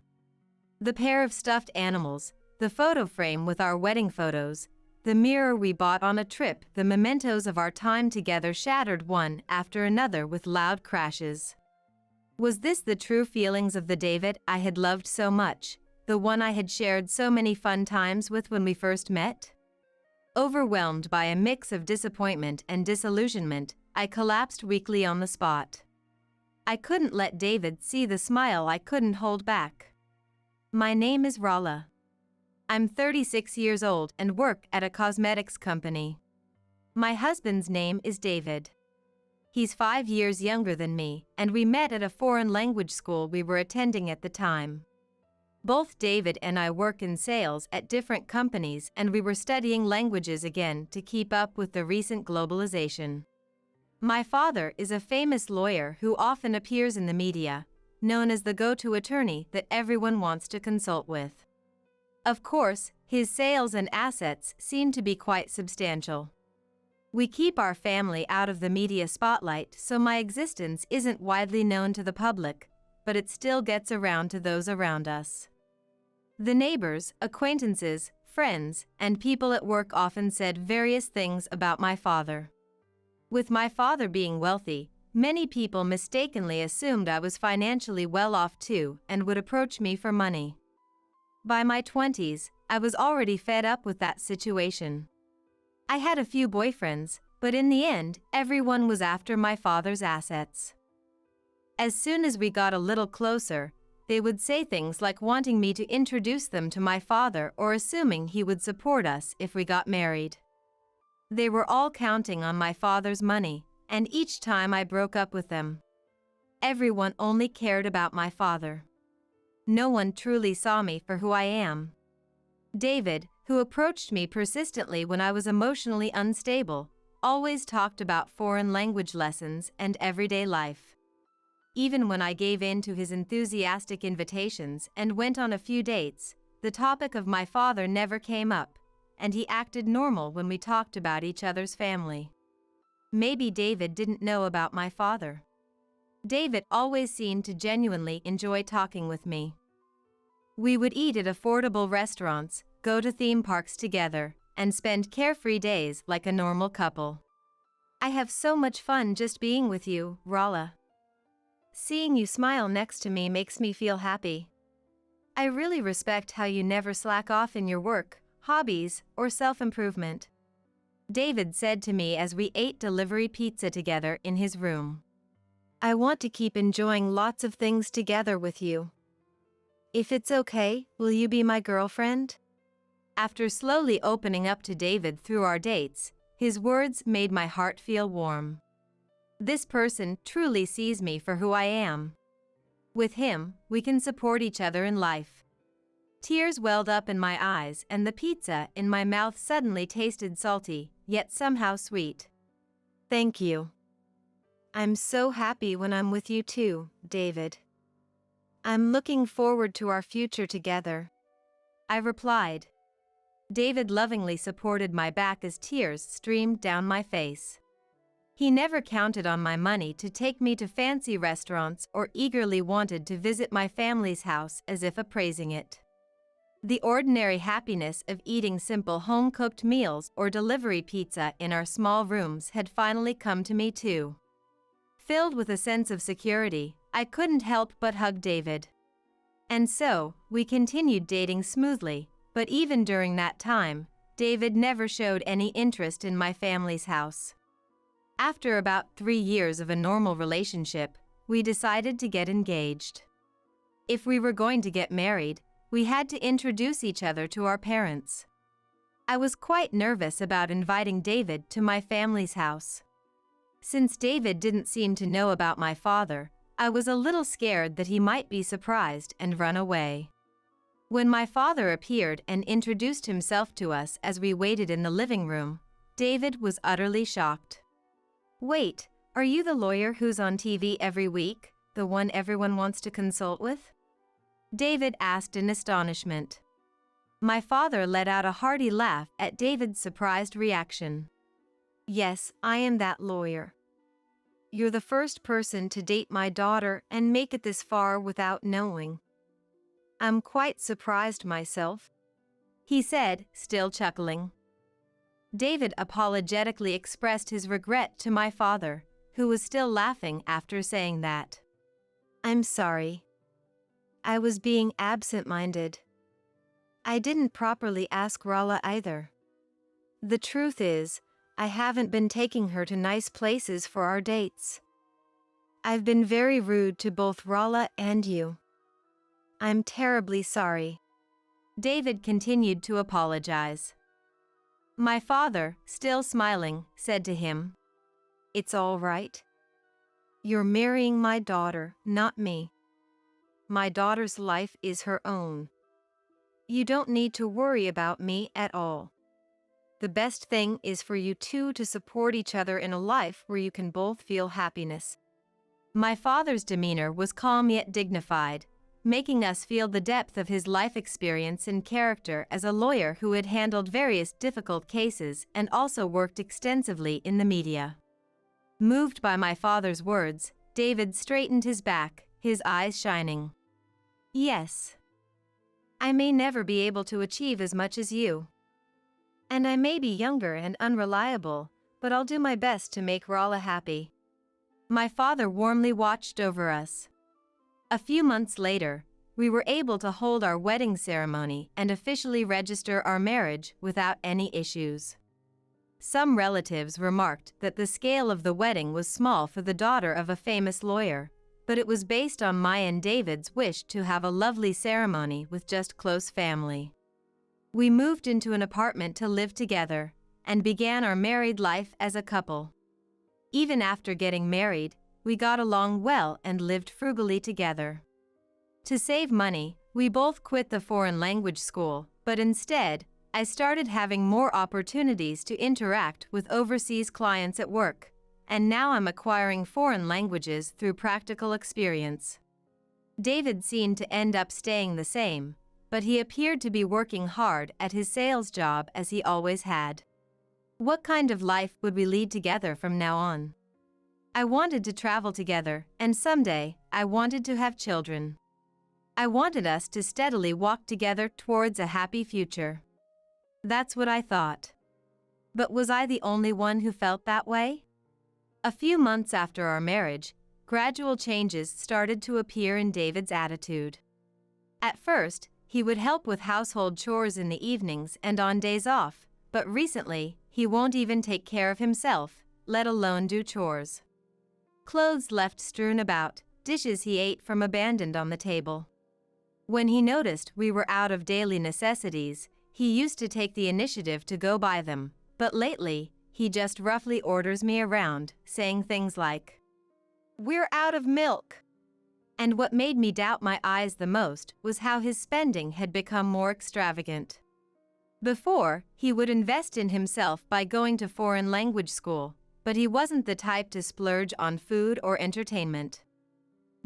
Speaker 3: The pair of stuffed animals, the photo frame with our wedding photos, the mirror we bought on a trip, the mementos of our time together shattered one after another with loud crashes. Was this the true feelings of the David I had loved so much, the one I had shared so many fun times with when we first met? Overwhelmed by a mix of disappointment and disillusionment, I collapsed weakly on the spot. I couldn't let David see the smile I couldn't hold back. My name is Rala. I'm 36 years old and work at a cosmetics company. My husband's name is David. He's 5 years younger than me, and we met at a foreign language school we were attending at the time. Both David and I work in sales at different companies, and we were studying languages again to keep up with the recent globalization. My father is a famous lawyer who often appears in the media, known as the go-to attorney that everyone wants to consult with. Of course, his sales and assets seem to be quite substantial. We keep our family out of the media spotlight, so my existence isn't widely known to the public, but it still gets around to those around us. The neighbors, acquaintances,
Speaker 2: friends, and people at work often said various things about my father. With my father being wealthy, many people mistakenly assumed I was financially well off too and would approach me for money. By my 20s, I was already fed up with that situation. I had a few boyfriends, but in the end, everyone was after my father's assets. As soon as we got a little closer, they would say things like wanting me to introduce them to my father or assuming he would support us if we got married. They were all counting on my father's money, and each time I broke up with them, everyone only cared about my father. No one truly saw me for who I am. David, who approached me persistently when I was emotionally unstable, always talked about foreign language lessons and everyday life. Even when I gave in to his enthusiastic invitations and went on a few dates, the topic of my father never came up, and he acted normal when we talked about each other's family. Maybe David didn't know about my father. David always seemed to genuinely enjoy talking with me. We would eat at affordable restaurants, go to theme parks together, and spend carefree days like a normal couple. I have so much fun just being with you, Rala. Seeing you smile next to me makes me feel happy. I really respect how you never slack off in your work, hobbies, or self-improvement. David said to me as we ate delivery pizza together in his room. I want to keep enjoying lots of things together with you. If it's okay, will you be my girlfriend? After slowly opening up to David through our dates, his words made my heart feel warm. This person truly sees me for who I am. With him, we can support each other in life. Tears welled up in my eyes and the pizza in my mouth suddenly tasted salty, yet somehow sweet. Thank you. I'm so happy when I'm with you too, David. I'm looking forward to our future together, I replied. David lovingly supported my back as tears streamed down my face. He never counted on my money to take me to fancy restaurants or eagerly wanted to visit my family's house as if appraising it. The ordinary happiness of eating simple home-cooked meals or delivery pizza in our small rooms had finally come to me too. Filled with a sense of security, I couldn't help but hug David. And so, we continued dating smoothly, but even during that time, David never showed any interest in my family's house. After about 3 years of a normal relationship, we decided to get engaged. If we were going to get married, we had to introduce each other to our parents. I was quite nervous about inviting David to my family's house. Since David didn't seem to know about my father, I was a little scared that he might be surprised and run away. When my father appeared and introduced himself to us as we waited in the living room, David was utterly shocked. Wait, are you the lawyer who's on TV every week, the one everyone wants to consult with? David asked in astonishment. My father let out a hearty laugh at David's surprised reaction. Yes, I am that lawyer. You're the first person to date my daughter and make it this far without knowing. I'm quite surprised myself, he said, still chuckling. David apologetically expressed his regret to my father, who was still laughing after saying that. I'm sorry. I was being absent-minded. I didn't properly ask Rala either. The truth is, I haven't been taking her to nice places for our dates. I've been very rude to both Rala and you. I'm terribly sorry. David continued to apologize. My father, still smiling, said to him, It's all right. You're marrying my daughter, not me. My daughter's life is her own. You don't need to worry about me at all. The best thing is for you two to support each other in a life where you can both feel happiness. My father's demeanor was calm yet dignified, making us feel the depth of his life experience and character as a lawyer who had handled various difficult cases and also worked extensively in the media. Moved by my father's words, David straightened his back, his eyes shining. Yes. I may never be able to achieve as much as you. And I may be younger and unreliable, but I'll do my best to make Rala happy." My father warmly watched over us. A few months later, we were able to hold our wedding ceremony and officially register our marriage without any issues. Some relatives remarked that the scale of the wedding was small for the daughter of a famous lawyer, but it was based on my and David's wish to have a lovely ceremony with just close family. We moved into an apartment to live together and began our married life as a couple. Even after getting married, we got along well and lived frugally together. To save money, we both quit the foreign language school, but instead, I started having more opportunities to interact with overseas clients at work, and now I'm acquiring foreign languages through practical experience. David seemed to end up staying the same, but he appeared to be working hard at his sales job as he always had. What kind of life would we lead together from now on? I wanted to travel together, and someday, I wanted to have children. I wanted us to steadily walk together towards a happy future. That's what I thought. But was I the only one who felt that way? A few months after our marriage, gradual changes started to appear in David's attitude. At first, he would help with household chores in the evenings and on days off, but recently, he won't even take care of himself, let alone do chores. Clothes left strewn about, dishes he ate from abandoned on the table. When he noticed we were out of daily necessities, he used to take the initiative to go buy them, but lately, he just roughly orders me around, saying things like, "We're out of milk." And what made me doubt my eyes the most was how his spending had become more extravagant. Before, he would invest in himself by going to foreign language school, but he wasn't the type to splurge on food or entertainment.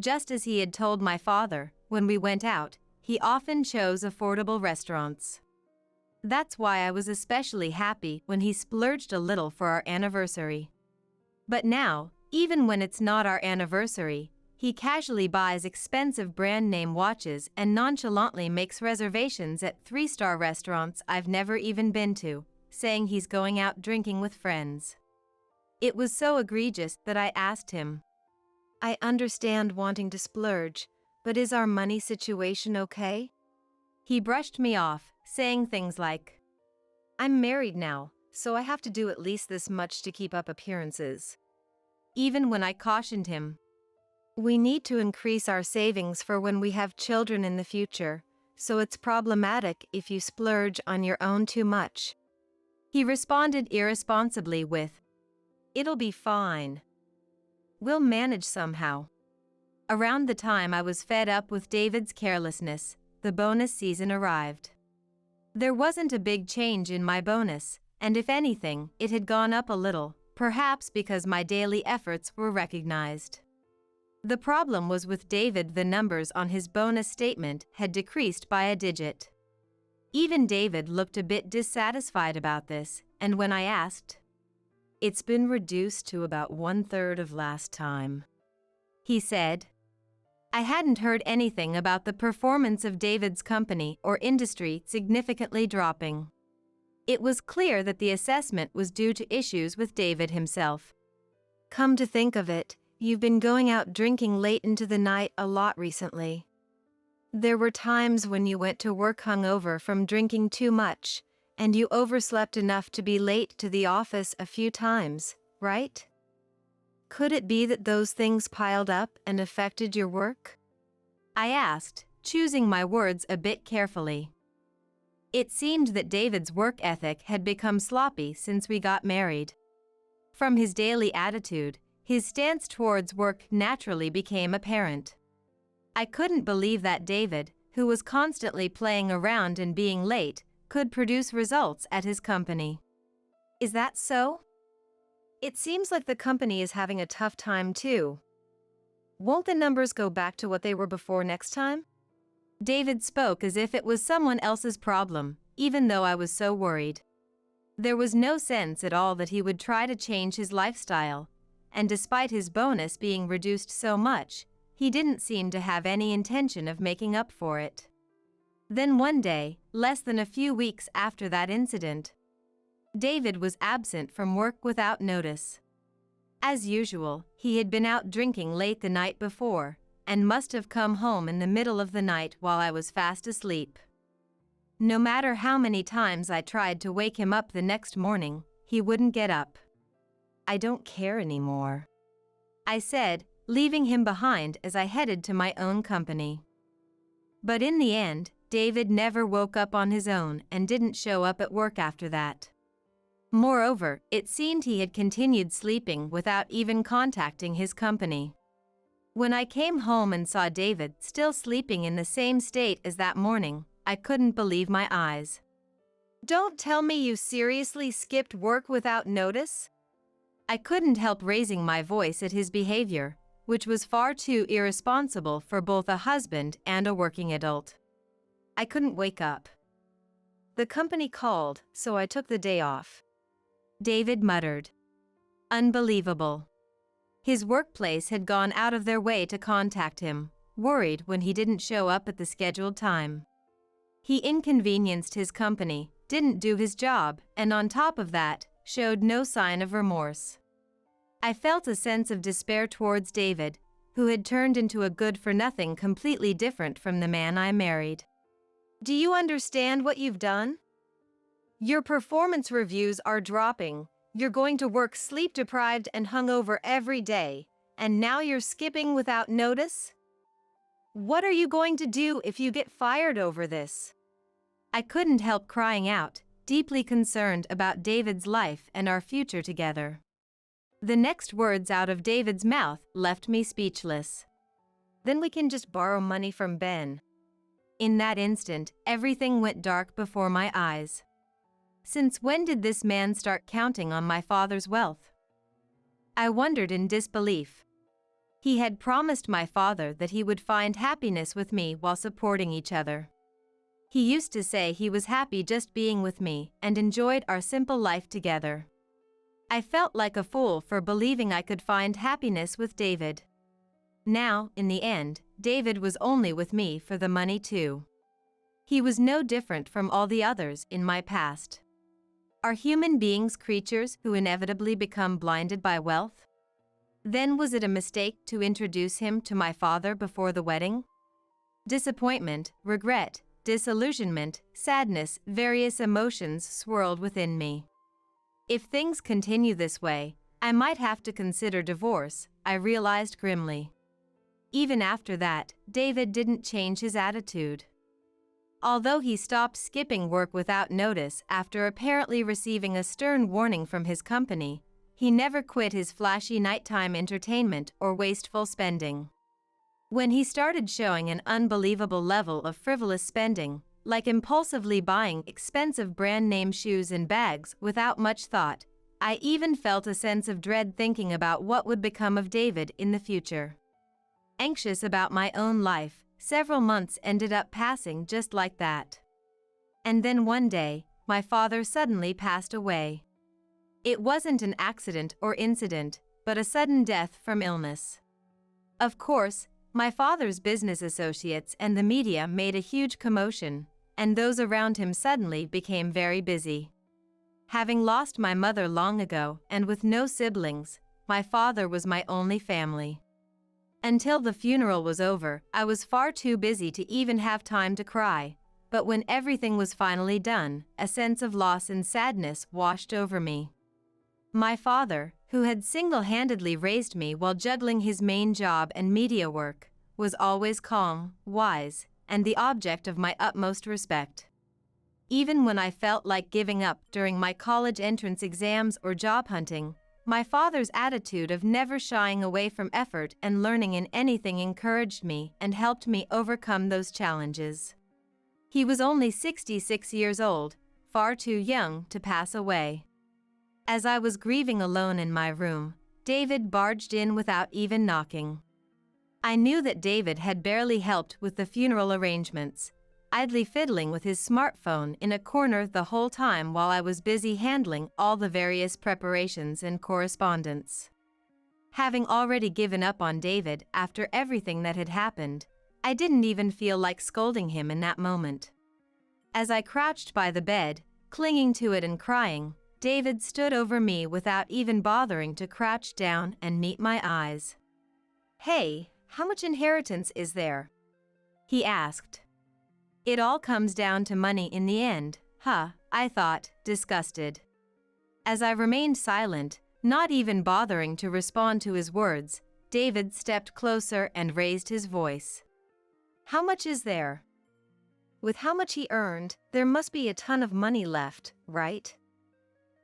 Speaker 2: Just as he had told my father, when we went out, he often chose affordable restaurants. That's why I was especially happy when he splurged a little for our anniversary. But now, even when it's not our anniversary, he casually buys expensive brand name watches and nonchalantly makes reservations at 3-star restaurants I've never even been to, saying he's going out drinking with friends. It was so egregious that I asked him, "I understand wanting to splurge, but is our money situation okay?" He brushed me off, saying things like, "I'm married now, so I have to do at least this much to keep up appearances." Even when I cautioned him, "We need to increase our savings for when we have children in the future, so it's problematic if you splurge on your own too much," he responded irresponsibly with, "It'll be fine. We'll manage somehow." Around the time I was fed up with David's carelessness, the bonus season arrived. There wasn't a big change in my bonus, and if anything, it had gone up a little, perhaps because my daily efforts were recognized. The problem was with David, the numbers on his bonus statement had decreased by a digit. Even David looked a bit dissatisfied about this, and when I asked, "It's been reduced to about 1/3 of last time," he said. I hadn't heard anything about the performance of David's company or industry significantly dropping. It was clear that the assessment was due to issues with David himself. "Come to think of it, you've been going out drinking late into the night a lot recently. There were times when you went to work hungover from drinking too much, and you overslept enough to be late to the office a few times, right? Could it be that those things piled up and affected your work?" I asked, choosing my words a bit carefully. It seemed that David's work ethic had become sloppy since we got married. From his daily attitude, his stance towards work naturally became apparent. I couldn't believe that David, who was constantly playing around and being late, could produce results at his company. "Is that so? It seems like the company is having a tough time too. Won't the numbers go back to what they were before next time?" David spoke as if it was someone else's problem, even though I was so worried. There was no sense at all that he would try to change his lifestyle, and despite his bonus being reduced so much, he didn't seem to have any intention of making up for it. Then one day, less than a few weeks after that incident, David was absent from work without notice. As usual, he had been out drinking late the night before, and must have come home in the middle of the night while I was fast asleep. No matter how many times I tried to wake him up the next morning, he wouldn't get up. "I don't care anymore," I said, leaving him behind as I headed to my own company. But in the end, David never woke up on his own and didn't show up at work after that. Moreover, it seemed he had continued sleeping without even contacting his company. When I came home and saw David still sleeping in the same state as that morning, I couldn't believe my eyes.
Speaker 3: Don't tell me you seriously skipped work without notice?
Speaker 2: I couldn't help raising my voice at his behavior, which was far too irresponsible for both a husband and a working adult. I couldn't wake up.
Speaker 3: The company called, so I took the day off.
Speaker 2: David muttered. Unbelievable. His workplace had gone out of their way to contact him, worried when he didn't show up at the scheduled time. He inconvenienced his company, didn't do his job, and on top of that, showed no sign of remorse. I felt a sense of despair towards David, who had turned into a good-for-nothing completely different from the man I married.
Speaker 3: Do you understand what you've done? Your performance reviews are dropping, you're going to work sleep-deprived and hungover every day, and now you're skipping without notice? What are you going to do if you get fired over this?
Speaker 2: I couldn't help crying out, deeply concerned about David's life and our future together. The next words out of David's mouth left me speechless.
Speaker 3: Then we can just borrow money from Ben.
Speaker 2: In that instant, everything went dark before my eyes. Since when did this man start counting on my father's wealth? I wondered in disbelief. He had promised my father that he would find happiness with me while supporting each other. He used to say he was happy just being with me and enjoyed our simple life together. I felt like a fool for believing I could find happiness with David. Now, in the end, David was only with me for the money too. He was no different from all the others in my past. Are human beings creatures who inevitably become blinded by wealth? Then was it a mistake to introduce him to my father before the wedding? Disappointment, regret, disillusionment, sadness, various emotions swirled within me. If things continue this way, I might have to consider divorce, I realized grimly. Even after that, David didn't change his attitude. Although he stopped skipping work without notice after apparently receiving a stern warning from his company, he never quit his flashy nighttime entertainment or wasteful spending. When he started showing an unbelievable level of frivolous spending, like impulsively buying expensive brand-name shoes and bags without much thought, I even felt a sense of dread thinking about what would become of David in the future. Anxious about my own life, several months ended up passing just like that. And then one day, my father suddenly passed away. It wasn't an accident or incident, but a sudden death from illness. Of course, my father's business associates and the media made a huge commotion, and those around him suddenly became very busy. Having lost my mother long ago and with no siblings, my father was my only family. Until the funeral was over, I was far too busy to even have time to cry, but when everything was finally done, a sense of loss and sadness washed over me. My father, who had single-handedly raised me while juggling his main job and media work, was always calm, wise, and the object of my utmost respect. Even when I felt like giving up during my college entrance exams or job hunting, my father's attitude of never shying away from effort and learning in anything encouraged me and helped me overcome those challenges. He was only 66 years old, far too young to pass away. As I was grieving alone in my room, David barged in without even knocking. I knew that David had barely helped with the funeral arrangements, idly fiddling with his smartphone in a corner the whole time while I was busy handling all the various preparations and correspondence. Having already given up on David after everything that had happened, I didn't even feel like scolding him in that moment. As I crouched by the bed, clinging to it and crying, David stood over me without even bothering to crouch down and meet my eyes. "Hey, how much inheritance is there?" he asked. "It all comes down to money in the end, huh?" I thought, disgusted. As I remained silent, not even bothering to respond to his words, David stepped closer and raised his voice. "How much is there?"
Speaker 3: With how much he earned, there must be a ton of money left, right?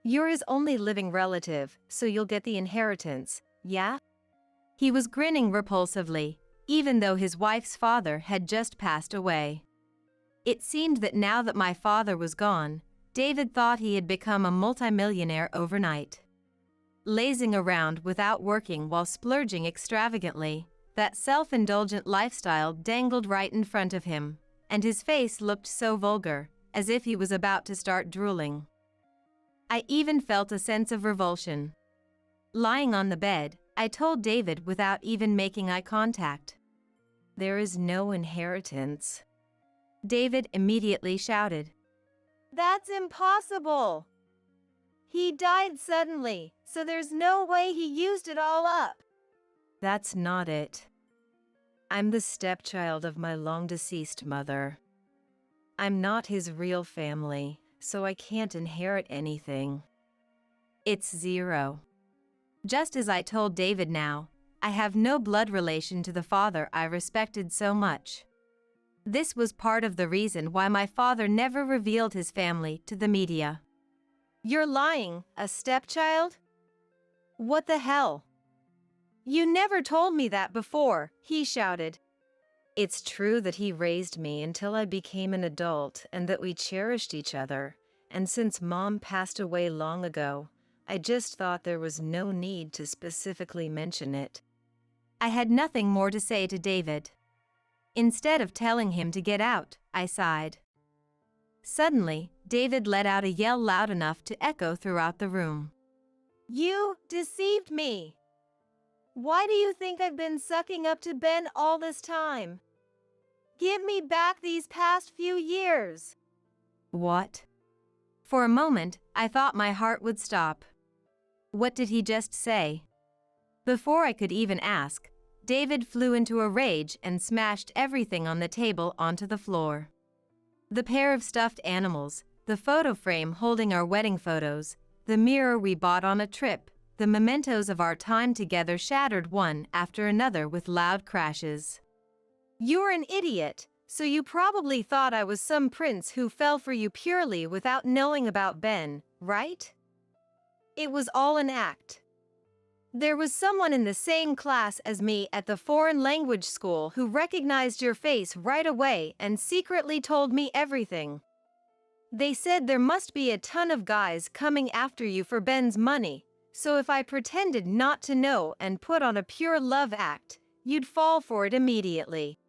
Speaker 3: You're his only living relative, so you'll get the inheritance, yeah?
Speaker 2: He was grinning repulsively, even though his wife's father had just passed away. It seemed that now that my father was gone, David thought he had become a multimillionaire overnight. Lazing around without working while splurging extravagantly, that self-indulgent lifestyle dangled right in front of him, and his face looked so vulgar, as if he was about to start drooling. I even felt a sense of revulsion. Lying on the bed, I told David without even making eye contact.
Speaker 3: "There is no inheritance."
Speaker 2: David immediately shouted.
Speaker 4: That's impossible. He died suddenly, so there's no way he used it all up.
Speaker 3: That's not it. I'm the stepchild of my long-deceased mother. I'm not his real family, so I can't inherit anything.
Speaker 2: It's zero. Just as I told David now, I have no blood relation to the father I respected so much. This was part of the reason why my father never revealed his family to the media.
Speaker 3: "You're lying, a stepchild? What the hell? You never told me that before," he shouted. "It's true that he raised me until I became an adult and that we cherished each other, and since Mom passed away long ago, I just thought there was no need to specifically mention it."
Speaker 2: I had nothing more to say to David. Instead of telling him to get out, I sighed. Suddenly, David let out a yell loud enough to echo throughout the room.
Speaker 4: You deceived me. Why do you think I've been sucking up to Ben all this time? Give me back these past few years.
Speaker 2: What? For a moment, I thought my heart would stop. What did he just say? Before I could even ask, David flew into a rage and smashed everything on the table onto the floor. The pair of stuffed animals, the photo frame holding our wedding photos, the mirror we bought on a trip, the mementos of our time together shattered one after another with loud crashes.
Speaker 3: "You're an idiot, so you probably thought I was some prince who fell for you purely without knowing about Ben, right? It was all an act. There was someone in the same class as me at the foreign language school who recognized your face right away and secretly told me everything. They said there must be a ton of guys coming after you for Ben's money, so if I pretended not to know and put on a pure love act, you'd fall for it immediately."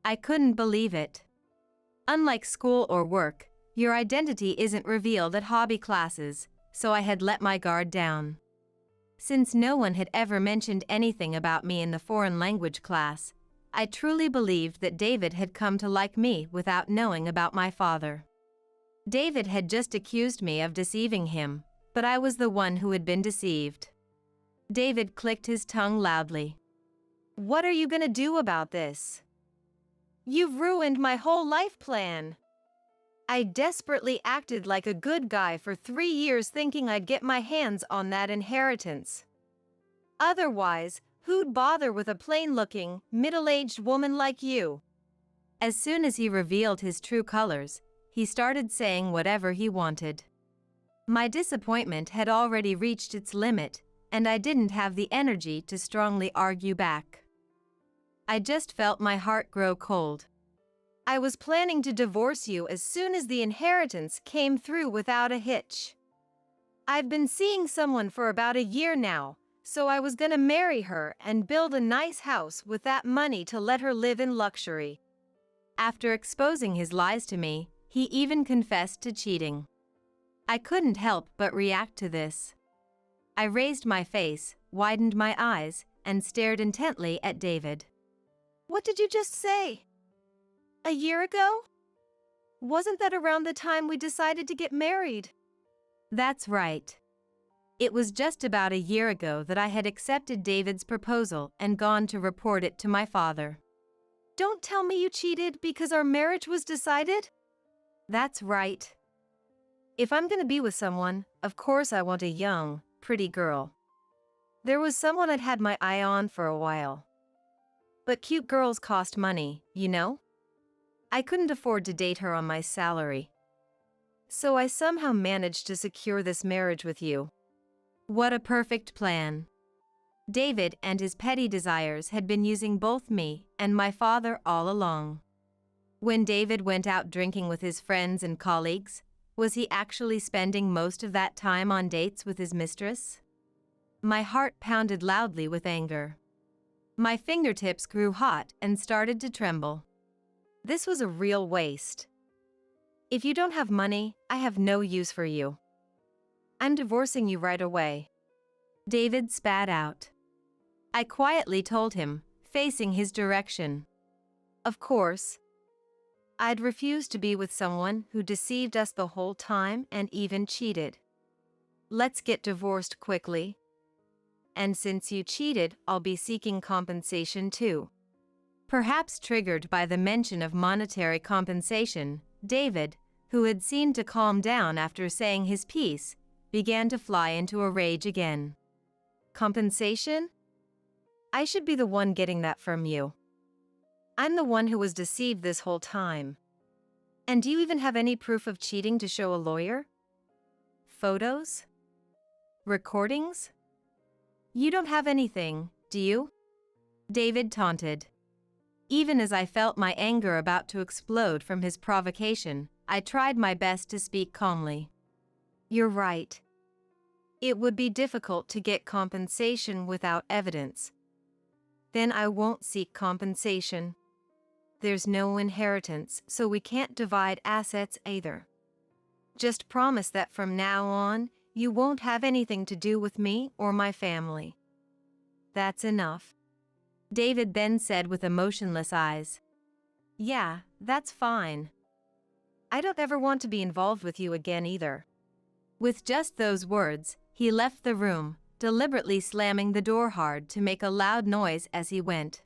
Speaker 2: I couldn't believe it. Unlike school or work, your identity isn't revealed at hobby classes, so I had let my guard down. Since no one had ever mentioned anything about me in the foreign language class, I truly believed that David had come to like me without knowing about my father. David had just accused me of deceiving him, but I was the one who had been deceived. David clicked his tongue loudly.
Speaker 3: "What are you gonna do about this?
Speaker 4: You've ruined my whole life plan.
Speaker 3: I desperately acted like a good guy for 3 years thinking I'd get my hands on that inheritance. Otherwise, who'd bother with a plain-looking, middle-aged woman like you?"
Speaker 2: As soon as he revealed his true colors, he started saying whatever he wanted. My disappointment had already reached its limit, and I didn't have the energy to strongly argue back. I just felt my heart grow cold.
Speaker 3: "I was planning to divorce you as soon as the inheritance came through without a hitch. I've been seeing someone for about a year now, so I was gonna marry her and build a nice house with that money to let her live in luxury."
Speaker 2: After exposing his lies to me, he even confessed to cheating. I couldn't help but react to this. I raised my face, widened my eyes, and stared intently at David.
Speaker 4: What did you just say? A year ago? Wasn't that around the time we decided to get married?
Speaker 2: That's right. It was just about a year ago that I had accepted David's proposal and gone to report it to my father.
Speaker 4: Don't tell me you cheated because our marriage was decided?
Speaker 2: That's right. If I'm gonna be with someone, of course I want a young, pretty girl. There was someone I'd had my eye on for a while. But cute girls cost money, you know? I couldn't afford to date her on my salary. So I somehow managed to secure this marriage with you. What a perfect plan. David and his petty desires had been using both me and my father all along. When David went out drinking with his friends and colleagues, was he actually spending most of that time on dates with his mistress? My heart pounded loudly with anger. My fingertips grew hot and started to tremble. This was a real waste. If you don't have money, I have no use for you. I'm divorcing you right away. David spat out. I quietly told him, facing his direction. Of course. I'd refused to be with someone who deceived us the whole time and even cheated. Let's get divorced quickly. And since you cheated, I'll be seeking compensation too. Perhaps triggered by the mention of monetary compensation, David, who had seemed to calm down after saying his piece, began to fly into a rage again. Compensation? I should be the one getting that from you. I'm the one who was deceived this whole time. And do you even have any proof of cheating to show a lawyer? Photos? Recordings? You don't have anything, do you? David taunted. Even as I felt my anger about to explode from his provocation, I tried my best to speak calmly. You're right. It would be difficult to get compensation without evidence. Then I won't seek compensation. There's no inheritance, so we can't divide assets either. Just promise that from now on, you won't have anything to do with me or my family. That's enough. David then said with emotionless eyes. Yeah, that's fine. I don't ever want to be involved with you again either. With just those words, he left the room, deliberately slamming the door hard to make a loud noise as he went.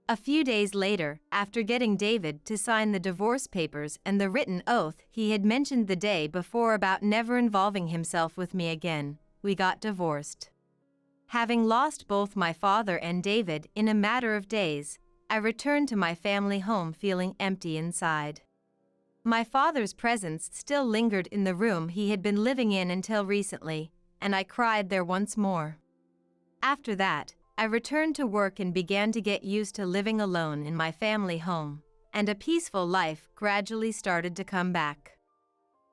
Speaker 2: A few days later, after getting David to sign the divorce papers and the written oath he had mentioned the day before about never involving himself with me again, we got divorced. Having lost both my father and David in a matter of days, I returned to my family home feeling empty inside. My father's presence still lingered in the room he had been living in until recently, and I cried there once more. After that, I returned to work and began to get used to living alone in my family home, and a peaceful life gradually started to come back.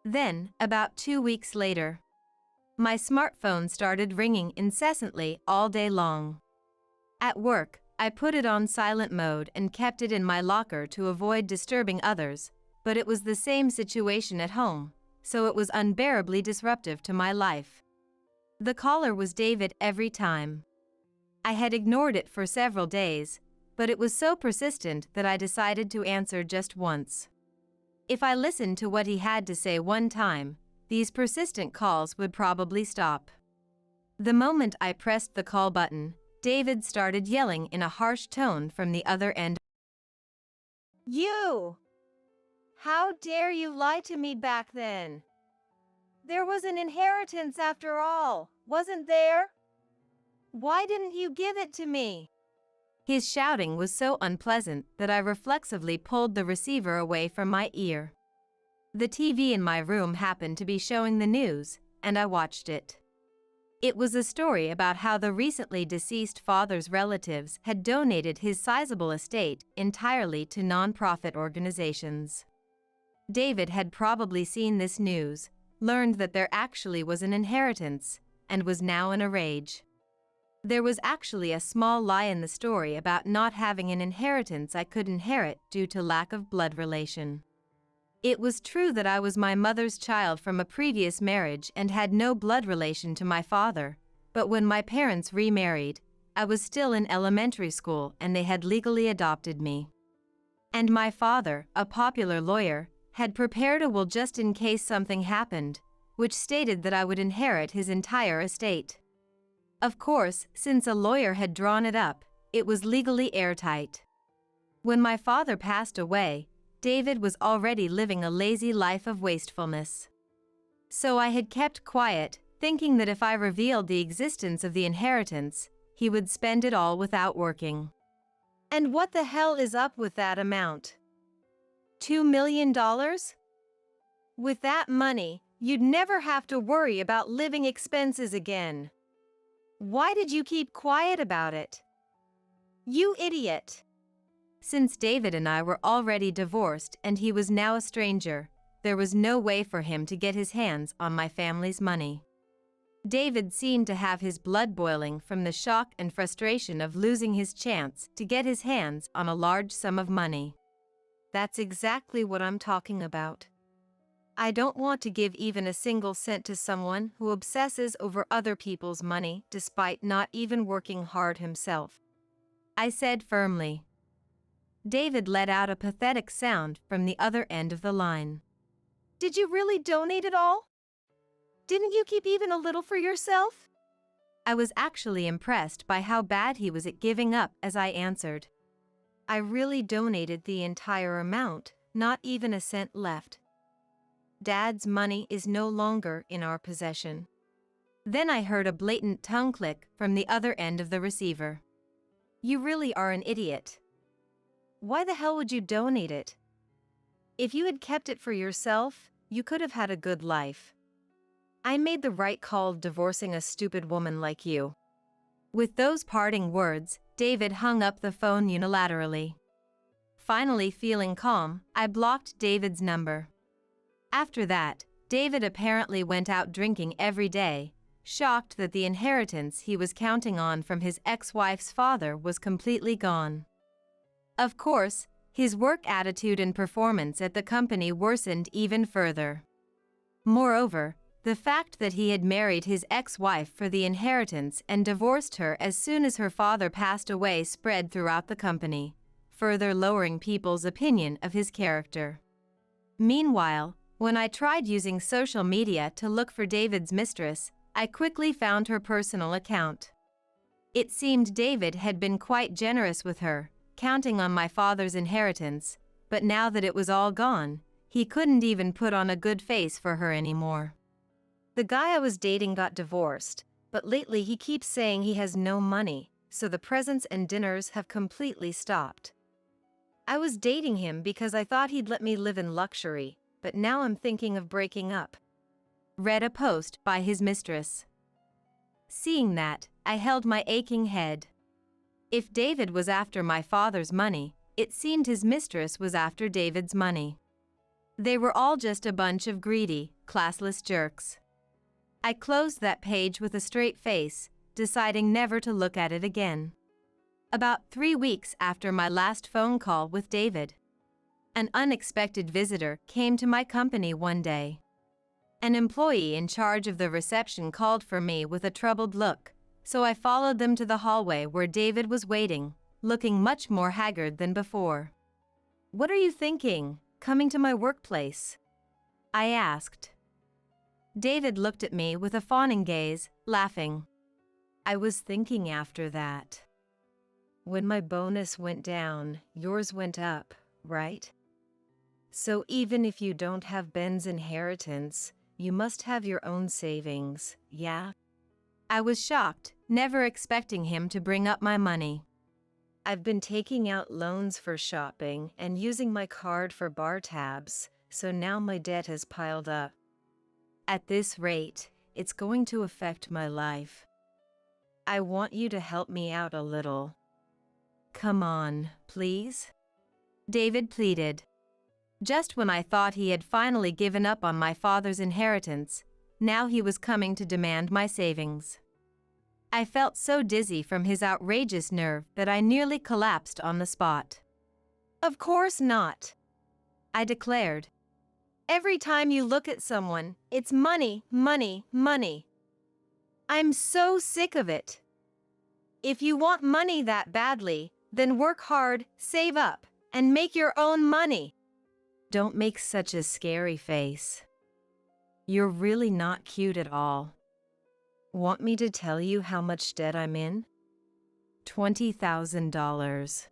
Speaker 2: Then, about 2 weeks later, my smartphone started ringing incessantly all day long. At work, I put it on silent mode and kept it in my locker to avoid disturbing others, but it was the same situation at home, so it was unbearably disruptive to my life. The caller was David every time. I had ignored it for several days, but it was so persistent that I decided to answer just once. If I listened to what he had to say one time, these persistent calls would probably stop. The moment I pressed the call button, David started yelling in a harsh tone from the other end.
Speaker 4: You! How dare you lie to me back then? There was an inheritance after all, wasn't there? Why didn't you give it to me?
Speaker 2: His shouting was so unpleasant that I reflexively pulled the receiver away from my ear. The TV in my room happened to be showing the news, and I watched it. It was a story about how the recently deceased father's relatives had donated his sizable estate entirely to nonprofit organizations. David had probably seen this news, learned that there actually was an inheritance, and was now in a rage. There was actually a small lie in the story about not having an inheritance I could inherit due to lack of blood relation. It was true that I was my mother's child from a previous marriage and had no blood relation to my father, but when my parents remarried, I was still in elementary school and they had legally adopted me. And my father, a popular lawyer, had prepared a will just in case something happened, which stated that I would inherit his entire estate. Of course, since a lawyer had drawn it up, it was legally airtight. When my father passed away, David was already living a lazy life of wastefulness. So I had kept quiet, thinking that if I revealed the existence of the inheritance, he would spend it all without working.
Speaker 3: And what the hell is up with that amount? $2 million? With that money, you'd never have to worry about living expenses again. Why did you keep quiet about it? You idiot!
Speaker 2: Since David and I were already divorced and he was now a stranger, there was no way for him to get his hands on my family's money. David seemed to have his blood boiling from the shock and frustration of losing his chance to get his hands on a large sum of money.
Speaker 3: That's exactly what I'm talking about. I don't want to give even a single cent to someone who obsesses over other people's money despite not even working hard himself,
Speaker 2: I said firmly. David let out a pathetic sound from the other end of the line.
Speaker 3: Did you really donate it all? Didn't you keep even a little for yourself?
Speaker 2: I was actually impressed by how bad he was at giving up as I answered.
Speaker 3: I really donated the entire amount, not even a cent left. Dad's money is no longer in our possession.
Speaker 2: Then I heard a blatant tongue click from the other end of the receiver.
Speaker 3: You really are an idiot. Why the hell would you donate it? If you had kept it for yourself, you could have had a good life. I made the right call divorcing a stupid woman like you.
Speaker 2: With those parting words, David hung up the phone unilaterally. Finally feeling calm, I blocked David's number. After that, David apparently went out drinking every day, shocked that the inheritance he was counting on from his ex-wife's father was completely gone. Of course, his work attitude and performance at the company worsened even further. Moreover, the fact that he had married his ex-wife for the inheritance and divorced her as soon as her father passed away spread throughout the company, further lowering people's opinion of his character. Meanwhile, when I tried using social media to look for David's mistress, I quickly found her personal account. It seemed David had been quite generous with her, counting on my father's inheritance, but now that it was all gone, he couldn't even put on a good face for her anymore.
Speaker 3: The guy I was dating got divorced, but lately he keeps saying he has no money, so the presents and dinners have completely stopped. I was dating him because I thought he'd let me live in luxury, but now I'm thinking of breaking up.
Speaker 2: Read a post by his mistress. Seeing that, I held my aching head. If David was after my father's money, it seemed his mistress was after David's money. They were all just a bunch of greedy, classless jerks. I closed that page with a straight face, deciding never to look at it again. About 3 weeks after my last phone call with David, an unexpected visitor came to my company one day. An employee in charge of the reception called for me with a troubled look, so I followed them to the hallway where David was waiting, looking much more haggard than before. "What are you thinking, coming to my workplace?" I asked. David looked at me with a fawning gaze, laughing.
Speaker 3: I was thinking after that. When my bonus went down, yours went up, right? So even if you don't have Ben's inheritance, you must have your own savings, yeah?
Speaker 2: I was shocked, never expecting him to bring up my money.
Speaker 3: I've been taking out loans for shopping and using my card for bar tabs, so now my debt has piled up. At this rate, it's going to affect my life. I want you to help me out a little. Come on, please?
Speaker 2: David pleaded. Just when I thought he had finally given up on my father's inheritance, now he was coming to demand my savings. I felt so dizzy from his outrageous nerve that I nearly collapsed on the spot.
Speaker 3: Of course not,
Speaker 2: I declared.
Speaker 3: Every time you look at someone, it's money, money, money. I'm so sick of it. If you want money that badly, then work hard, save up, and make your own money.
Speaker 2: Don't make such a scary face. You're really not cute at all. Want me to tell you how much debt I'm in? $20,000.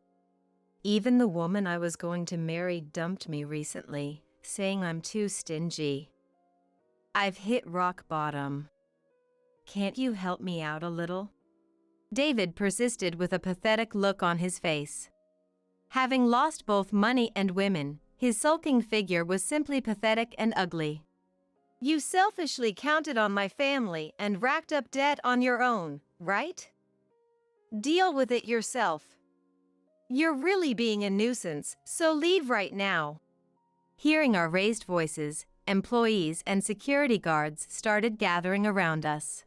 Speaker 2: Even the woman I was going to marry dumped me recently, saying I'm too stingy. I've hit rock bottom. Can't you help me out a little? David persisted with a pathetic look on his face. Having lost both money and women, his sulking figure was simply pathetic and ugly.
Speaker 4: You selfishly counted on my family and racked up debt on your own, right? Deal with it yourself. You're really being a nuisance, so leave right now.
Speaker 2: Hearing our raised voices, employees and security guards started gathering around us.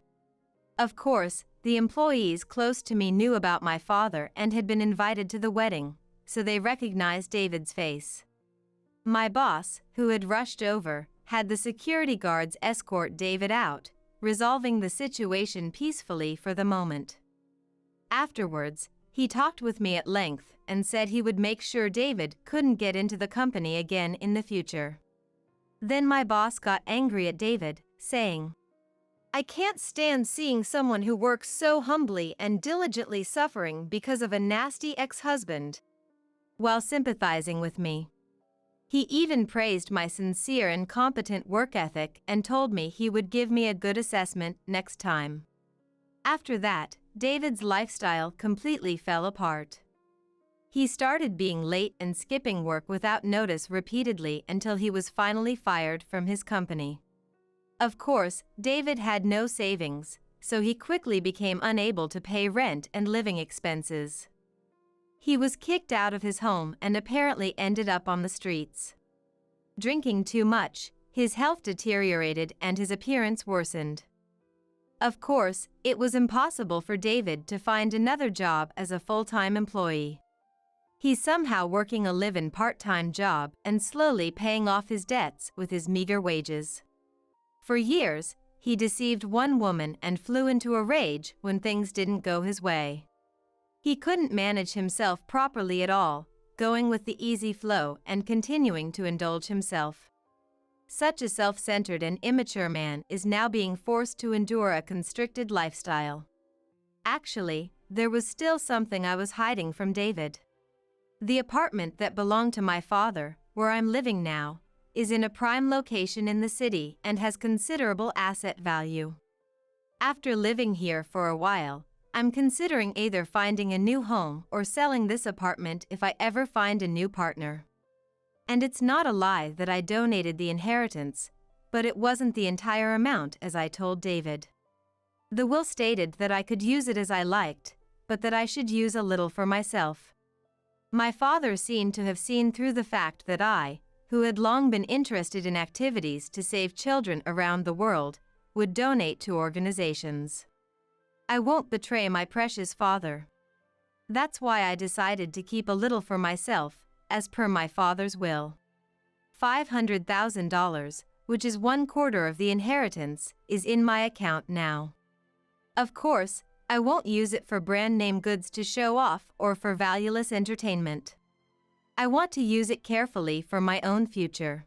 Speaker 2: Of course, the employees close to me knew about my father and had been invited to the wedding, so they recognized David's face. My boss, who had rushed over, had the security guards escort David out, resolving the situation peacefully for the moment. Afterwards, he talked with me at length and said he would make sure David couldn't get into the company again in the future. Then my boss got angry at David, saying,
Speaker 4: I can't stand seeing someone who works so humbly and diligently suffering because of a nasty ex-husband.
Speaker 2: While sympathizing with me. He even praised my sincere and competent work ethic and told me he would give me a good assessment next time. After that, David's lifestyle completely fell apart. He started being late and skipping work without notice repeatedly until he was finally fired from his company. Of course, David had no savings, so he quickly became unable to pay rent and living expenses. He was kicked out of his home and apparently ended up on the streets. Drinking too much, his health deteriorated and his appearance worsened. Of course, it was impossible for David to find another job as a full-time employee. He's somehow working a live-in part-time job and slowly paying off his debts with his meager wages. For years, he deceived one woman and flew into a rage when things didn't go his way. He couldn't manage himself properly at all, going with the easy flow and continuing to indulge himself. Such a self-centered and immature man is now being forced to endure a constricted lifestyle. Actually, there was still something I was hiding from David. The apartment that belonged to my father, where I'm living now, is in a prime location in the city and has considerable asset value. After living here for a while, I'm considering either finding a new home or selling this apartment if I ever find a new partner. And it's not a lie that I donated the inheritance, but it wasn't the entire amount as I told David. The will stated that I could use it as I liked, but that I should use a little for myself. My father seemed to have seen through the fact that I, who had long been interested in activities to save children around the world, would donate to organizations. I won't betray my precious father. That's why I decided to keep a little for myself, as per my father's will. $500,000, which is 1/4 of the inheritance, is in my account now. Of course, I won't use it for brand name goods to show off or for valueless entertainment. I want to use it carefully for my own future.